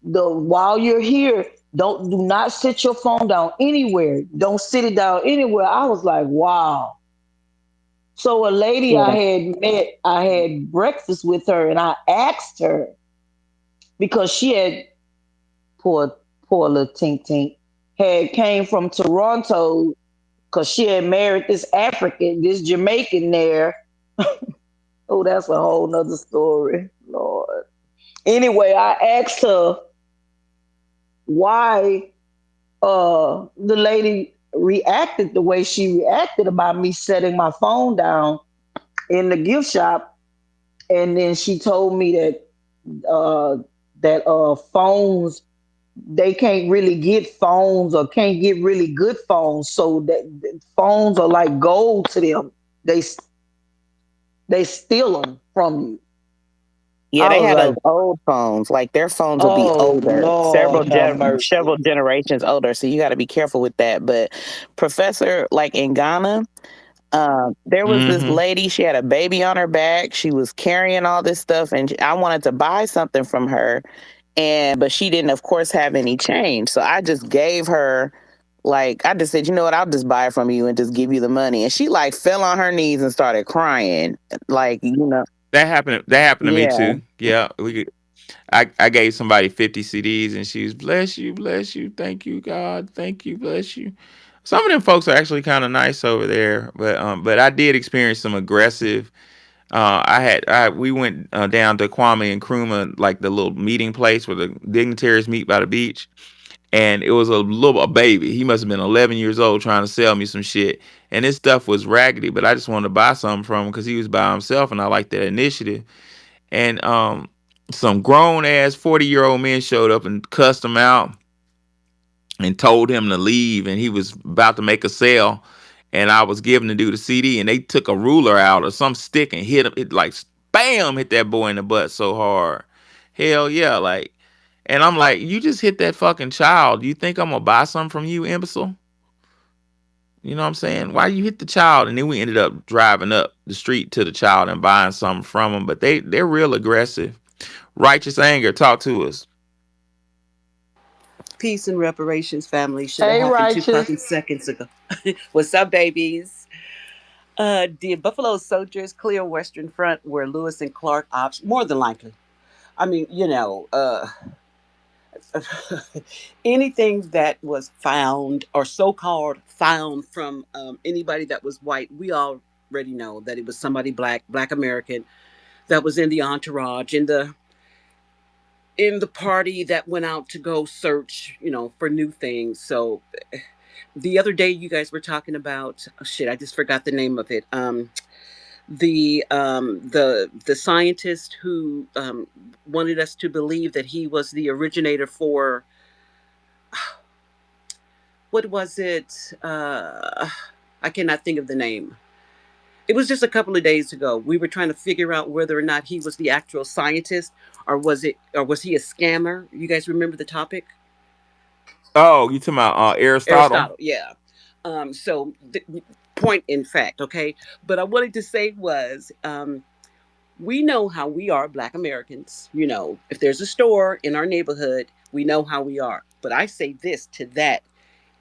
The while you're here, do not sit your phone down anywhere. Don't sit it down anywhere. I was like, wow. So a lady I Yeah. had met, I had breakfast with her, and I asked her because she had poor poor little tink tink had came from Toronto because she had married this African, this Jamaican there. Oh, that's a whole nother story, Lord. Anyway, I asked her why the lady reacted the way she reacted about me setting my phone down in the gift shop, and then she told me uh, that phones they can't really get phones or can't get really good phones, so that phones are like gold to them. They they steal them from you. Yeah, I they was had those like, old phones. Like their phones will be oh older, Lord, have mercy. several generations older. So you got to be careful with that. But Professor, like in Ghana, there was this Mm-hmm. lady. She had a baby on her back. She was carrying all this stuff, and I wanted to buy something from her, and but she didn't, of course, have any change. So I just gave her. Like I just said, you know what? I'll just buy it from you and just give you the money. And she like fell on her knees and started crying. Like That happened to me yeah. too. Yeah, I gave somebody 50 CDs and she was bless you, thank you, God, thank you, bless you. Some of them folks are actually kind of nice over there, but I did experience some aggressive. We went down to Kwame Nkrumah, like the little meeting place where the dignitaries meet by the beach, and it was a baby. He must have been 11 years old trying to sell me some shit, and his stuff was raggedy, but I just wanted to buy something from him because he was by himself, and I liked that initiative. And some grown ass 40-year-old men showed up and cussed him out and told him to leave, and he was about to make a sale, and I was giving the dude a CD, and they took a ruler out or some stick and hit him. It like bam, hit that boy in the butt so hard. Hell yeah, like. And I'm like, you just hit that fucking child. You think I'm gonna buy something from you, imbecile? You know what I'm saying? Why you hit the child? And then we ended up driving up the street to the child and buying something from them. But they're real aggressive. Righteous anger. Talk to us. Peace and reparations, family. Should have Hey, happened two righteous. fucking seconds ago. What's up, babies? The Buffalo Soldiers clear Western Front where Lewis and Clark Opps, more than likely. I mean, anything that was found or so-called found from anybody that was white, we already know that it was somebody black American that was in the entourage in the party that went out to go search, for new things. So the other day you guys were talking about, oh shit, I just forgot the name of it. The scientist who wanted us to believe that he was the originator for what was it? I cannot think of the name. It was just a couple of days ago. We were trying to figure out whether or not he was the actual scientist, or was he a scammer? You guys remember the topic? Oh, you talking about Aristotle? Aristotle, yeah. Point in fact, okay. But I wanted to say was, we know how we are, Black Americans. If there's a store in our neighborhood, we know how we are. But I say this to that: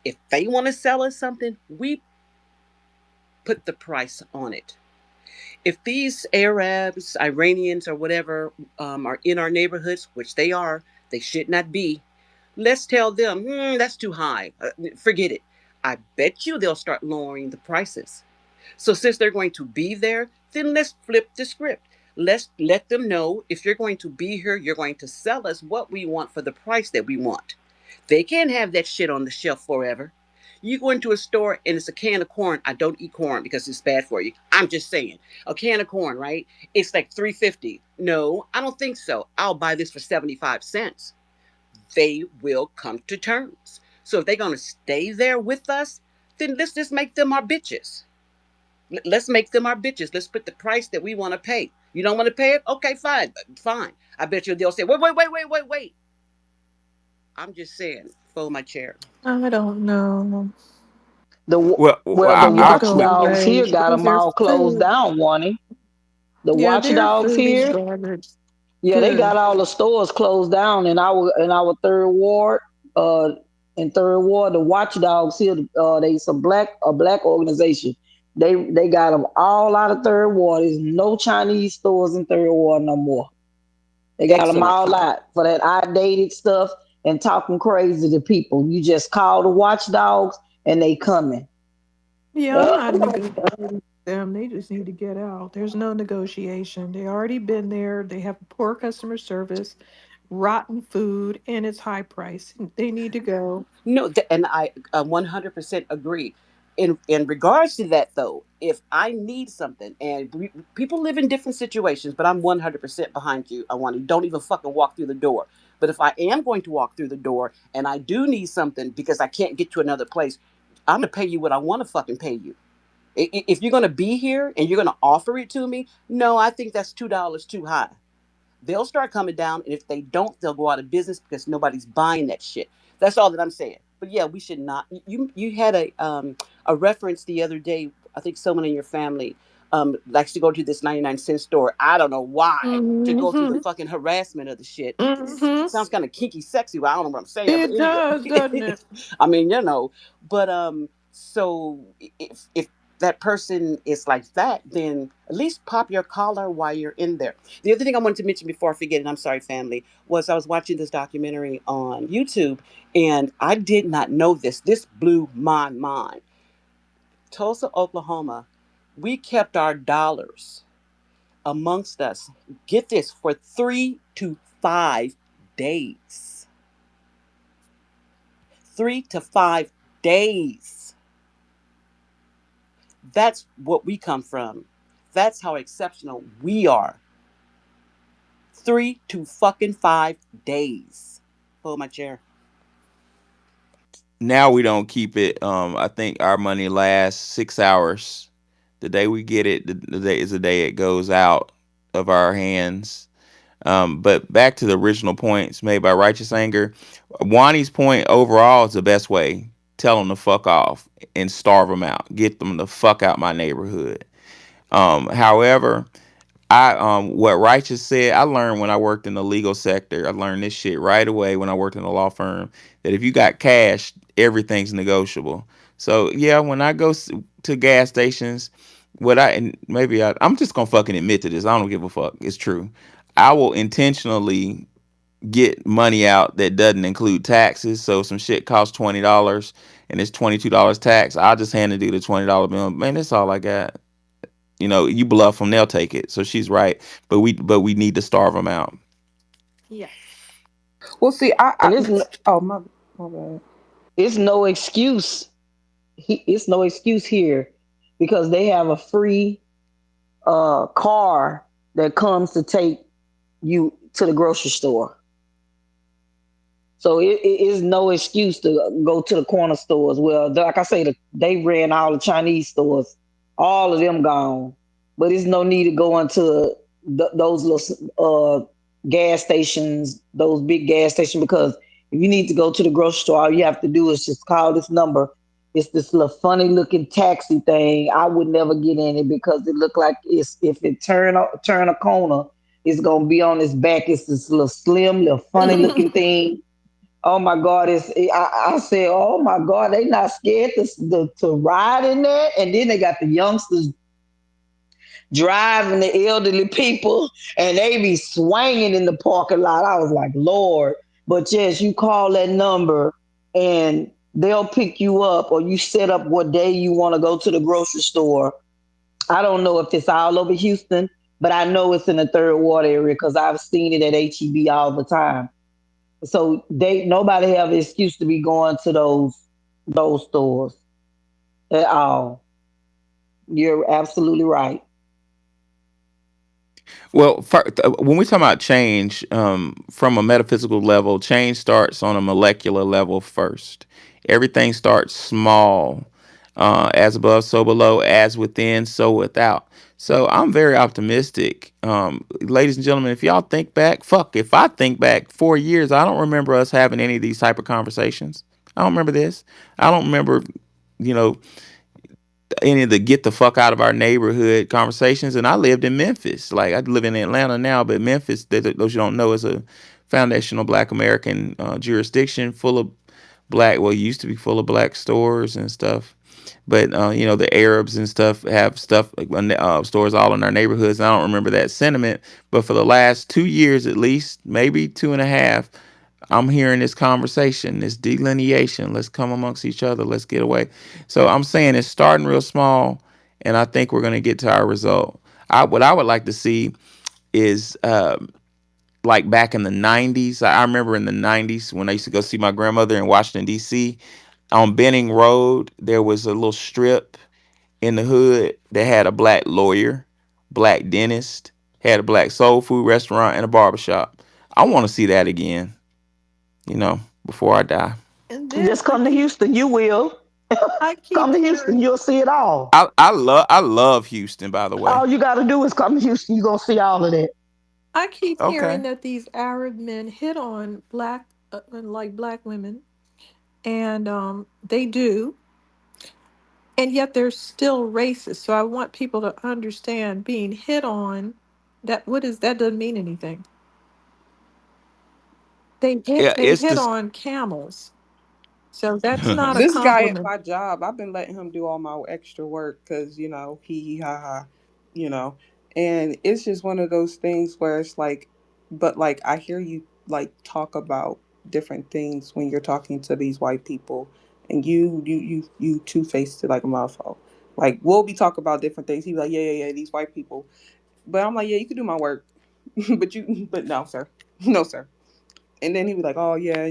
if they want to sell us something, we put the price on it. If these Arabs, Iranians, or whatever are in our neighborhoods, which they are, they should not be. Let's tell them, that's too high. Forget it. I bet you they'll start lowering the prices. So since they're going to be there, then let's flip the script. Let's let them know, if you're going to be here, you're going to sell us what we want for the price that we want. They can't have that shit on the shelf forever. You go into a store and it's a can of corn. I don't eat corn because it's bad for you. I'm just saying. A can of corn, right? It's like 3.50. No, I don't think so. I'll buy this for 75 cents. They will come to terms. So if they're going to stay there with us, then let's just make them our bitches. Let's make them our bitches. Let's put the price that we want to pay. You don't want to pay it? Okay, fine. Fine. I bet you they'll say, wait, wait, wait, wait, wait, wait. I'm just saying, fold my chair. I don't know. The Well, well, They the need to I go watchdogs away here got because them their all closed food, down, Wani. The yeah, their watchdogs food is here, garbage. yeah, they got Good. all the stores closed down in our third ward. Uh, in third ward, the watchdogs here, they some black organization. They got them all out of third ward. There's no Chinese stores in third ward no more. They got them Excellent. all out for that outdated stuff and talking crazy to people. You just call the watchdogs and they coming. Yeah, I'm Uh, not negotiating with them. They just need to get out. There's no negotiation. They already been there. They have poor customer service, rotten food, and it's high price. They need to go. No, and I 100% agree. In regards to that, though, if I need something, and people live in different situations, but I'm 100% behind you. I want you. Don't even fucking walk through the door. But if I am going to walk through the door and I do need something because I can't get to another place, I'm gonna pay you what I want to fucking pay you. If you're gonna be here and you're gonna offer it to me, no, I think that's $2 too high. They'll start coming down, and if they don't, they'll go out of business because nobody's buying that shit. That's all that I'm saying. But yeah, we should not. You had a reference the other day. I think someone in your family likes to go to this 99-cent store. I don't know why, to go through the Mm-hmm. fucking harassment of the shit. Mm-hmm. Sounds kind of kinky, sexy. But I don't know what I'm saying. But It anyway, does, doesn't it? I mean, But so if that person is like that, then at least pop your collar while you're in there. The other thing I wanted to mention before I forget, and I'm sorry, family, was I was watching this documentary on YouTube, and I did not know this. This blew my mind. Tulsa, Oklahoma, we kept our dollars amongst us. Get this, for 3 to 5 days. 3 to 5 days. That's what we come from. That's how exceptional we are. 3 to fucking 5 days. Hold my chair. Now we don't keep it. I think our money lasts 6 hours. The day we get it, the day is the day it goes out of our hands. But back to the original points made by Righteous Anger. Wani's point overall is the best way. Tell them to fuck off and starve them out. Get them the fuck out my neighborhood. However, I what Righteous said, I learned when I worked in the legal sector. I learned this shit right away when I worked in a law firm, that if you got cash, everything's negotiable. So yeah, when I go to gas stations, what I and maybe I'm just gonna fucking admit to this. I don't give a fuck. It's true. I will intentionally get money out that doesn't include taxes. So some shit costs $20 and it's $22 tax. I'll just hand the dude a $20 bill. Man, that's all I got. You bluff them, they'll take it. So she's right, but we need to starve them out. Yes. Well, see, and oh my bad. it's no excuse. It's no excuse here because they have a free car that comes to take you to the grocery store. So it is no excuse to go to the corner stores. Well, like I say, they ran all the Chinese stores, all of them gone. But there's no need to go into those little gas stations, those big gas stations, because if you need to go to the grocery store, all you have to do is just call this number. It's this little funny looking taxi thing. I would never get in it because it looked like it's if it turn a corner, it's gonna be on its back. It's this little slim, little funny looking thing. Oh my God! I said, oh my God, they not scared to ride in there, and then they got the youngsters driving the elderly people, and they be swinging in the parking lot. I was like, Lord, but yes, you call that number, and they'll pick you up, or you set up what day you want to go to the grocery store. I don't know if it's all over Houston, but I know it's in the third ward area because I've seen it at HEB all the time. So they nobody have an excuse to be going to those stores at all. You're absolutely right. Well, when we talk about change, from a metaphysical level, change starts on a molecular level first. Everything starts small, as above, so below, as within, so without. So I'm very optimistic, ladies and gentlemen. If y'all think back, fuck, if I think back 4 years, I don't remember us having any of these type of conversations. I don't remember this. I don't remember, you know, any of the get the fuck out of our neighborhood conversations. And I lived in Memphis. Like I live in Atlanta now, but Memphis, those you don't know, is a foundational Black American jurisdiction full of black. Well, it used to be full of black stores and stuff. But the Arabs and stuff have stuff like stores all in our neighborhoods. And I don't remember that sentiment, but for the last 2 years at least, maybe two and a half, I'm hearing this conversation, this delineation. Let's come amongst each other. Let's get away. So I'm saying it's starting real small, and I think we're going to get to our result. What I would like to see is like back in the '90s. I remember in the '90s when I used to go see my grandmother in Washington D.C. On Benning Road, there was a little strip in the hood that had a black lawyer, black dentist, had a black soul food restaurant, and a barbershop. I want to see that again. Before I die. And then Just come to Houston, you will. I Come keep to Houston, hearing you'll see it all. I love Houston, by the way. All you got to do is come to Houston, you're going to see all of that. I keep hearing Okay. that these Arab men hit on like black women, and they do, and yet they're still racist. So I want people to understand being hit on. That what is that doesn't mean anything. Yeah, They it's hit just on camels, so that's not a This guy at compliment. my job, I've been letting him do all my extra work because, he ha ha, you know. And it's just one of those things where it's like, but like, I hear you like talk about different things when you're talking to these white people, and you two faced it like a motherfucker. Like, we'll be talking about different things. He be like, yeah, yeah, yeah, these white people. But I'm like, yeah, you can do my work. But no, sir. No, sir. And then he was like, "Oh yeah,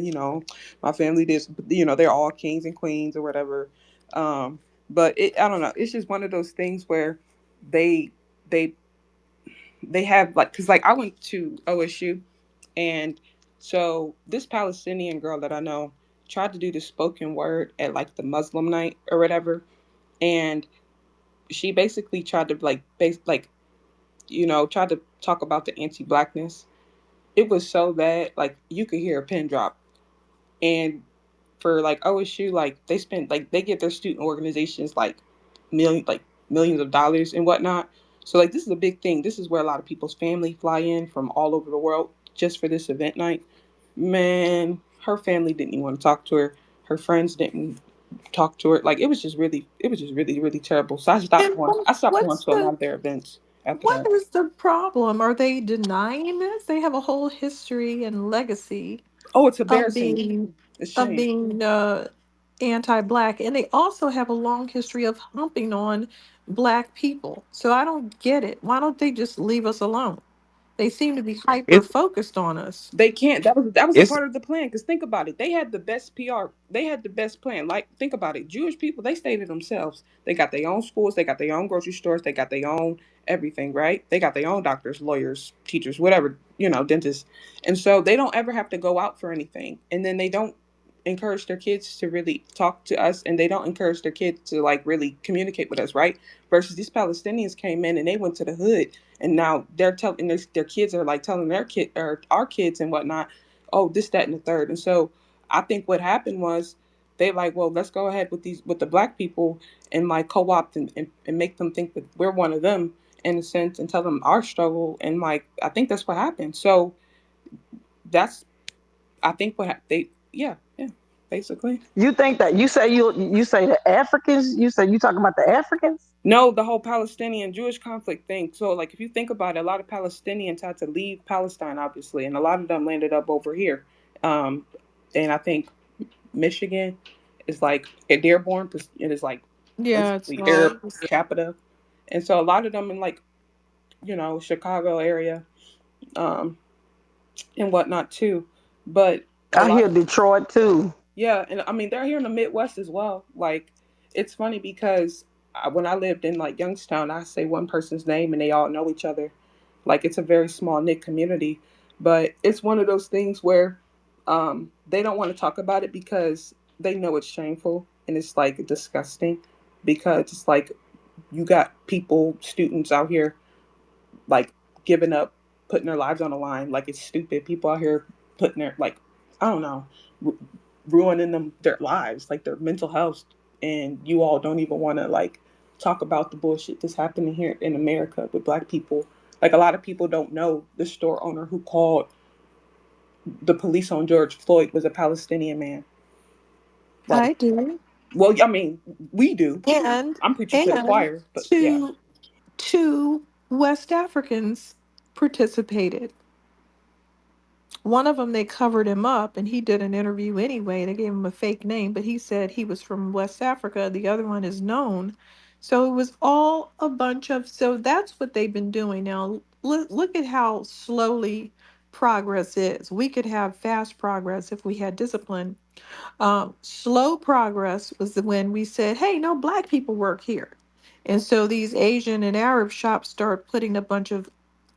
my family did. They're all kings and queens or whatever." Um, but I don't know. It's just one of those things where they they they have like, because like I went to OSU, and so this Palestinian girl that I know tried to do the spoken word at like the Muslim night or whatever, and she basically tried to like tried to talk about the anti-blackness. It was so bad, like you could hear a pin drop. And for like OSU, like they spend like they give their student organizations like millions of dollars and whatnot. So like this is a big thing. This is where a lot of people's family fly in from all over the world just for this event night. Man, her family didn't even want to talk to her. Her friends didn't talk to her. Like it was just really, really terrible. So I stopped And going. I stopped going what's to a lot of their events after what that. is the problem? Are they denying this? They have a whole history and legacy Oh, it's of embarrassing. being It's of shame. being anti-black, and they also have a long history of humping on black people. So I don't get it. Why don't they just leave us alone? They seem to be hyper It focused on us. They can't. That was a it's part of the plan. Because think about it, they had the best PR. They had the best plan. Like think about it, Jewish people they stayed to themselves. They got their own schools. They got their own grocery stores. They got their own everything. Right? They got their own doctors, lawyers, teachers, whatever. Dentists. And so they don't ever have to go out for anything. And then they don't encourage their kids to really talk to us, and they don't encourage their kids to like really communicate with us. Right? Versus these Palestinians came in and they went to the hood, and now they're telling their kids are like telling their kid or our kids and whatnot, oh, this, that, and the third. And so I think what happened was they like, well, let's go ahead with the black people and like co-opt and make them think that we're one of them in a sense and tell them our struggle. And like I think that's what happened. So that's I think they yeah basically. You think that you say the Africans? You say you talking about the Africans? No, the whole Palestinian Jewish conflict thing. So, like, if you think about it, a lot of Palestinians had to leave Palestine, obviously, and a lot of them landed up over here. Um, and I think Michigan is like a Dearborn. It is like Yeah, it's basically Arab all. capita, and so a lot of them in like Chicago area, um, and whatnot too. But a I lot hear of Detroit too. Yeah, and I mean they're here in the Midwest as well. Like it's funny because when I lived in like Youngstown, I say one person's name and they all know each other. Like it's a very small knit community, but it's one of those things where they don't want to talk about it because they know it's shameful and it's like disgusting because it's like you got people, students out here like giving up, putting their lives on the line. Like it's stupid. People out here putting their like I don't know, ru- ruining them their lives, like their mental health, and you all don't even want to like talk about the bullshit that's happening here in America with Black people. Like a lot of people don't know the store owner who called the police on George Floyd was a Palestinian man. Like, I do. well, I mean, we do. And I'm preaching to the and choir, but yeah. two West Africans participated. One of them, they covered him up and he did an interview anyway. They gave him a fake name, but he said he was from West Africa. The other one is known. So it was all a bunch of, so that's what they've been doing. Now, look at how slowly progress is. We could have fast progress if we had discipline. Slow progress was when we said, hey, no black people work here. And so these Asian and Arab shops start putting a bunch of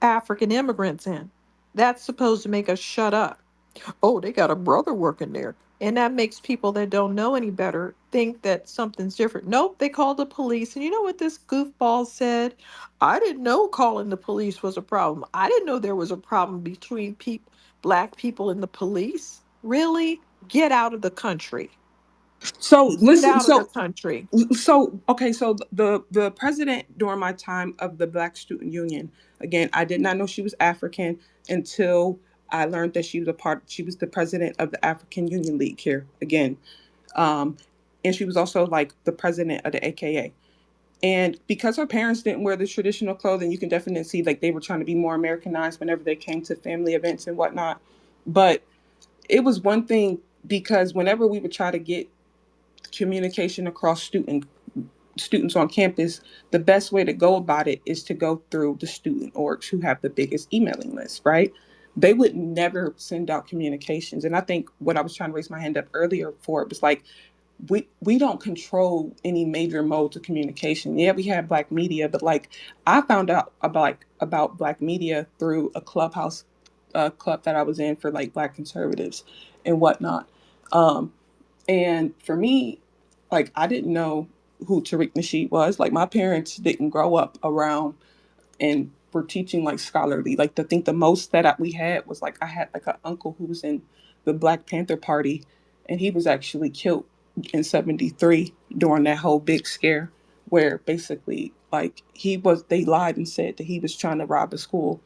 African immigrants in. That's supposed to make us shut up. Oh, they got a brother working there. And that makes people that don't know any better think that something's different. Nope, they called the police. And you know what this goofball said? I didn't know calling the police was a problem. I didn't know there was a problem between black people and the police. Really? Get out of the country. So Get listen. out of the So country. okay, so the president during my time of the Black Student Union, again, I did not know she was African until I learned that she was the president of the African Union League here again. Um, and she was also like the president of the AKA. And because her parents didn't wear the traditional clothing, you can definitely see like they were trying to be more Americanized whenever they came to family events and whatnot. But it was one thing because whenever we would try to get communication across students on campus, the best way to go about it is to go through the student orgs who have the biggest emailing list, right? They would never send out communications. And I think what I was trying to raise my hand up earlier for it was like we don't control any major modes of communication. Yeah, we have black media, but like I found out about black media through a clubhouse club that I was in for like black conservatives and whatnot. Um, and for me, like I didn't know who Tariq Nasheed was. Like my parents didn't grow up around and were teaching like scholarly. Like to think the most that we had was like I had like an uncle who was in the Black Panther Party, and he was actually killed in '73 during that whole big scare, where basically like they lied and said that he was trying to rob a school.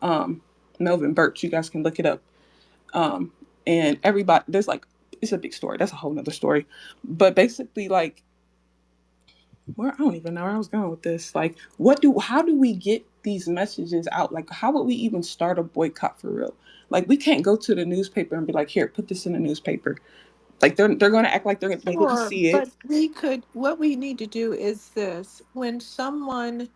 Um, Melvin Birch, you guys can look it up. Um, and everybody there's like it's a big story. That's a whole nother story. But basically, like where I don't even know where I was going with this. Like, how do we get these messages out? Like, how would we even start a boycott for real? Like, we can't go to the newspaper and be like, here, put this in the newspaper. Like, they're going to act like they didn't Sure, see it. but what we need to do is this. When someone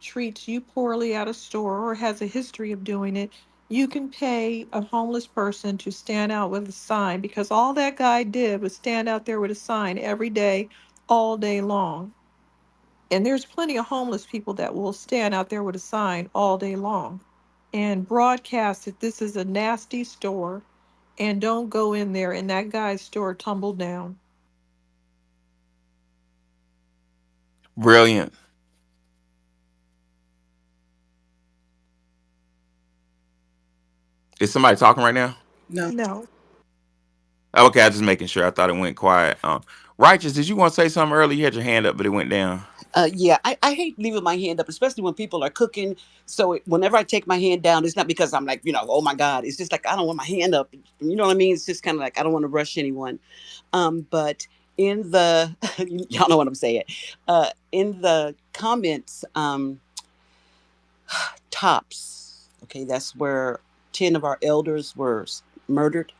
treats you poorly at a store or has a history of doing it, you can pay a homeless person to stand out with a sign because all that guy did was stand out there with a sign every day, all day long. And there's plenty of homeless people that will stand out there with a sign all day long and broadcast that this is a nasty store and don't go in there, and that guy's store tumbled down. Brilliant. Is somebody talking right now? No. No. Okay, I just making sure. I thought it went quiet. Righteous, did you want to say something earlier? You had your hand up, but it went down. Yeah, I hate leaving my hand up, especially when people are cooking. So whenever I take my hand down, it's not because I'm like, oh my God. It's just like I don't want my hand up. You know what I mean? It's just kind of like I don't want to rush anyone. But in the, y'all know what I'm saying. In the comments, tops. Okay, that's where 10 of our elders were murdered.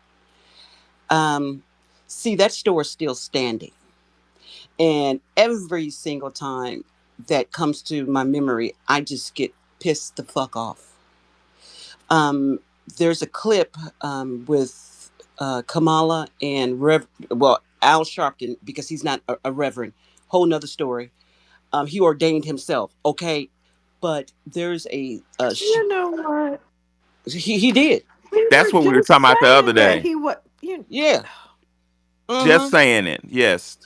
Um, See, that store is still standing. And every single time that comes to my memory, I just get pissed the fuck off. Um, there's a clip with Kamala and Al Sharpton, because he's not a reverend. Whole nother story. He ordained himself, okay? But there's You know what? he did. We That's were what we were talking just about the other saying that day. he was. You. Yeah. Just Mm-hmm. saying it. Yes.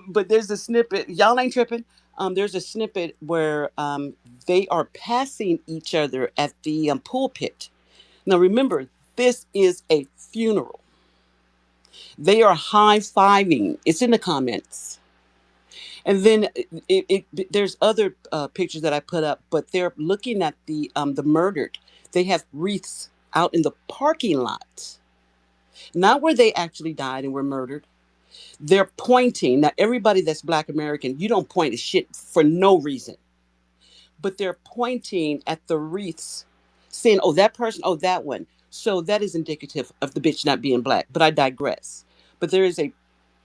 But there's a snippet. Y'all ain't tripping. There's a snippet where they are passing each other at the pulpit. Now remember, this is a funeral. They are high fiving. It's in the comments. And then there's other pictures that I put up, but they're looking at the murdered. They have wreaths out in the parking lot, not where they actually died and were murdered. They're pointing. Now, everybody that's Black American, you don't point at shit for no reason, but they're pointing at the wreaths, saying, oh, that person, oh, that one. So that is indicative of the bitch not being Black. But I digress. But there is a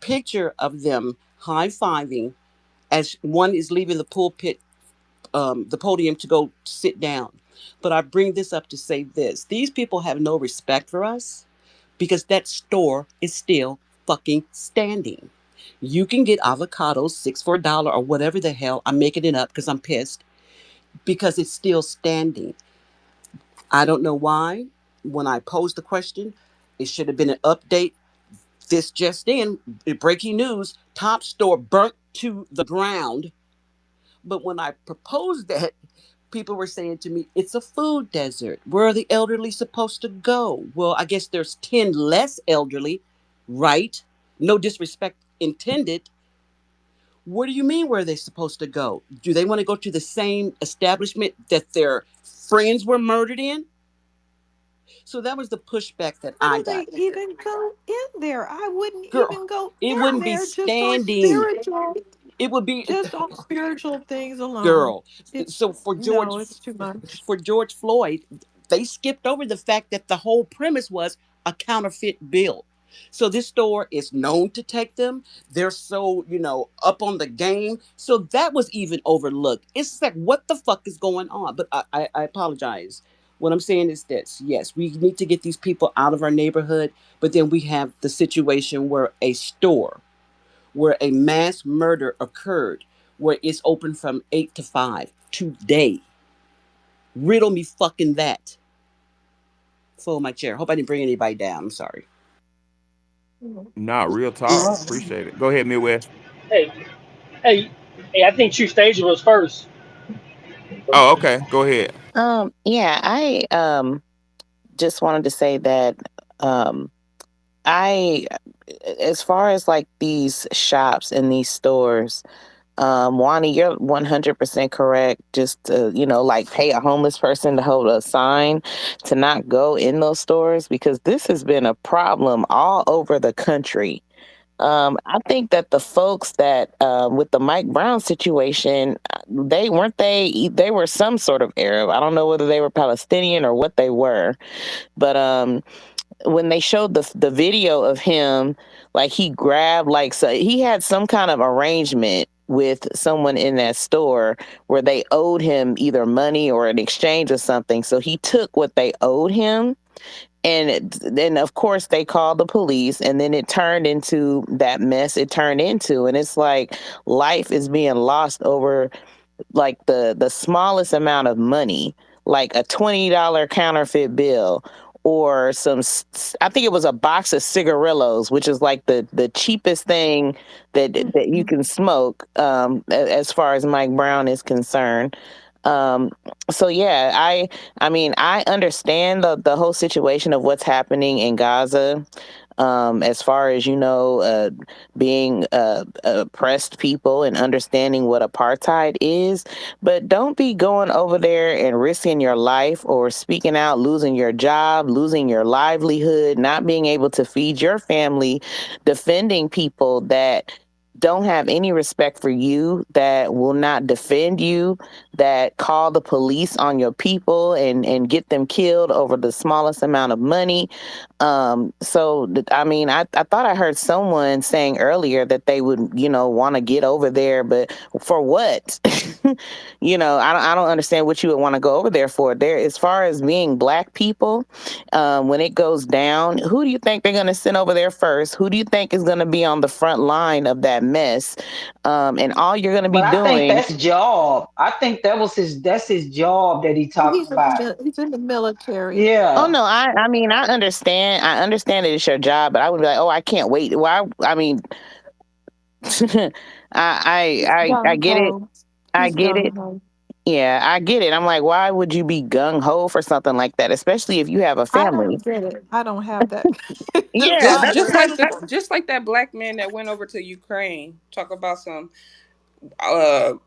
picture of them high fiving as one is leaving the podium to go sit down. But I bring this up to say this: these people have no respect for us because that store is still fucking standing. You can get avocados 6 for $1 or whatever the hell. I'm making it up because I'm pissed because it's still standing. I don't know why. When I posed the question, it should have been an update. This just in, breaking news: top store burnt to the ground. But when I proposed that, people were saying to me, it's a food desert. Where are the elderly supposed to go? Well, I guess there's 10 less elderly, right? No disrespect intended. What do you mean, where are they supposed to go? Do they want to go to the same establishment that their friends were murdered in? So that was the pushback that How I do they got. even go in there? I wouldn't Girl, even go it in wouldn't be there just on standing. spiritual, It would be, just on spiritual things alone. girl. It's So no, it's too much. For George Floyd, they skipped over the fact that the whole premise was a counterfeit bill. So this store is known to take them. They're so, up on the game. So that was even overlooked. It's like, what the fuck is going on? But I apologize. What I'm saying is this: yes, we need to get these people out of our neighborhood, but then we have the situation where a store, where a mass murder occurred, where it's open from 8 to 5 today. Riddle me fucking that. Fold my chair. Hope I didn't bring anybody down. I'm sorry. Not real talk. No. Appreciate it. Go ahead, Midwest. Hey, hey, hey, I think Chief Station was first. Oh, okay. Go ahead. Yeah, I just wanted to say that um I as far as like these shops and these stores, Wani, you're 100% correct. Just to, like pay a homeless person to hold a sign to not go in those stores because this has been a problem all over the country. I think that the folks that with the Mike Brown situation, they were some sort of Arab. I don't know whether they were Palestinian or what they were, but when they showed the video of him, like he grabbed like so he had some kind of arrangement with someone in that store where they owed him either money or an exchange or something. So he took what they owed him, and then of course they called the police, and then it turned into that mess it turned into. And it's like life is being lost over like the smallest amount of money, like a $20 counterfeit bill, or I think it was a box of cigarillos, which is like the cheapest thing that you Mhm. can smoke, as far as Mike Brown is concerned. Um, so yeah, I mean, I understand the whole situation of what's happening in Gaza, as far as being oppressed people and understanding what apartheid is. But don't be going over there and risking your life or speaking out, losing your job, losing your livelihood, not being able to feed your family, defending people that don't have any respect for you, that will not defend you, that call the police on your people and get them killed over the smallest amount of money. I mean, I thought I heard someone saying earlier that they would, want to get over there, but for what? I don't understand what you would want to go over there for. There, as far as being black people, when it goes down, who do you think they're going to send over there first? Who do you think is going to be on the front line of that mess? And all you're going to be But I think doing. that's job. I think that's his job that he Well, talking about. he's in the military. Oh Yeah. no, I mean, I understand that it's your job, but I would be like, oh, I can't wait. Why? I mean, He's I gung get it. ho. I He's get it. gung ho. Yeah, I get it. I'm like, why would you be gung ho for something like that, especially if you have a I family? don't get it. I don't have that Yeah, Just that's just desire. what like the just like that black man that went over to Ukraine. Talk about some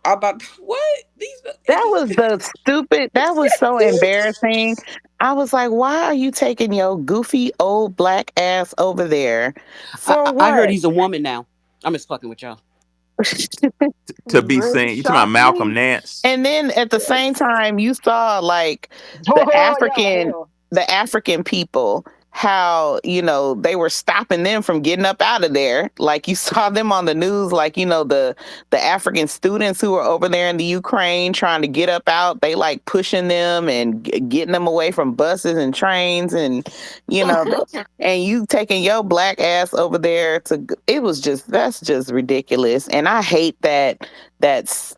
about what these that was the stupid. That was so embarrassing. I was like, why are you taking your goofy old black ass over there for I heard what? he's a woman now. I'm just fucking with y'all. To be Really seen. You talking about shocked Malcolm me. Nance? And then at the same time, you saw like the Oh yeah, African, hell. the African people, how they were stopping them from getting up out of there. Like you saw them on the news, like the African students who were over there in the Ukraine trying to get up out. They like pushing them and getting them away from buses and trains, and you know, and you taking your black ass over there to. It was just that's just ridiculous, and I hate that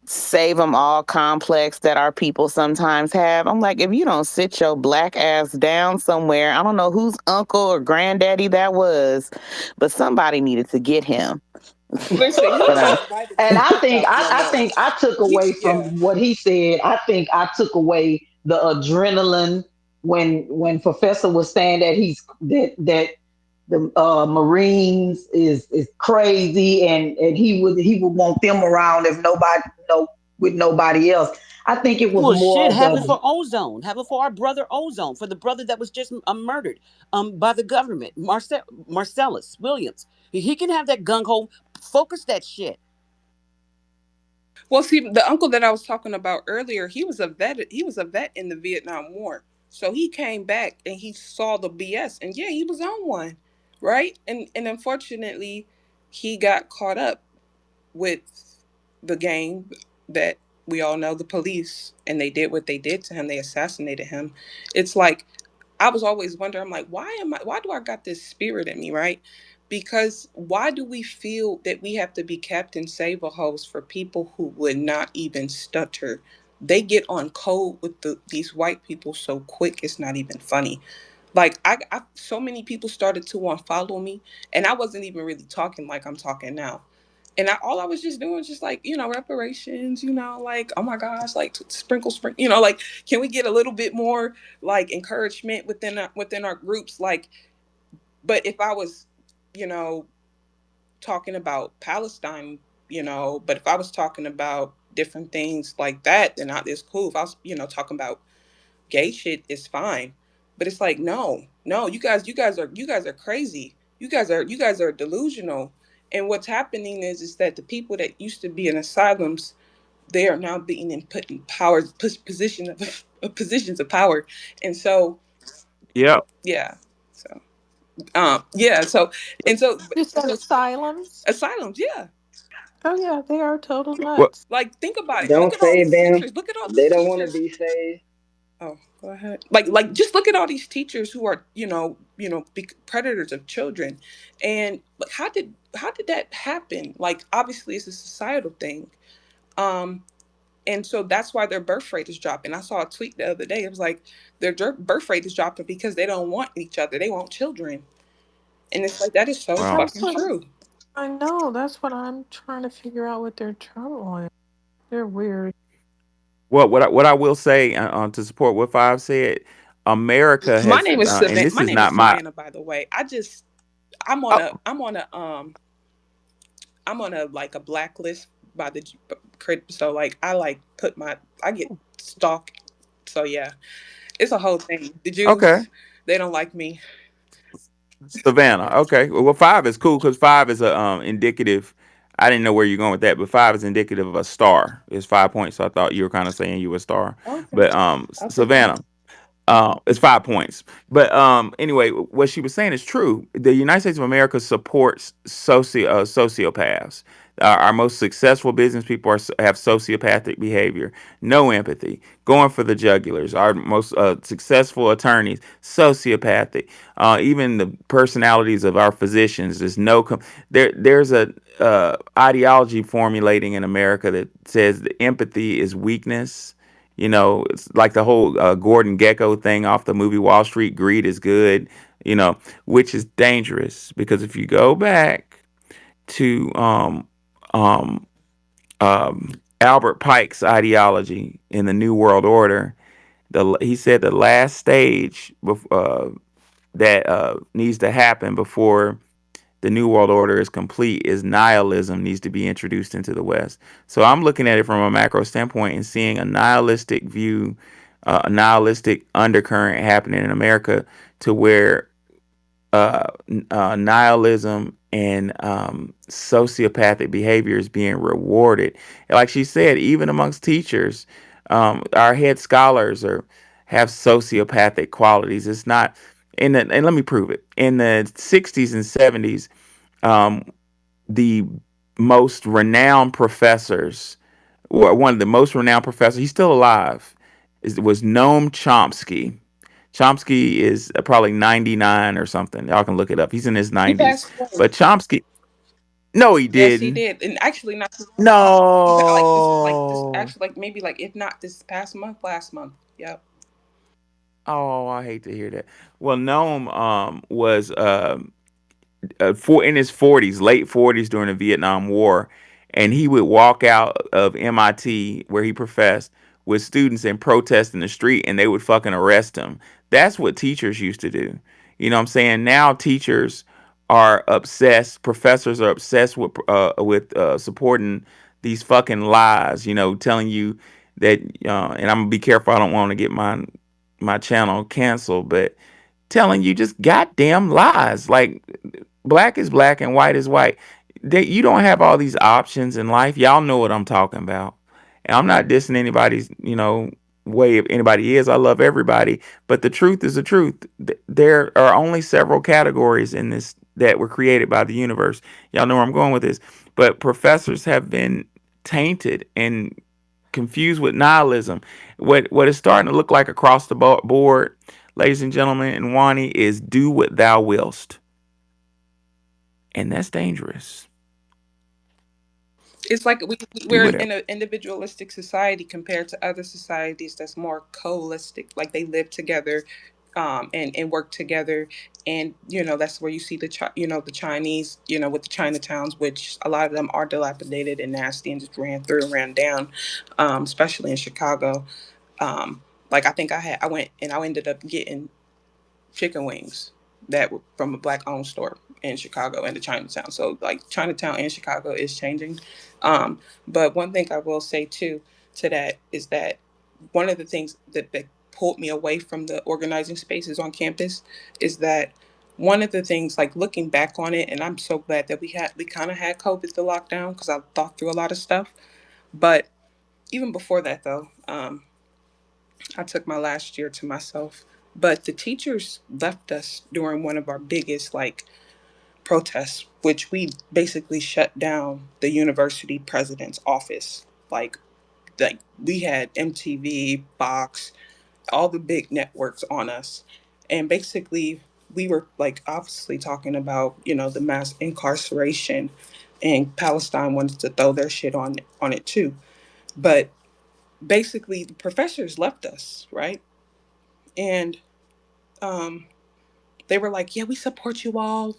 save them all complex that our people sometimes have. I'm like, if you don't sit your black ass down somewhere, I don't know whose uncle or granddaddy that was, but somebody needed to get him. listen, he But was not invited to And the I think cookout no I more. think I took He away yeah. from what he said. I think I took away the adrenaline when Professor was saying that that the Marines is crazy, and he would want them around if nobody no with nobody else. I think it was Well, more shit, of have it the for Ozone. Have it for our brother Ozone, for the brother that was just murdered by the government, Marcellus Williams. He can have that gung ho. Focus that shit. Well, see, the uncle that I was talking about earlier, he was a vet. He was a vet in the Vietnam War, so he came back and he saw the BS, and yeah, he was on one, right? And unfortunately, he got caught up with the game that we all know, the police, and they did what they did to him. They assassinated him. It's like I was always wondering, I'm like, why do I got this spirit in me, right? Because why do we feel that we have to be Captain Save a Hose for people who would not even stutter? They get on code with these white people so quick, it's not even funny. Like so many people started to unfollow me, and I wasn't even really talking like I'm talking now. And all I was just doing was just like, reparations, like, oh my gosh, like sprinkle, sprinkle, like, can we get a little bit more like encouragement within our groups? Like, but if I was, you know, talking about Palestine, but if I was talking about different things like that, then it's cool. If I was, talking about gay shit, it's fine. But it's like, no, no, you guys are crazy. You guys are delusional. And what's happening is that the people that used to be in asylums, they are now being put in power positions of power. And so Yep. yeah, so yeah, so and so You said asylums? asylums, yeah. Oh yeah, they are total Well, nuts. Like, think about it. Look Don't at all save these them. teachers. Look at all They these don't want to teachers. be saved. Oh, go ahead. Like, just look at all these teachers who are, predators of children, and like, how did that happen? Like, obviously, it's a societal thing. Um, and so that's why their birth rate is dropping. I saw a tweet the other day. It was like their birth rate is dropping because they don't want each other. They want children, and it's like that is so well, That's fucking what true. I know. That's what I'm trying to figure out what their trouble is. They're weird. what I will say to support what Five said, America My has, name is and Savannah. this My is name is not my. Savannah, by the way. I'm on a Oh, I'm on a I'm on a like a blacklist by the so like I get stalked. So yeah, it's a whole thing. The okay. Jews, they don't like me. Savannah. Okay. Well, five is cool because five is a indicative. I didn't know where you're going with that, but five is indicative of a star. It's 5 points. So I thought you were kind of saying you were a star, Okay, but I'll take that. Savannah. It's 5 points. But anyway, what she was saying is true. The United States of America supports sociopaths. Our most successful business people have sociopathic behavior, no empathy, going for the jugulars. Our most successful attorneys, sociopathic. Even the personalities of our physicians, there's no there's a ideology formulating in America that says the empathy is weakness. It's like the whole Gordon Gecko thing off the movie Wall Street. Greed is good, you know, which is dangerous because if you go back to um, Albert Pike's ideology in the New World Order, he said the last stage that needs to happen before the New World Order is complete is nihilism needs to be introduced into the West. So I'm looking at it from a macro standpoint and seeing a nihilistic view, a nihilistic undercurrent happening in America to where nihilism and sociopathic behavior is being rewarded. Like she said, even amongst teachers, our head scholars have sociopathic qualities. It's not and let me prove it. In the 60s and 70s, um, the most renowned professors, or one of the most renowned professors, he's still alive, was Noam Chomsky. Chomsky is probably 99 or something. Y'all can look it up. He's in his He 90s. passed away. But Chomsky, no, he Yes, he didn't. did, and actually not too long ago. Like this No. actually like maybe like if not this past month, last month. Yep. Oh, I hate to hear that. Well, Noam was in his 40s, late 40s during the Vietnam War, and he would walk out of MIT where he professed with students and protest in the street, and they would fucking arrest him. That's what teachers used to do. You know what I'm saying? Now teachers are obsessed, professors are obsessed with supporting these fucking lies. Telling you that, and I'm gonna be careful. I don't want to get my channel canceled, but telling you just goddamn lies. Like black is black and white is white. You don't have all these options in life. Y'all know what I'm talking about. And I'm not dissing anybody's, way if anybody is. I love everybody. But the truth is the truth. There are only several categories in this that were created by the universe. Y'all know where I'm going with this. But professors have been tainted and confused with nihilism. What is starting to look like across the board, ladies and gentlemen, and Wani, is do what thou willst. And that's dangerous. It's like Do we're whatever. in an individualistic society compared to other societies that's more holistic. Like they live together, and work together, and that's where you see the Chinese, with the Chinatowns, which a lot of them are dilapidated and nasty and just ran through and ran down, especially in Chicago. Like I went and I ended up getting chicken wings that were from a black owned store in Chicago and the Chinatown. So like Chinatown in Chicago is changing. But one thing I will say too to that is that one of the things that pulled me away from the organizing spaces on campus is that one of the things, like looking back on it, and I'm so glad that we kind of had COVID, the lockdown, because I thought through a lot of stuff. But even before that though, I took my last year to myself. But the teachers left us during one of our biggest like protests, which we basically shut down the university president's office. Like we had MTV, Fox, all the big networks on us, and basically we were like obviously talking about the mass incarceration, and Palestine wanted to throw their shit on it too. But basically, the professors left us, right? And um, they were like, "Yeah, we support you all.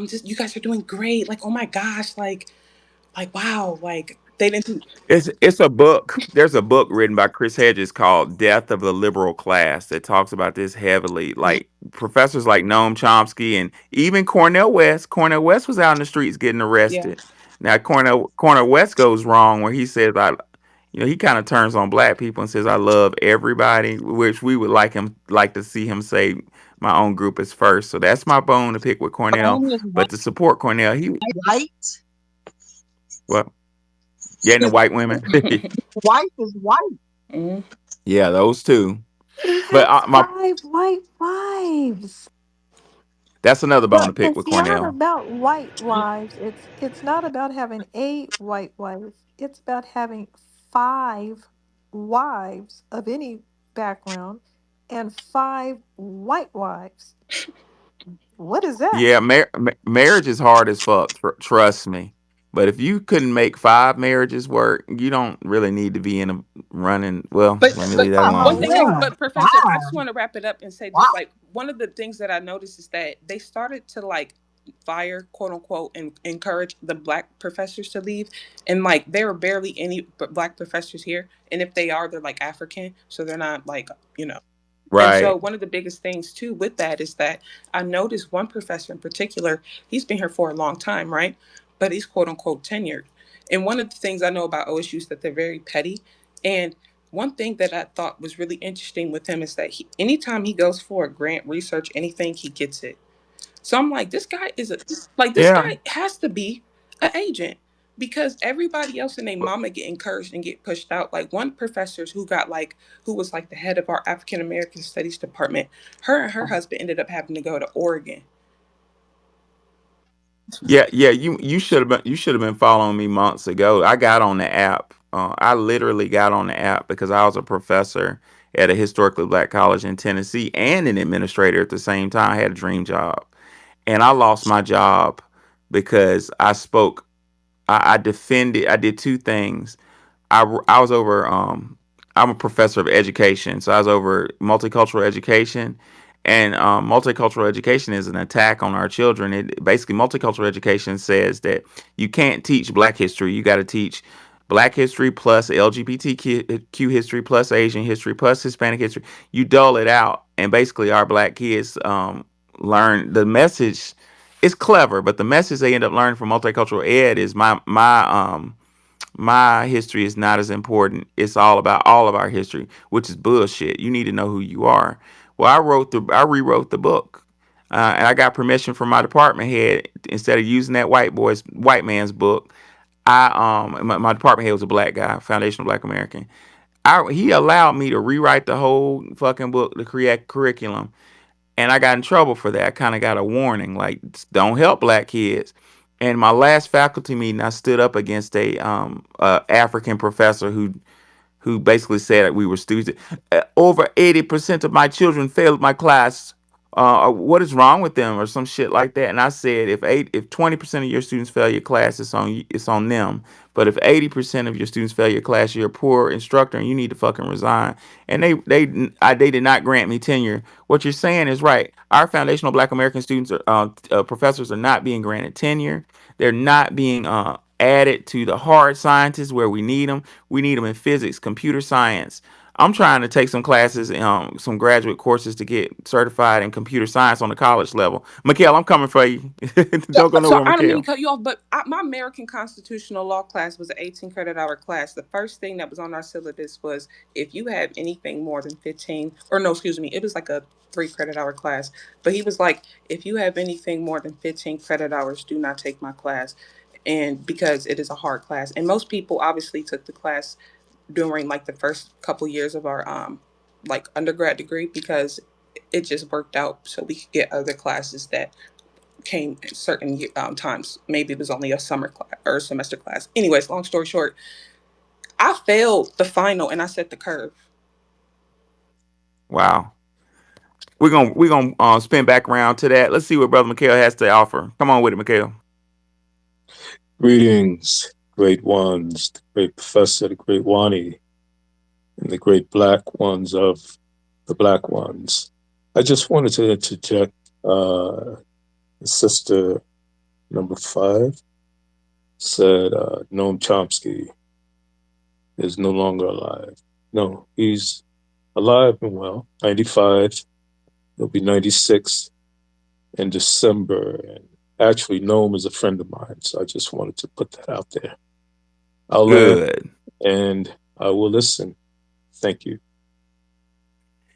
Just you guys are doing great. Like, oh my gosh, like wow, like they didn't." It's a book. There's a book written by Chris Hedges called "Death of the Liberal Class" that talks about this heavily. Like professors like Noam Chomsky and even Cornel West. Cornel West was out in the streets getting Yeah. arrested. Now Cornel West goes wrong where he says he kind of turns on black people and says I love everybody, which we would like to see him say my own group is first. So that's my bone to pick with Cornell. Only is But to support Cornell, he white. well, getting the His white women. wife is white. Mhm. Yeah, those two. He But has my five white wives. that's another bone to But pick with it's not Cornell. about white wives. It's not about having a white wife. It's about having five wives of any background and five white wives. What is that? Yeah, marriage is hard as fuck. Trust me. But if you couldn't make five marriages work, you don't really need to be in a running. Well, But let me but leave that one Oh, alone. thing, Yeah. what? but Professor, I just Wow. want to wrap it up and say Wow. just like one of the things that I noticed is that they started to like fire, quote unquote, and encourage the black professors to leave, and like there are barely any black professors here, and if they are, they're like African, so they're not like you know. And so Right. one of the biggest things too with that is that I noticed one professor in particular, he's been here for a long time, right? But he's quote unquote tenured. And one of the things I know about OSU is that they're very petty. And one thing that I thought was really interesting with him is that anytime he goes for a grant, research, anything, he gets it. So I'm like, this guy is this Yeah. guy has to be an agent because everybody else and their mama get encouraged and get pushed out. Like one professor who was like the head of our African American Studies department, her and her husband ended up having to go to Oregon. Yeah. You should have been following me months ago. I got on the app. I literally got on the app because I was a professor at a historically black college in Tennessee and an administrator at the same time. I had a dream job, and I lost my job because I spoke. I defended. I did two things. I was over I'm a professor of education, so I was over multicultural education, and multicultural education is an attack on our children. It basically multicultural education says that you can't teach Black history. You got to teach Black history plus LGBTQ history plus Asian history plus Hispanic history. You dull it out, and basically our Black kids learn the message. It's clever, but the message they end up learning from multicultural ed is my history is not as important. It's all about all of our history, which is bullshit. You need to know who you are. Well, I rewrote the book, and I got permission from my department head. Instead of using that white man's book, my department head was a black guy, foundational Black American. He allowed me to rewrite the whole fucking book, the correct curriculum, and I got in trouble for that. I kind of got a warning, like don't help black kids. And my last faculty meeting, I stood up against a African professor who basically said that we were stupid. Over 80% of my children failed my class. What is wrong with them, or some shit like that? And I said, if 20% of your students fail your class, it's on them. But if 80% of your students fail your class, you're a poor instructor, and you need to fucking resign. And they did not grant me tenure. What you're saying is right. Our foundational Black American students professors are not being granted tenure. They're not being added to the hard sciences where we need them. We need them in physics, computer science. I'm trying to take some classes, some graduate courses to get certified in computer science on the college level. Mikhail, I'm coming for you. So, Don't go so nowhere, I don't mean to Mikhail. cut you off, but my American constitutional law class was an 18 credit hour class. The first thing that was on our syllabus was if you have anything more than 15, or no, excuse me, it was like a 3 credit hour class. But he was like, if you have anything more than 15 credit hours, do not take my class. And because it is a hard class. And most people obviously took the class during like the first couple years of our like undergrad degree because it just worked out so we could get other classes that came at certain times. Maybe it was only a summer class or semester class. Anyways, long story short, I failed the final and I set the curve. Wow. We're gonna spin back around to that. Let's see what Brother Mikhail has to offer. Come on with it, Mikhail. Greetings, great ones, the great professor, the great Wani, and the great black ones of the black ones. I just wanted to interject uh, Sister number 5 said Noam Chomsky is no longer alive. No, he's alive and well, 95. He'll be 96 in December. And actually, Noam is a friend of mine, so I just wanted to put that out there. I'll land Good. and I will listen. Thank you.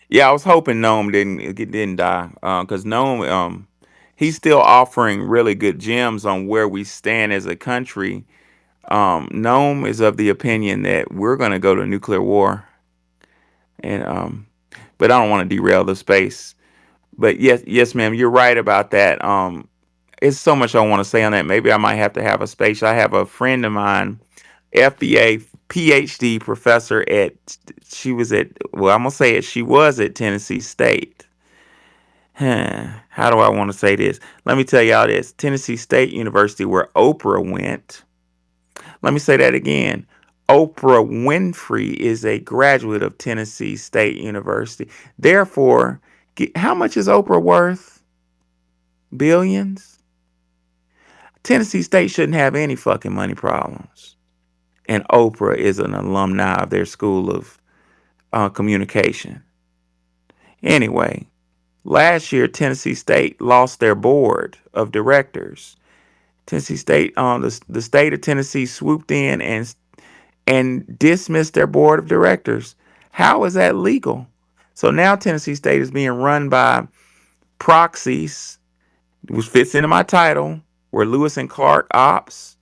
Yeah, I was hoping Gnome didn't die. Because Gnome he's still offering really good gems on where we stand as a country. Gnome is of the opinion that we're gonna go to nuclear war. And but I don't want to derail the space. But yes, ma'am, you're right about that. It's so much I want to say on that. Maybe I might have to have a space. I have a friend of mine, FBA PhD professor at she was at well, I'm gonna say it. She was at Tennessee State. How do I want to say this? Let me tell y'all this: Tennessee State University, where Oprah went. Let me say that again. Oprah Winfrey is a graduate of Tennessee State University. Therefore, how much is Oprah worth? Billions? Tennessee State shouldn't have any fucking money problems. And Oprah is an alumni of their school of communication. Anyway, last year Tennessee State lost their board of directors. Tennessee State, the state of Tennessee swooped in and dismissed their board of directors. How is that legal? So now Tennessee State is being run by proxies, which fits into my title, where Lewis&Clarke Opps.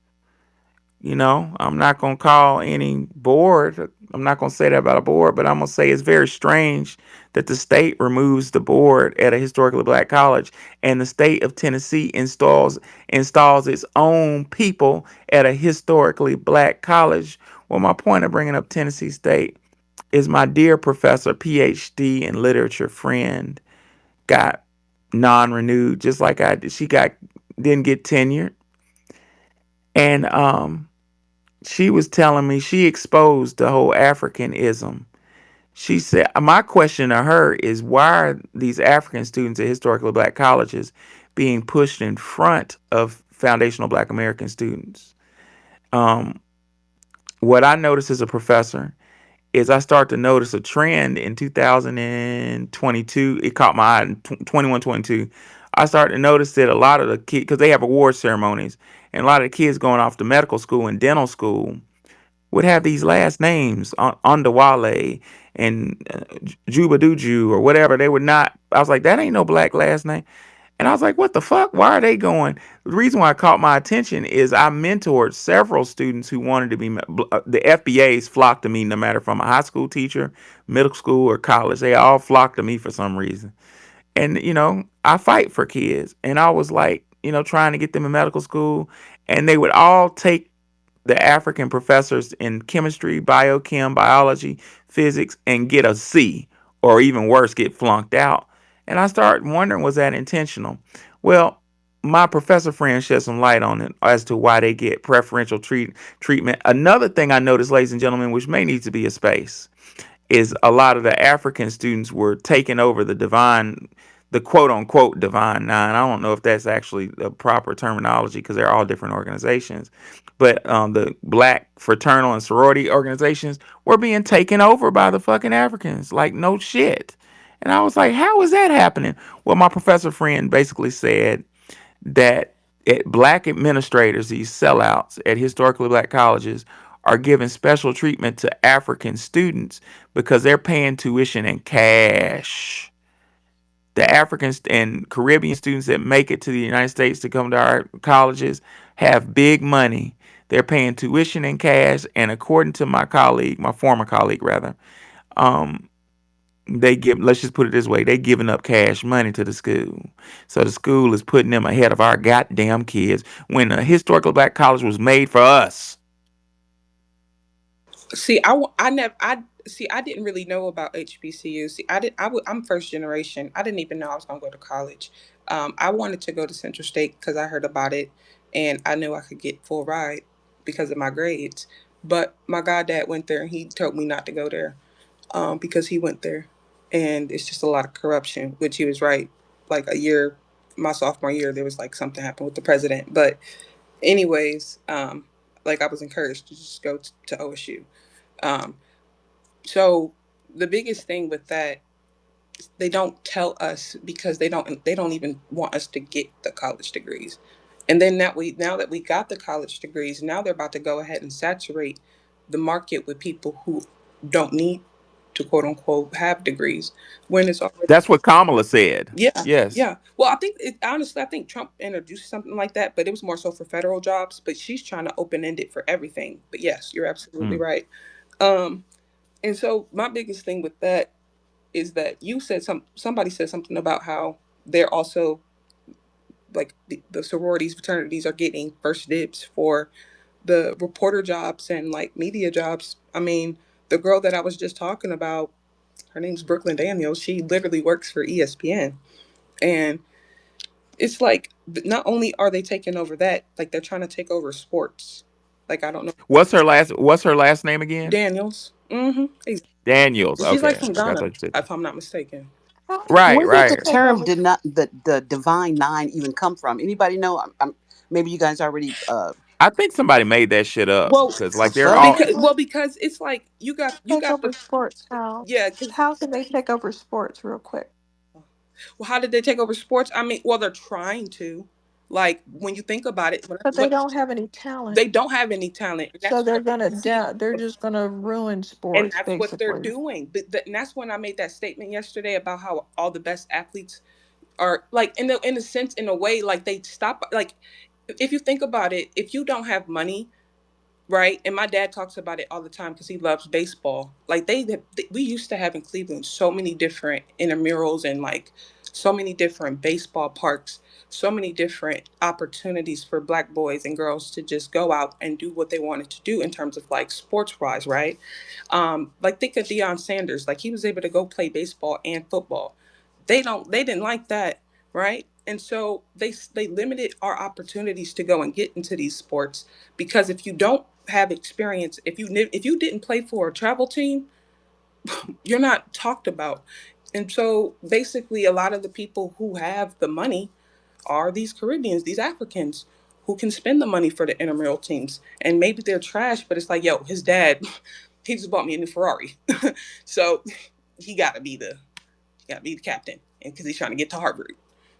I'm not going to call any board. I'm not going to say that about a board, but I'm going to say it's very strange that the state removes the board at a historically black college and the state of Tennessee installs its own people at a historically black college. Well, my point of bringing up Tennessee State is my dear professor, PhD in literature friend, got non-renewed just like I did. She didn't get tenured. And she was telling me she exposed the whole Africanism. She said, my question to her is, why are these African students at historically black colleges being pushed in front of foundational black American students? Um, what I noticed as a professor is I start to notice a trend in 2022. It caught my eye in 21, 22. I started to notice that a lot of the kids, because they have award ceremonies, and a lot of the kids going off to medical school and dental school would have these last names Ondawale and Juba Duju or whatever. They would not. I was like, that ain't no black last name. And I was like, what the fuck? Why are they going? The reason why it caught my attention is I mentored several students who wanted to be the FBAs flocked to me no matter if I'm a high school teacher, middle school, or college. They all flocked to me for some reason. And, I fight for kids. And I was like, trying to get them in medical school. And they would all take the African professors in chemistry, biochem, biology, physics, and get a C, or even worse, get flunked out. And I started wondering, was that intentional? Well, my professor friend shed some light on it as to why they get preferential treatment. Another thing I noticed, ladies and gentlemen, which may need to be a space, is a lot of the African students were taking over the quote unquote divine nine. I don't know if that's actually the proper terminology because they're all different organizations, but the black fraternal and sorority organizations were being taken over by the fucking Africans. Like, no shit. And I was like, how is that happening? Well, my professor friend basically said that black administrators, these sellouts at historically black colleges, are giving special treatment to African students because they're paying tuition in cash. The Africans and Caribbean students that make it to the United States to come to our colleges have big money. They're paying tuition in cash, and according to my colleague, my former colleague rather, um, They give, let's just put it this way, they giving up cash money to the school. So the school is putting them ahead of our goddamn kids when a historical black college was made for us. See, I never, I see, I didn't really know about HBCU. See, I'm first generation. I didn't even know I was gonna go to college. I wanted to go to Central State because I heard about it, and I knew I could get full ride because of my grades. But my goddad went there, and he told me not to go there, because he went there, and it's just a lot of corruption. Which he was right. Like a year, my sophomore year, there was like something happened with the president. But anyways, like I was encouraged to just go to OSU. Um, so the biggest thing with that, they don't tell us because they don't even want us to get the college degrees. And then that we now that we got the college degrees, now they're about to go ahead and saturate the market with people who don't need to quote unquote have degrees when it's already. That's what Kamala said. Yeah, Yes. yeah. Well, I think honestly, I think Trump introduced something like that, but it was more so for federal jobs. But she's trying to open end it for everything. But yes, you're absolutely Hmm. right. Um, and so my biggest thing with that is that somebody said something about how they're also like the sororities, fraternities are getting first dibs for the reporter jobs and like media jobs. I mean, the girl that I was just talking about, her name's Brooklyn Daniels. She literally works for ESPN, and it's like not only are they taking over that, like they're trying to take over sports. Like I don't know. What's her last name again? Daniels. Mm-hmm. Daniels. She's like Okay. from Okay. I thought Ghana, you said if I'm not mistaken. How, right, Where did how the to right. take term over? did not the divine nine even come from? Anybody know? Maybe you guys already. I think somebody made that shit up Well, because The like they're fuck? all because it's like you Take got over the sports? How? yeah. Because How can they take over sports real quick? well, how did they take over sports? I mean, well, they're trying to. Like when you think about it, But they don't have any talent, they don't have any talent, and so that's they're what gonna see, they're just gonna ruin and sports that's what they're basically. doing. And that's when I made that statement yesterday about how all the best athletes are like in a sense, in a way, like they stop. Like if you think about it, if you don't have money, right? And my dad talks about it all the time because he loves baseball. Like we used to have in Cleveland so many different intramurals and like so many different baseball parks, so many different opportunities for black boys and girls to just go out and do what they wanted to do in terms of like sports wise, right? Like think of Deion Sanders, like he was able to go play baseball and football. They didn't like that, right? And so they limited our opportunities to go and get into these sports because if you don't have experience, if you didn't play for a travel team, you're not talked about. And so basically a lot of the people who have the money are these Caribbeans, these Africans who can spend the money for the intramural teams. And maybe they're trash, but it's like, yo, his dad, he just bought me a new Ferrari. So he gotta be the captain, and because he's trying to get to Harvard.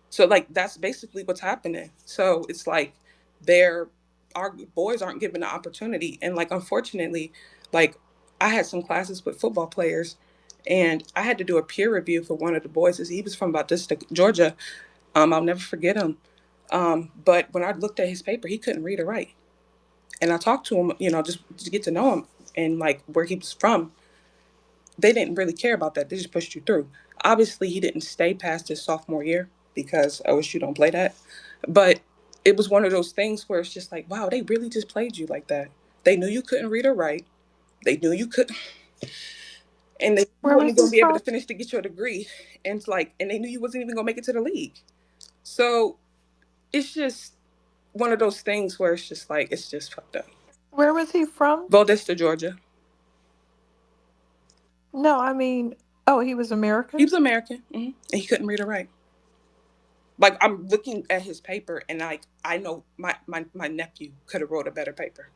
So like that's basically what's happening. So it's like they're our boys aren't given the opportunity, and like unfortunately, like I had some classes with football players, and I had to do a peer review for one of the boys. He was from Bautista, Georgia. I'll never forget him. But when I looked at his paper, he couldn't read or write, and I talked to him, just to get to know him and like where he was from. They didn't really care about that. They just pushed you through. Obviously, he didn't stay past his sophomore year because OSU don't play that. But it was one of those things where it's just like, wow, they really just played you like that. They knew you couldn't read or write. They knew you could, and they knew you Where was weren't he going to be able to from? finish to get your degree. And it's like, and they knew you wasn't even going to make it to the league. So it's just one of those things where it's just like, it's just fucked up. Where was he from? Vodesta, Georgia. No, I mean, oh, he was He American. was American, and he couldn't read or write. Like I'm looking at his paper and like I know my nephew could have wrote a better paper.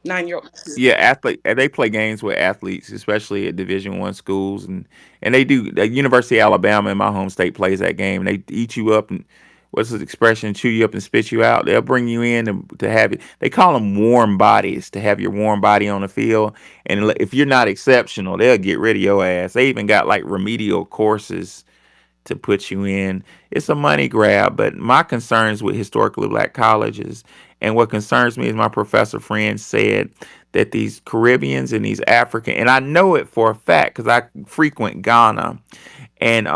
9 year old. Yeah, athlete. They play games with athletes, especially at Division I schools, and they do. The University of Alabama in my home state plays that game. And they eat you up and what's the expression? Chew you up and spit you out. They'll bring you in to have it. They call them warm bodies to have your warm body on the field. And if you're not exceptional, they'll get rid of your ass. They even got like remedial courses to put you in. It's a money grab, but my concerns with historically black colleges, And what concerns me is my professor friend said that these Caribbeans and these African, and I know it for a fact because I frequent Ghana, and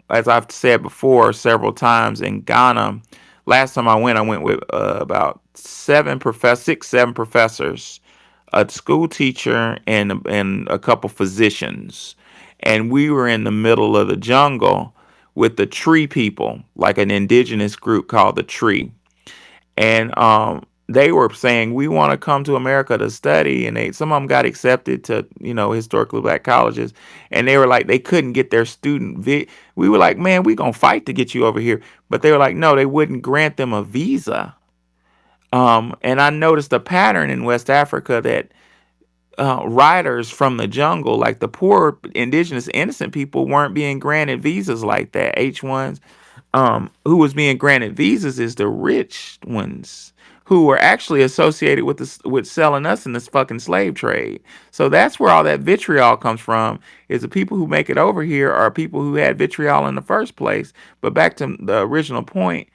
as I've said before several times in Ghana, last time I went with about six, seven professors, a school teacher, and a couple physicians, and we were in the middle of the jungle with the tree people, like an indigenous group called the Tree, and they were saying we want to come to America to study, and some of them got accepted to historically black colleges, and they were like they couldn't get their we were like, man, we gonna fight to get you over here, but they were like, no, they wouldn't grant them a visa. And I noticed a pattern in West Africa that riders from the jungle, like the poor indigenous innocent people, weren't being granted visas like that. H1s. Who was being granted visas is the rich ones who were actually associated with with selling us in this fucking slave trade. So that's where all that vitriol comes from. Is the people who make it over here are people who had vitriol in the first place. But back to the original point,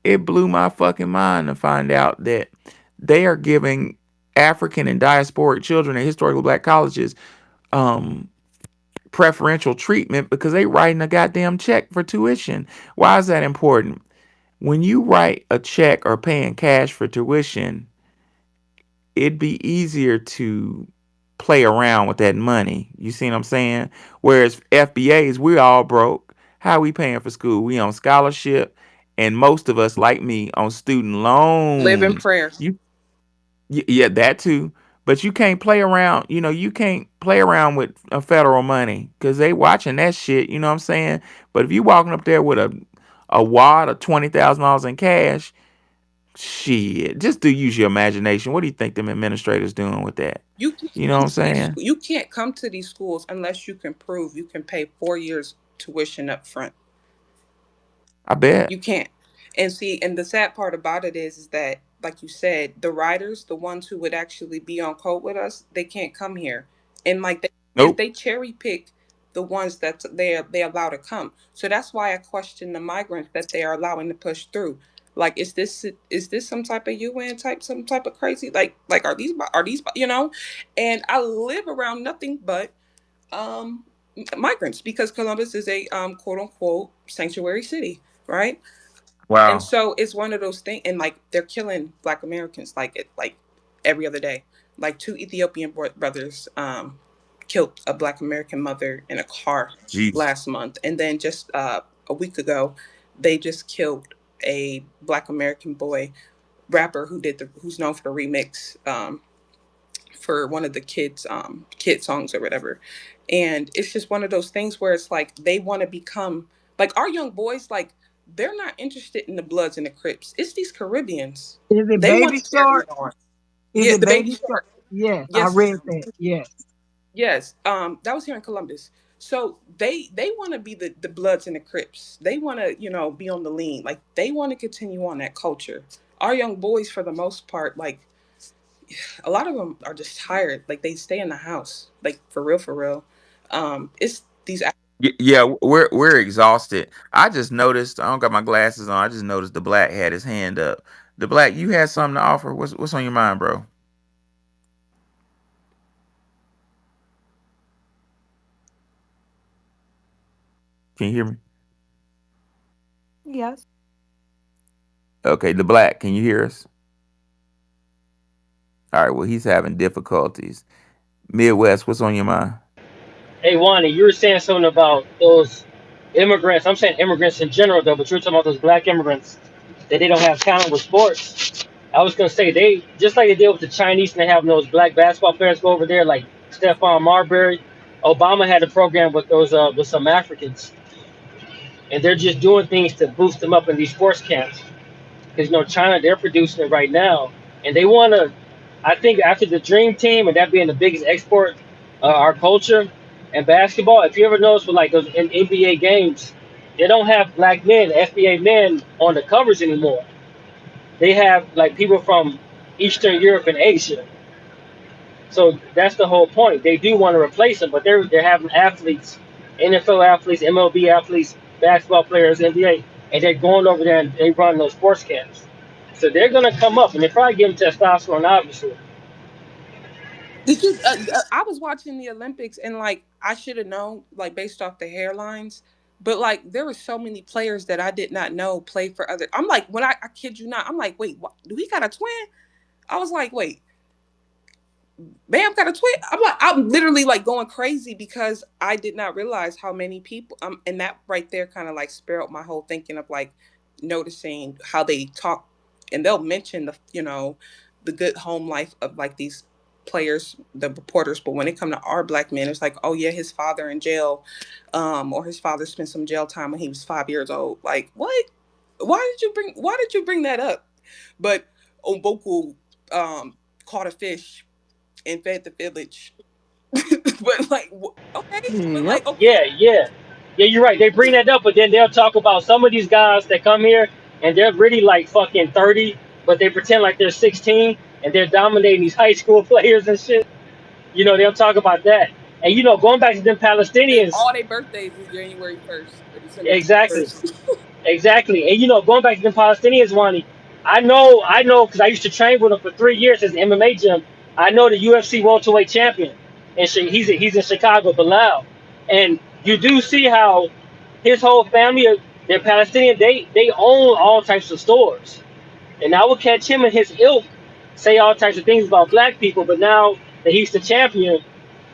it blew my fucking mind to find out that they are giving African and diasporic children at historically black colleges um preferential treatment because they writing a goddamn check for tuition. Why is that important? When you write a check or paying cash for tuition, it'd be easier to play around with that money. You see what I'm saying? Whereas FBAs, we all broke. How we paying for school? We on scholarship, and most of us, like me, on student Live in loans. prayer. You yeah, that too. But you can't play around. You can't play around with federal money because they watching that shit. You know what I'm saying? But if you walking up there with a wad of $20,000 in cash, shit, just do use your imagination. What do you think them administrators doing with that? You can't You know what come I'm to these. saying? You can't come to these schools unless you can prove you can pay 4 years tuition up front. I bet. You can't. And see, and the sad part about it is that, like you said, the writers, the ones who would actually be on code with us, they can't come here. And like Nope. they cherry pick the ones that they allow to come. So that's why I question the migrants that they are allowing to push through. Like, is this some type of UN type, some type of crazy? Like are these you know? And I live around nothing but um migrants because Columbus is a quote unquote sanctuary city, right? And Wow. so it's one of those things, and like they're killing Black Americans like every other day. Like two Ethiopian brothers killed a Black American mother in a car Jeez. last month, and then just a week ago, they just killed a Black American boy rapper who's known for the remix for one of the kid songs or whatever. And it's just one of those things where it's like they want to become like our young boys, like they're not interested in the Bloods and the Crips. It's these Caribbeans. Is it They want Baby to carry Shark? on. Is Yeah, it the baby Baby shark. Shark? Yes, I Yes, read that. Yes. yes. That was here in Columbus. So they want to be the Bloods and the Crips. They want to be on the lean. Like they want to continue on that culture. Our young boys, for the most part, like a lot of them are just tired. Like they stay in the house, like for real, for real. It's these. Yeah, we're exhausted. I just noticed. I don't got my glasses on. I just noticed the black had his hand up. The black, you had something to offer. What's on your mind, bro? Can you hear me? Yes. Okay, the black, can you hear us? All right. Well, he's having difficulties. Midwest, what's on your mind? Hey, Wani, you were saying something about those immigrants. I'm saying immigrants in general, though, but you're talking about those black immigrants that they don't have talent with sports. I was gonna say they just like they did with the Chinese and they have those black basketball players go over there, like Stephon Marbury. Obama had a program with those with some Africans, and they're just doing things to boost them up in these sports camps. Because China, they're producing it right now, and they want to. I think after the Dream Team and that being the biggest export, our culture and basketball. If you ever notice with like those NBA games, they don't have black men, FBA men on the covers anymore. They have like people from Eastern Europe and Asia. So that's the whole point. They do want to replace them, but they're having athletes, NFL athletes, MLB athletes, basketball players, NBA, and they're going over there and they run those sports camps. So they're gonna come up, and they probably give them testosterone, obviously. Did you? I was watching the Olympics and like I should have known like based off the hairlines, but like there were so many players that I did not know play for other. I'm like when I kid you not, I'm like wait, what, do he got a twin? I was like wait, Bam got a twin. I'm like, I'm literally like going crazy because I did not realize how many people. And that right there kind of like spiraled my whole thinking of like noticing how they talk, and they'll mention the good home life of like these players, the reporters. But when it come to our black men, it's like, oh yeah, his father in jail, or his father spent some jail time when he was 5 years old. Like what? Why did you bring that up? But Omboku caught a fish and fed the village. But like, okay, but Yep. like, okay, Yeah, yeah, yeah. You're right. They bring that up, but then they'll talk about some of these guys that come here and they're really like fucking 30, but they pretend like they're 16 and they're dominating these high school players and shit. They'll talk about that. And going back to them they Palestinians, all their birthdays is January 1st or December twenty exactly. first. Exactly. And going back to the Palestinians, Wani, I know, because I used to train with him for 3 years as an MMA gym. I know the UFC welterweight champion, and he's in Chicago, Bilal. And you do see how his whole family, they're Palestinian. They own all types of stores, and I would catch him and his ilk say all types of things about black people. But now that he's the champion,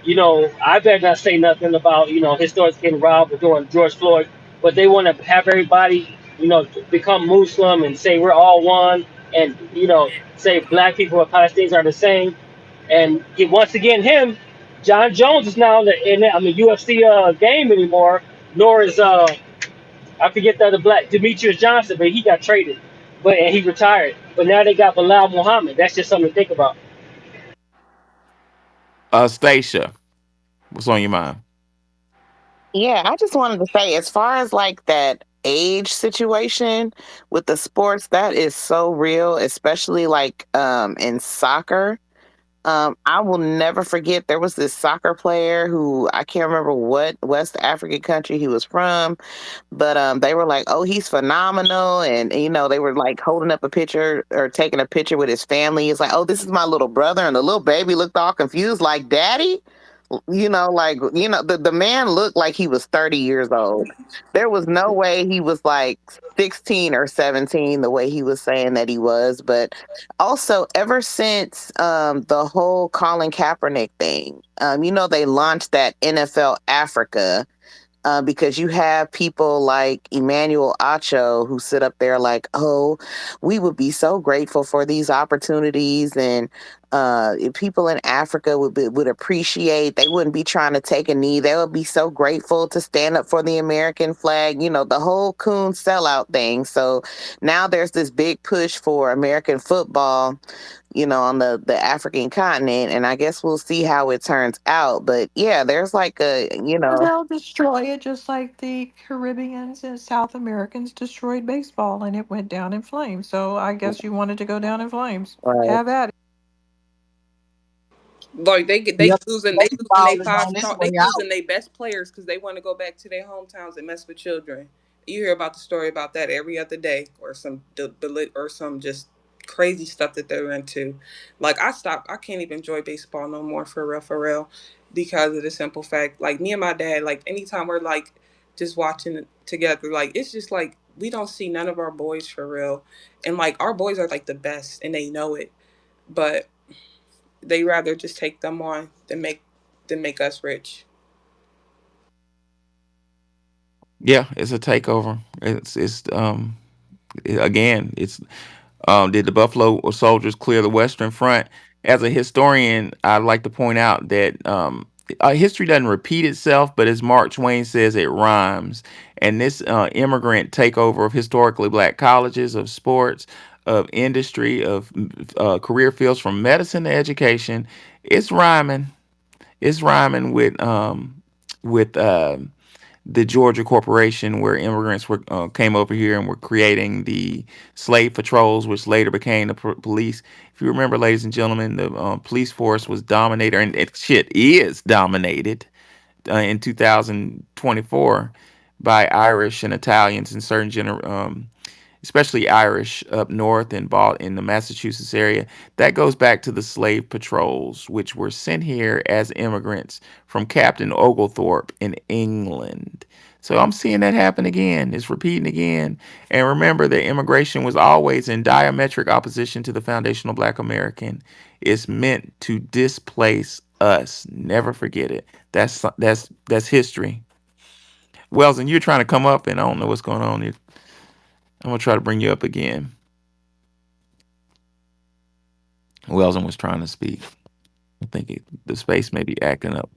I better not say nothing about, his stores getting robbed or doing George Floyd, but they want to have everybody, become Muslim and say we're all one, and say black people and Palestinians are the same. And once again, John Jones is now in the UFC game anymore. Nor is I forget the other black Demetrius Johnson, but he got traded, and he retired. But now they got Bilal Muhammad. That's just something to think about. Stacia, what's on your mind? Yeah, I just wanted to say, as far as like that age situation with the sports, that is so real, especially like in soccer. I will never forget there was this soccer player who I can't remember what West African country he was from, but they were like, "Oh, he's phenomenal," and they were like holding up a picture or taking a picture with his family. It's like, "Oh, this is my little brother," and the little baby looked all confused, like, "Daddy." Like, the man looked like he was 30 years old. There was no way he was like 16 or 17 the way he was saying that he was. But also, ever since the whole Colin Kaepernick thing, they launched that NFL Africa, because you have people like Emmanuel Acho who sit up there like, oh, we would be so grateful for these opportunities, and if people in Africa would appreciate. They wouldn't be trying to take a knee. They would be so grateful to stand up for the American flag. The whole coon sellout thing. So now there's this big push for American football, on the African continent, and I guess we'll see how it turns out. But yeah, there's like Or they'll destroy it just like the Caribbeans and South Americans destroyed baseball and it went down in flames. So I guess you wanted to go down in flames. right. Have at it. Like they Yep. losing they losing Baseball they is five on its star way they out. losing their best players because they want to go back to their hometowns and mess with children. You hear about the story about that every other day, or or some just crazy stuff that they're into. Like I can't even enjoy baseball no more for real, because of the simple fact, like me and my dad, like anytime we're like just watching it together, like it's just like we don't see none of our boys for real, and like our boys are like the best and they know it, but they rather just take them on than make us rich. Yeah, it's a takeover. Again, it's did the Buffalo Soldiers clear the Western Front? As a historian, I'd like to point out that history doesn't repeat itself, but as Mark Twain says, it rhymes. And this immigrant takeover of historically black colleges, of sports, of industry, of career fields from medicine to education, it's rhyming. It's rhyming with the Georgia Corporation, where immigrants were came over here and were creating the slave patrols, which later became the police. If you remember, ladies and gentlemen, the police force was dominated, and it shit is dominated in 2024 by Irish and Italians and certain especially Irish up north in the Massachusetts area. That goes back to the slave patrols, which were sent here as immigrants from Captain Oglethorpe in England. So I'm seeing that happen again. It's repeating again. And remember that immigration was always in diametric opposition to the foundational Black American. It's meant to displace us. Never forget it. That's history. Wells, and you're trying to come up, and I don't know what's going on. I'm gonna try to bring you up again. Wells was trying to speak. I think the space may be acting up.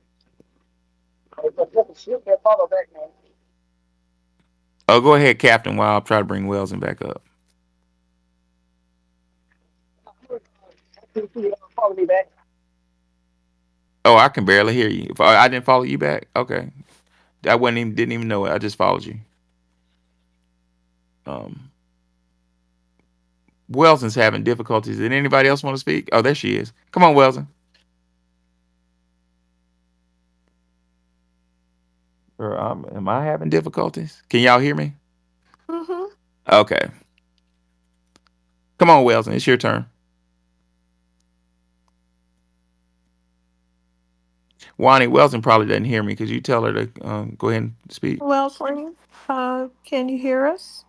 Oh, go ahead, Captain. While I'll try to bring Wells back up. Oh, I can barely hear you. If I didn't follow you back, okay. I wasn't even didn't even know it. I just followed you. Um, Welson's having difficulties. Did anybody else want to speak? Oh, there she is. Come on, Welson. Or, am I having difficulties? Can y'all hear me? Mm-hmm. Okay. Come on, Welson. It's your turn. Wani Welson probably doesn't hear me. Could you tell her to go ahead and speak? Wellspring, can you hear us?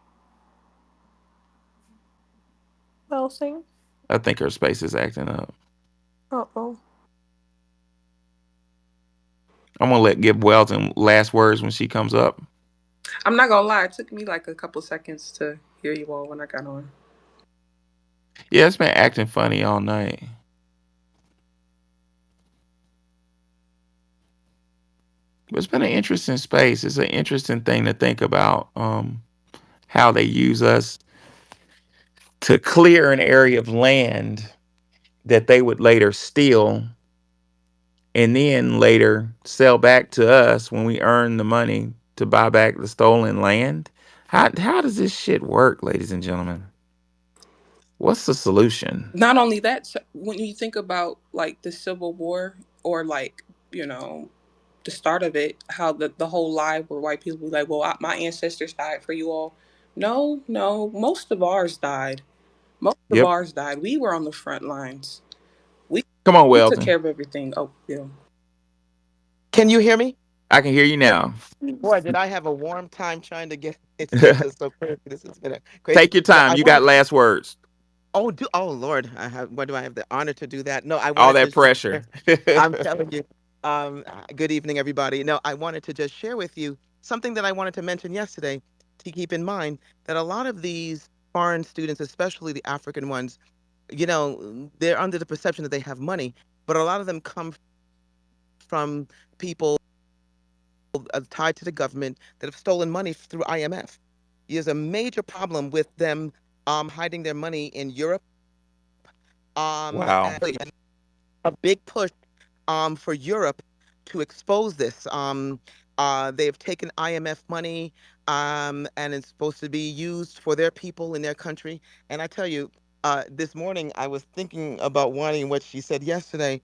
Wellsing? I think her space is acting up. Uh-oh. I'm gonna give Welton last words when she comes up. I'm not gonna lie, it took me like a couple seconds to hear you all when I got on. Yeah, it's been acting funny all night. It's been an interesting space. It's an interesting thing to think about. How they use us to clear an area of land that they would later steal and then later sell back to us when we earn the money to buy back the stolen land. How does this shit work, ladies and gentlemen? What's the solution? Not only that, when you think about like the Civil War or like, you know, the start of it, how the whole lie where white people be like, well, my ancestors died for you all. No, no, most of ours died. Most of Yep. ours died. We were on the front lines. We Come on, we took Weldon. care of everything. Oh, yeah. Can you hear me? I can hear you now. Boy, did I have a warm time trying to get it set just so crazy. This has been a crazy. Take your No, time. I You got wanted. last words. Oh Lord, I have. What do I have the honor to do that? No, I All wanted to that just pressure. share. I'm telling you. Good evening, everybody. No, I wanted to just share with you something that I wanted to mention yesterday. To keep in mind that a lot of these foreign students, especially the African ones, they're under the perception that they have money, but a lot of them come from people tied to the government that have stolen money through IMF. There's a major problem with them hiding their money in Europe. Wow. And a big push for Europe to expose this. They've taken IMF money and it's supposed to be used for their people in their country. And I tell you, this morning I was thinking about wanting what she said yesterday.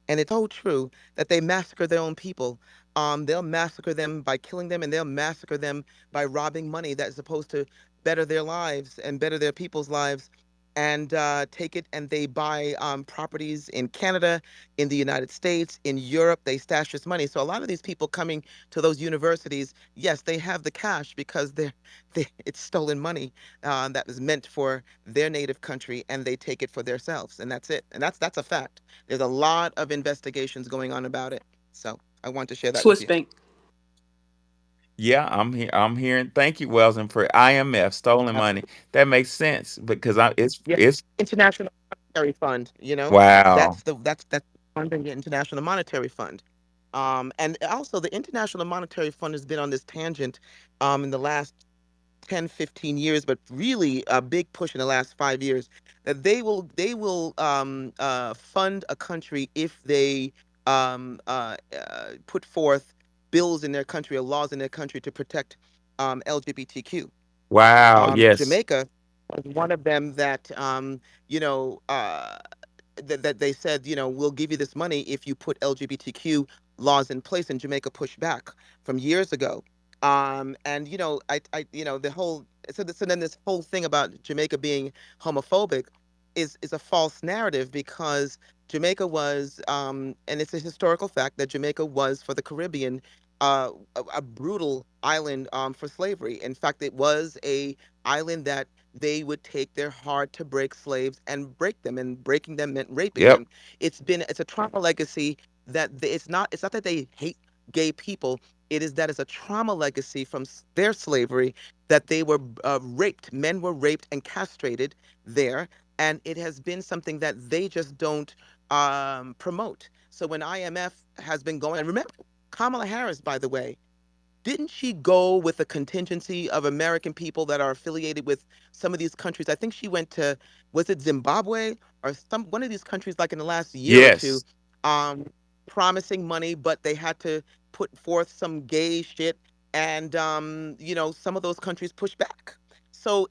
And it's so true that they massacre their own people. They'll massacre them by killing them, and they'll massacre them by robbing money that's supposed to better their lives and better their people's lives. And take it and they buy properties in Canada, in the United States, in Europe. They stash this money. So a lot of these people coming to those universities, yes, they have the cash because it's stolen money that was meant for their native country, and they take it for themselves, and that's it. And that's a fact. There's a lot of investigations going on about it. So I want to share that with Swiss you. bank. Yeah, I'm here. I'm hearing. Thank you, Weldon, for IMF stolen money. That makes sense because Yeah, it's International Monetary Fund. wow. That's funding the International Monetary Fund. And also the International Monetary Fund has been on this tangent in the last 10, 15 years, but really a big push in the last 5 years that they will fund a country if they put forth bills in their country or laws in their country to protect LGBTQ. Wow. Yes. Jamaica was one of them that you know uh, that they said, we'll give you this money if you put LGBTQ laws in place, and Jamaica pushed back from years ago. And the whole So then this whole thing about Jamaica being homophobic is a false narrative, because Jamaica was, and it's a historical fact that Jamaica was for the Caribbean a brutal island for slavery. In fact, it was a island that they would take their hard to break slaves and break them, and breaking them meant raping Yep. them. It's a trauma legacy it's not that they hate gay people. It is that it's a trauma legacy from their slavery, that they were raped. Men were raped and castrated there, and it has been something that they just don't promote. So when IMF has been going, and remember, Kamala Harris, by the way, didn't she go with a contingency of American people that are affiliated with some of these countries? I think she went to, was it Zimbabwe or some one of these countries, like in the last year or two, Yes. um, promising money, but they had to put forth some gay shit, and some of those countries push back. So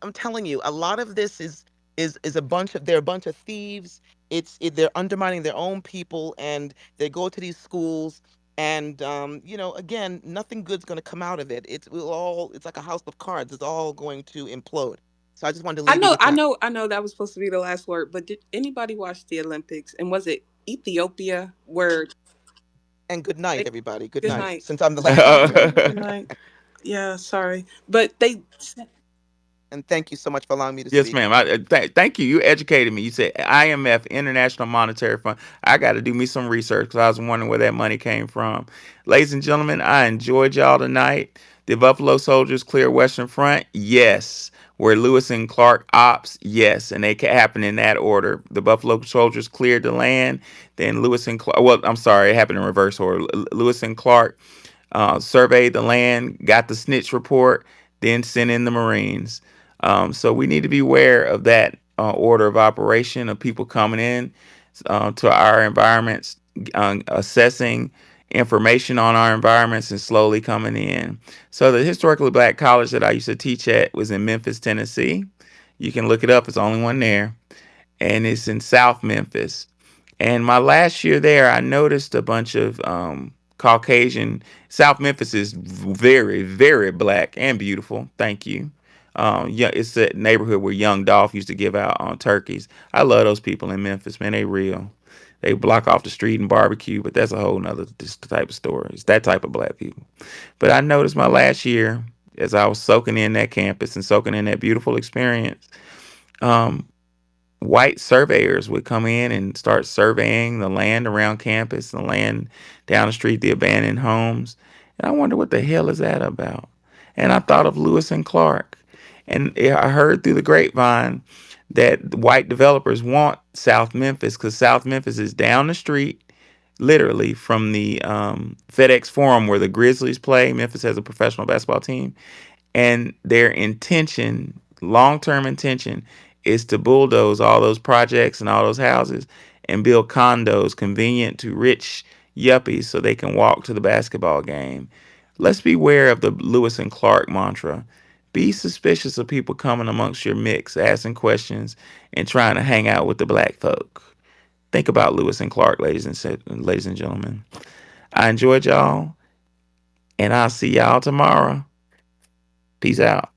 I'm telling you, a lot of this is a bunch of, they're a bunch of thieves. They're undermining their own people, and they go to these schools, and again, nothing good's going to come out of it. It's like a house of cards. It's all going to implode. So I just wanted to I leave you know, with I that. know, I know that was supposed to be the last word, but did anybody watch the Olympics? And was it Ethiopia where And good night, they, everybody. Good good night, night. since I'm the last Okay, speaker. good night. Yeah, sorry. But they And thank you so much for allowing me to Yes, speak. ma'am. Thank you. You educated me. You said IMF, International Monetary Fund. I got to do me some research because I was wondering where that money came from. Ladies and gentlemen, I enjoyed y'all tonight. The Buffalo Soldiers clear Western Front? Yes. Were Lewis and Clark ops? Yes. And they happened in that order. The Buffalo Soldiers cleared the land. Then Lewis and Clark, well, I'm sorry, it happened in reverse order. Lewis and Clark surveyed the land, got the snitch report, then sent in the Marines. So we need to be aware of that order of operation of people coming in to our environments, assessing information on our environments, and slowly coming in. So the historically black college that I used to teach at was in Memphis, Tennessee. You can look it up. It's the only one there, and it's in South Memphis. And my last year there, I noticed a bunch of Caucasian. South Memphis is very, very black and beautiful. Thank you. Yeah, it's a neighborhood where Young Dolph used to give out on turkeys. I love those people in Memphis, man. They real. They block off the street and barbecue, but that's a whole nother type of story. It's that type of black people. But I noticed my last year, as I was soaking in that campus and soaking in that beautiful experience, um, white surveyors would come in and start surveying the land around campus, the land down the street, the abandoned homes. And I wonder what the hell is that about? And I thought of Lewis and Clark. And I heard through the grapevine that white developers want South Memphis because South Memphis is down the street, literally from the FedEx Forum where the Grizzlies play. Memphis has a professional basketball team, and their intention, long-term intention, is to bulldoze all those projects and all those houses and build condos convenient to rich yuppies so they can walk to the basketball game. Let's beware of the Lewis and Clark mantra. Be suspicious of people coming amongst your mix, asking questions, and trying to hang out with the black folk. Think about Lewis and Clark, ladies and gentlemen. I enjoyed y'all, and I'll see y'all tomorrow. Peace out.